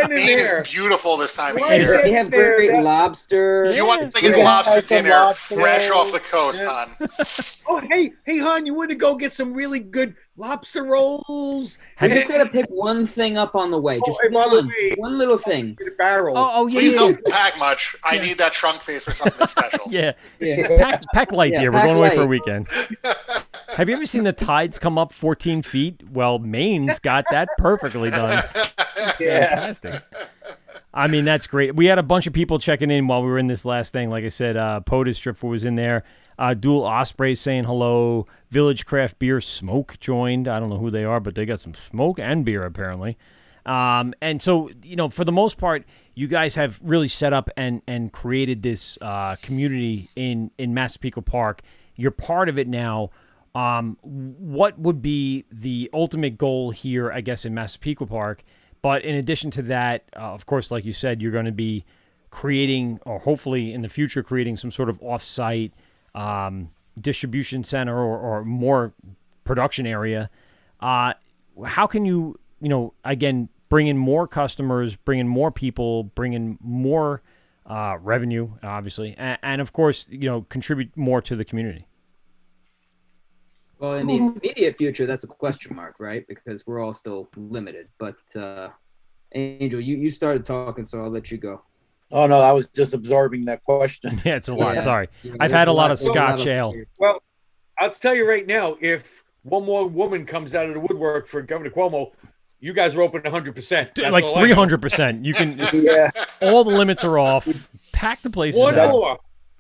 Maine is beautiful this time of Right. year. They have great lobster. You want Yes, to get we lobster have some dinner lobster fresh rolls. off the coast, Yeah. hon. Oh, hey, hon, you want to go get some really good lobster rolls? You just gotta pick one thing up on the way. Just and by the one, way- one little thing. Get a barrel. Oh, yeah, Please yeah, don't pack much. I need that trunk face for something special. yeah. Yeah. Pack light, Yeah, dear. We're pack going away for a light. weekend. Have you ever seen the tides come up 14 feet? Well, Maine's got that perfectly done. Fantastic. I mean, that's great. We had a bunch of people checking in while we were in this last thing. Like I said, POTUS Stripper was in there. Dual Ospreys saying hello. Village Craft Beer Smoke joined. I don't know who they are, but they got some smoke and beer apparently. And so, for the most part, you guys have really set up and created this community in Massapequa Park. You're part of it now. What would be the ultimate goal here, I guess, in Massapequa Park? But in addition to that, of course, like you said, you're going to be creating, or hopefully in the future, creating some sort of off-site distribution center or more production area. How can you, again, bring in more customers, bring in more people, bring in more revenue, obviously, and of course, contribute more to the community? Well, in the immediate future, that's a question mark, right? Because we're all still limited. But Angel, you started talking, so I'll let you go. Oh, no, I was just absorbing that question. Yeah, it's a lot. Yeah. Sorry. Yeah, I've there's had a lot of there's Scotch of- ale. Well, I'll tell you right now, if one more woman comes out of the woodwork for Governor Cuomo, you guys are open 100%. That's Like all I know. 300%. You can. Yeah. All the limits are off. Pack the places One out. more.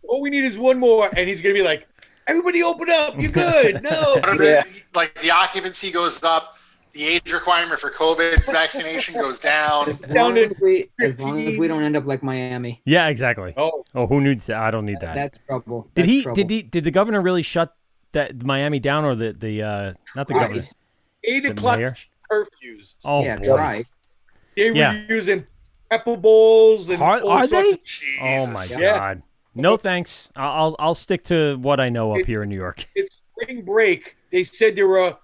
All we need is one more, and he's going to be like, everybody open up. You're good. No. Yeah. Like the occupancy goes up, the age requirement for COVID vaccination goes down. As long as we 15. don't end up like Miami, Yeah, exactly. Oh, Oh, who needs that? I don't need that. that's trouble. Did That's he? trouble. Did the governor really shut that Miami down, or the not the governor? 8 The o'clock mayor? curfews. Oh, Yeah, boy. try. They were Yeah. using pepper bowls and all Are sorts they? of Oh my Jesus. Yeah. God. No thanks. I'll stick to what I know up here in New York. It's spring break. They said there were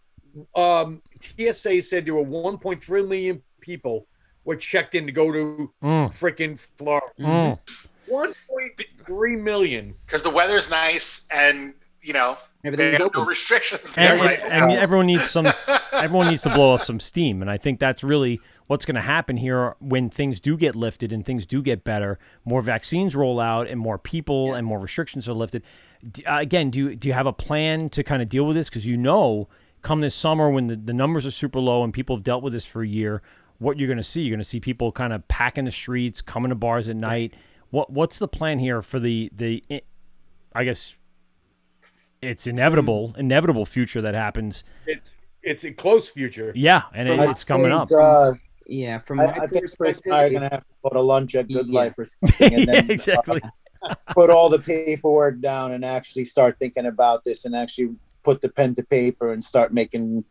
TSA said there were 1.3 million people were checked in to go to frickin' Florida. Mm. 1.3 million. Because the weather's nice and you know, Everything's they have open. no restrictions And, there right and now. everyone needs to blow off some steam, and I think that's really what's going to happen here when things do get lifted and things do get better. More vaccines roll out, and more people and more restrictions are lifted. Again, do you have a plan to kind of deal with this? Because come this summer when the numbers are super low and people have dealt with this for a year, what you're going to see? You're going to see people kind of packing the streets, coming to bars at night. What's the plan here for the I guess it's inevitable future that happens. It's a close future. Yeah, and it's coming up. Yeah, from my I think Kris perspective, and I are going to have to go to lunch at Good Life or something, and then exactly. put all the paperwork down and actually start thinking about this, and actually put the pen to paper and start making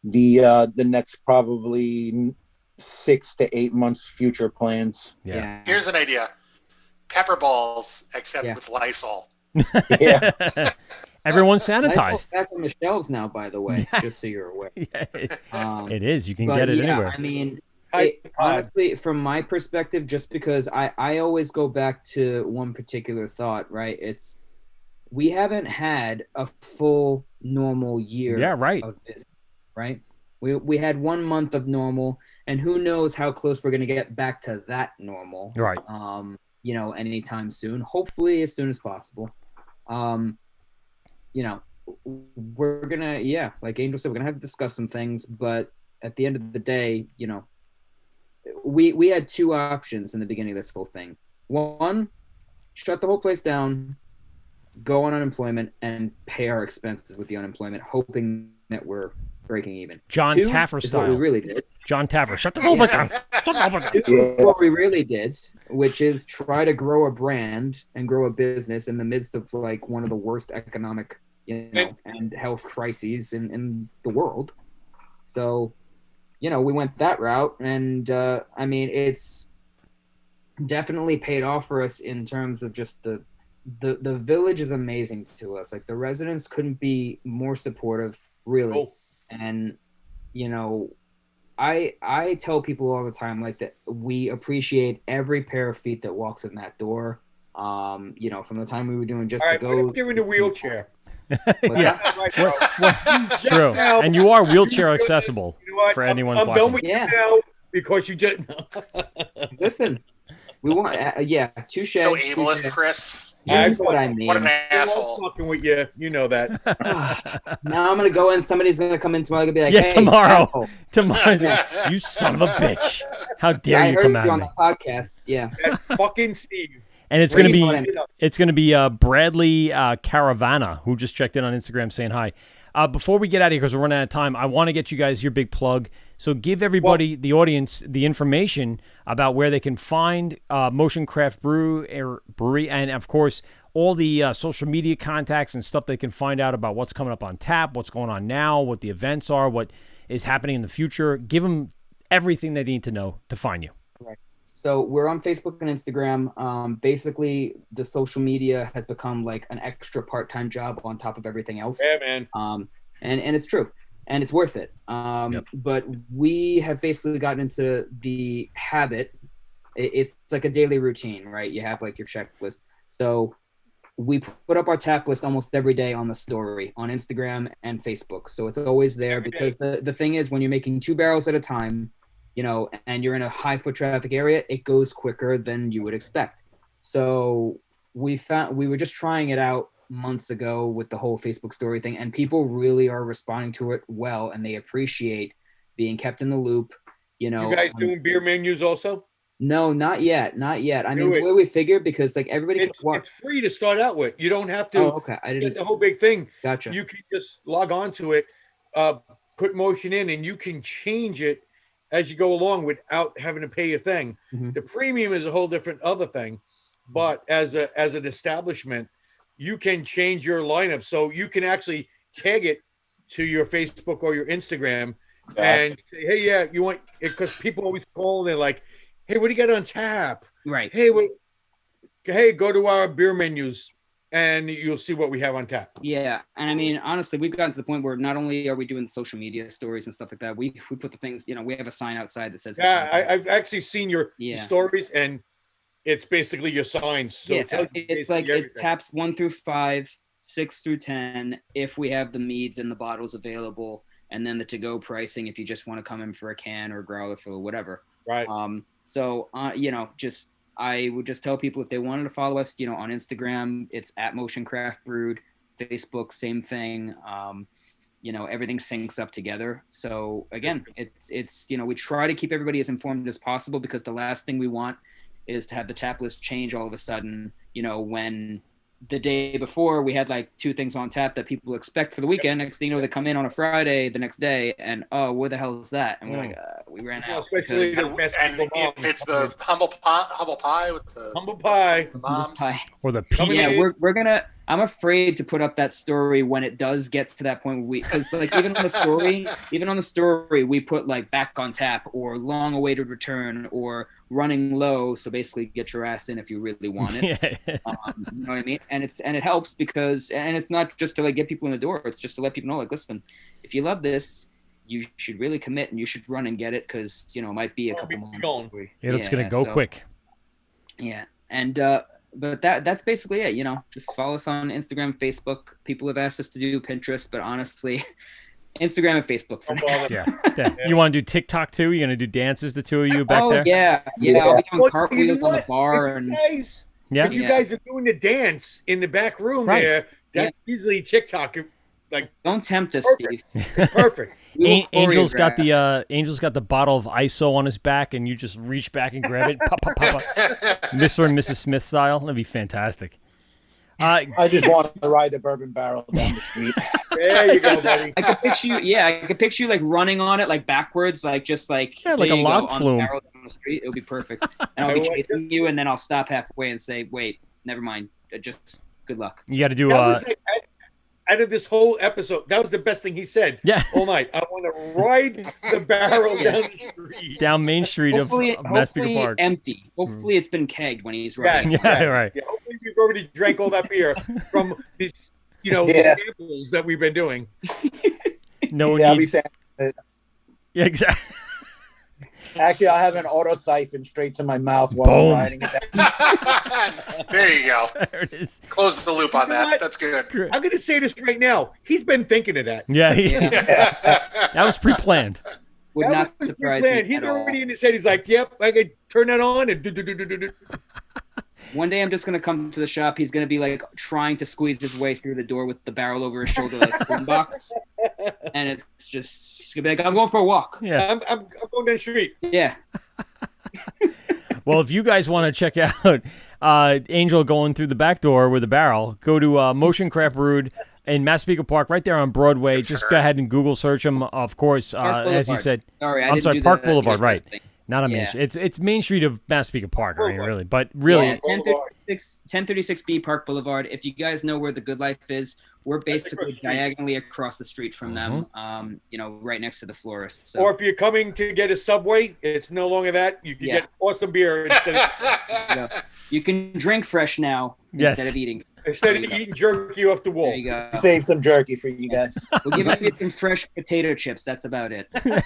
the next probably 6 to 8 months future plans. Yeah. Here's an idea: pepper balls, except with Lysol. Yeah. Everyone's Lysol's sanitized. back on the shelves now, by the way, just so you're aware. Yeah, it is. You can But get it yeah, anywhere. I mean, honestly, from my perspective, just because I always go back to one particular thought, right? It's we haven't had a full normal year of business, right? We had 1 month of normal, and who knows how close we're going to get back to that normal. Right. You know, anytime soon, hopefully as soon as possible. You know, we're going to, like Angel said, we're going to have to discuss some things, but at the end of the day, you know, we had two options in the beginning of this whole thing. One, shut the whole place down, go on unemployment, and pay our expenses with the unemployment, hoping that we're breaking even. John Two Taffer is style. what we really did. John Taffer. Shut the whole place down. Shut the whole place down. What we really did, which is try to grow a brand and grow a business in the midst of like one of the worst economic, and health crises in the world. So, we went that route, and I mean, it's definitely paid off for us in terms of just the village is amazing to us. Like the residents couldn't be more supportive, really. Oh. And I tell people all the time like that we appreciate every pair of feet that walks in that door. From the time we were doing just All to right, go. what if they're in a wheelchair? Yeah. True. And you are wheelchair accessible for anyone I'm watching. done with you now because you just. Listen, we want touche. So ableist, Kris. That's what I mean. What an I'm asshole. fucking with you. You know that. Now I'm gonna go in. Somebody's gonna come in tomorrow and be like, Yeah, "Hey, tomorrow. asshole. Tomorrow. You son of a bitch. How dare I you heard come you at on me? the podcast." Yeah. That fucking Steve. And it's Where gonna you be going? it's gonna be Bradley Caravana, who just checked in on Instagram saying hi. Before we get out of here, because we're running out of time, I want to get you guys your big plug. So give everybody, the audience, the information about where they can find Motion Craft Brewery, and of course all the social media contacts and stuff they can find out about what's coming up on tap, what's going on now, what the events are, what is happening in the future. Give them everything they need to know to find you. Right. So we're on Facebook and Instagram. Basically, the social media has become like an extra part-time job on top of everything else. Yeah, man. And it's true, and it's worth it. But we have basically gotten into the habit. It's like a daily routine, right? You have like your checklist. So we put up our tap list almost every day on the story on Instagram and Facebook. So it's always there because the thing is when you're making 2 barrels at a time, and you're in a high foot traffic area, it goes quicker than you would expect. So we were just trying it out months ago with the whole Facebook story thing, and people really are responding to it well, and they appreciate being kept in the loop. You guys doing beer menus also? No, not yet. I mean, it. the way we figured, because like everybody It's free to start out with. You don't have to Oh, okay. I get didn't. the whole big thing. Gotcha. You can just log on to it, put motion in, and you can change it as you go along without having to pay a thing. Mhm. The premium is a whole different other thing, but as an establishment, you can change your lineup, so you can actually tag it to your Facebook or your Instagram and say, hey, yeah, you want it, because people always call and they're like, hey, what do you got on tap? Right. Hey, go to our beer menus and you'll see what we have on tap. Yeah, and I mean, honestly, we've gotten to the point where not only are we doing social media stories and stuff like that, we put the things, we have a sign outside that says. Yeah, I've actually seen your Yeah. stories, and it's basically your signs. So Yeah, it's like it's taps 1 through 5. 6 through 10 if we have the meads and the bottles available, and then the to-go pricing if you just want to come in for a can or a growler for whatever. Right. I would just tell people if they wanted to follow us, on Instagram, it's at Motion Craft Brewed. Facebook, same thing. Everything syncs up together. So again, it's we try to keep everybody as informed as possible, because the last thing we want is to have the tap list change all of a sudden, when the day before we had like 2 things on tap that people expect for the weekend. Next thing you know, they come in on a Friday the next day and, oh, where the hell is that? And we're like, we ran out. Especially And if it's the humble pie with the humble pie, the moms. Or the peach. Yeah, we're gonna. I'm afraid to put up that story when it does get to that point. Because like even on the story, we put like back on tap or long awaited return or running low. So basically, get your ass in if you really want it. Yeah. You know what I mean? And it helps because it's not just to like get people in the door. It's just to let people know, like, listen, if you love this, you should really commit and you should run and get it, because it might be a couple months. It's gonna go quick. Yeah, and but that's basically it. Just follow us on Instagram, Facebook. People have asked us to do Pinterest, but honestly, Instagram and Facebook for now. Yeah. You want to do TikTok too? You gonna do dances, the two of you back there? Yeah. I'll be doing cartwheels on the bar if and you guys are doing the dance in the back room there, that's easily TikTok. Like, don't tempt us, perfect. Steve. Perfect. Angel's got the bottle of ISO on his back, and you just reach back and grab it, pop, pop, pop, pop. Mr. and Mrs. Smith style. That'd be fantastic. I just want to ride the bourbon barrel down the street. There you go, buddy. I could picture you like running on it, like backwards, like just like like a log flume on the barrel down the street. It would be perfect. And I'll be chasing you, and then I'll stop halfway and say, "Wait, never mind. Just good luck." You got to do. Out of this whole episode, that was the best thing he said. Yeah. All night. I want to ride the barrel down the street. Down Main Street of Massapequa Park. Empty. Hopefully it's been kegged when he's riding. Yeah, right. Yeah, hopefully we've already drank all that beer from these, samples that we've been doing. No one I'll be needs... saying Yeah, exactly. Actually, I'll have an auto siphon straight to my mouth while I'm riding it down. There you go. There it is. Close the loop on that. That's good. I'm going to say this right now. He's been thinking of that. Yeah. That was pre-planned. Would not surprise me. He's already in his head. He's like, yep, I could turn that on and do. One day I'm just going to come to the shop. He's going to be like trying to squeeze his way through the door with the barrel over his shoulder like a boombox. And it's just going to be like, I'm going for a walk. Yeah. I'm going down the street. Yeah. Well, if you guys want to check out Angel going through the back door with a barrel, go to Motion Craft Brewed in Massapequa Park, right there on Broadway. Just go ahead and Google search them. Of course, as you said. Sorry, I'm sorry, Park Boulevard, right. Thing. Not on Main Street. It's Main Street of Massapequa Park, I mean, really. But really... Yeah, 1036B Park Boulevard. If you guys know where the Good Life is, we're basically diagonally across the street from them, right next to the florist. So. Or if you're coming to get a Subway, it's no longer that. You can get awesome beer instead of... You can drink fresh now instead of eating. Instead of eating jerky off the wall. There you go. Save some jerky for you guys. We'll give you some fresh potato chips. That's about it. There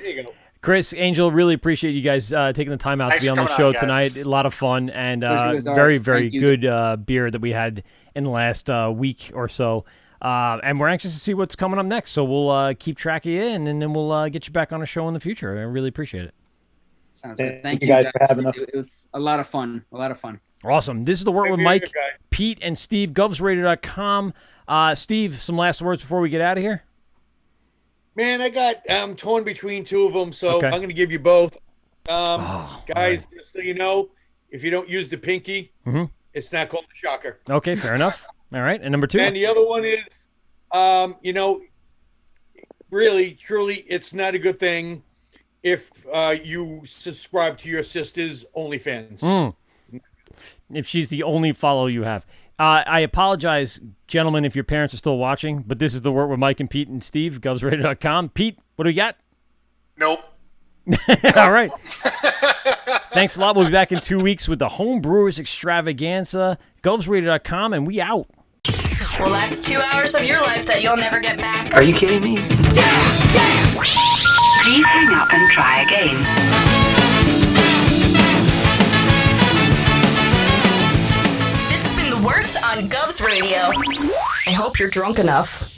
you go. Chris, Angel, really appreciate you guys taking the time out to be on the show tonight. A lot of fun and very, very good beer that we had in the last week or so. And we're anxious to see what's coming up next. So we'll keep track of you, and then we'll get you back on the show in the future. I really appreciate it. Sounds good. Thank you guys for having us. It was a lot of fun. Awesome. This is the Wort with Mike, Pete, and Steve, govsradio.com. Steve, some last words before we get out of here? Man, I'm torn between two of them, so I'm going to give you both. Guys, just so you know, if you don't use the pinky, it's not called a shocker. Okay, fair enough. All right, and number two? And the other one is, really, truly, it's not a good thing if you subscribe to your sister's OnlyFans. If she's the only follow you have. I apologize, gentlemen, if your parents are still watching, but this is the Wort with Mike and Pete and Steve, govsradio.com. Pete, what do we got? Nope. All right. Thanks a lot. We'll be back in 2 weeks with the Home Brewers Extravaganza, govsradio.com, and we out. Well, that's 2 hours of your life that you'll never get back. Are you kidding me? Please hang up and try again. Wort on Govs Radio. I hope you're drunk enough.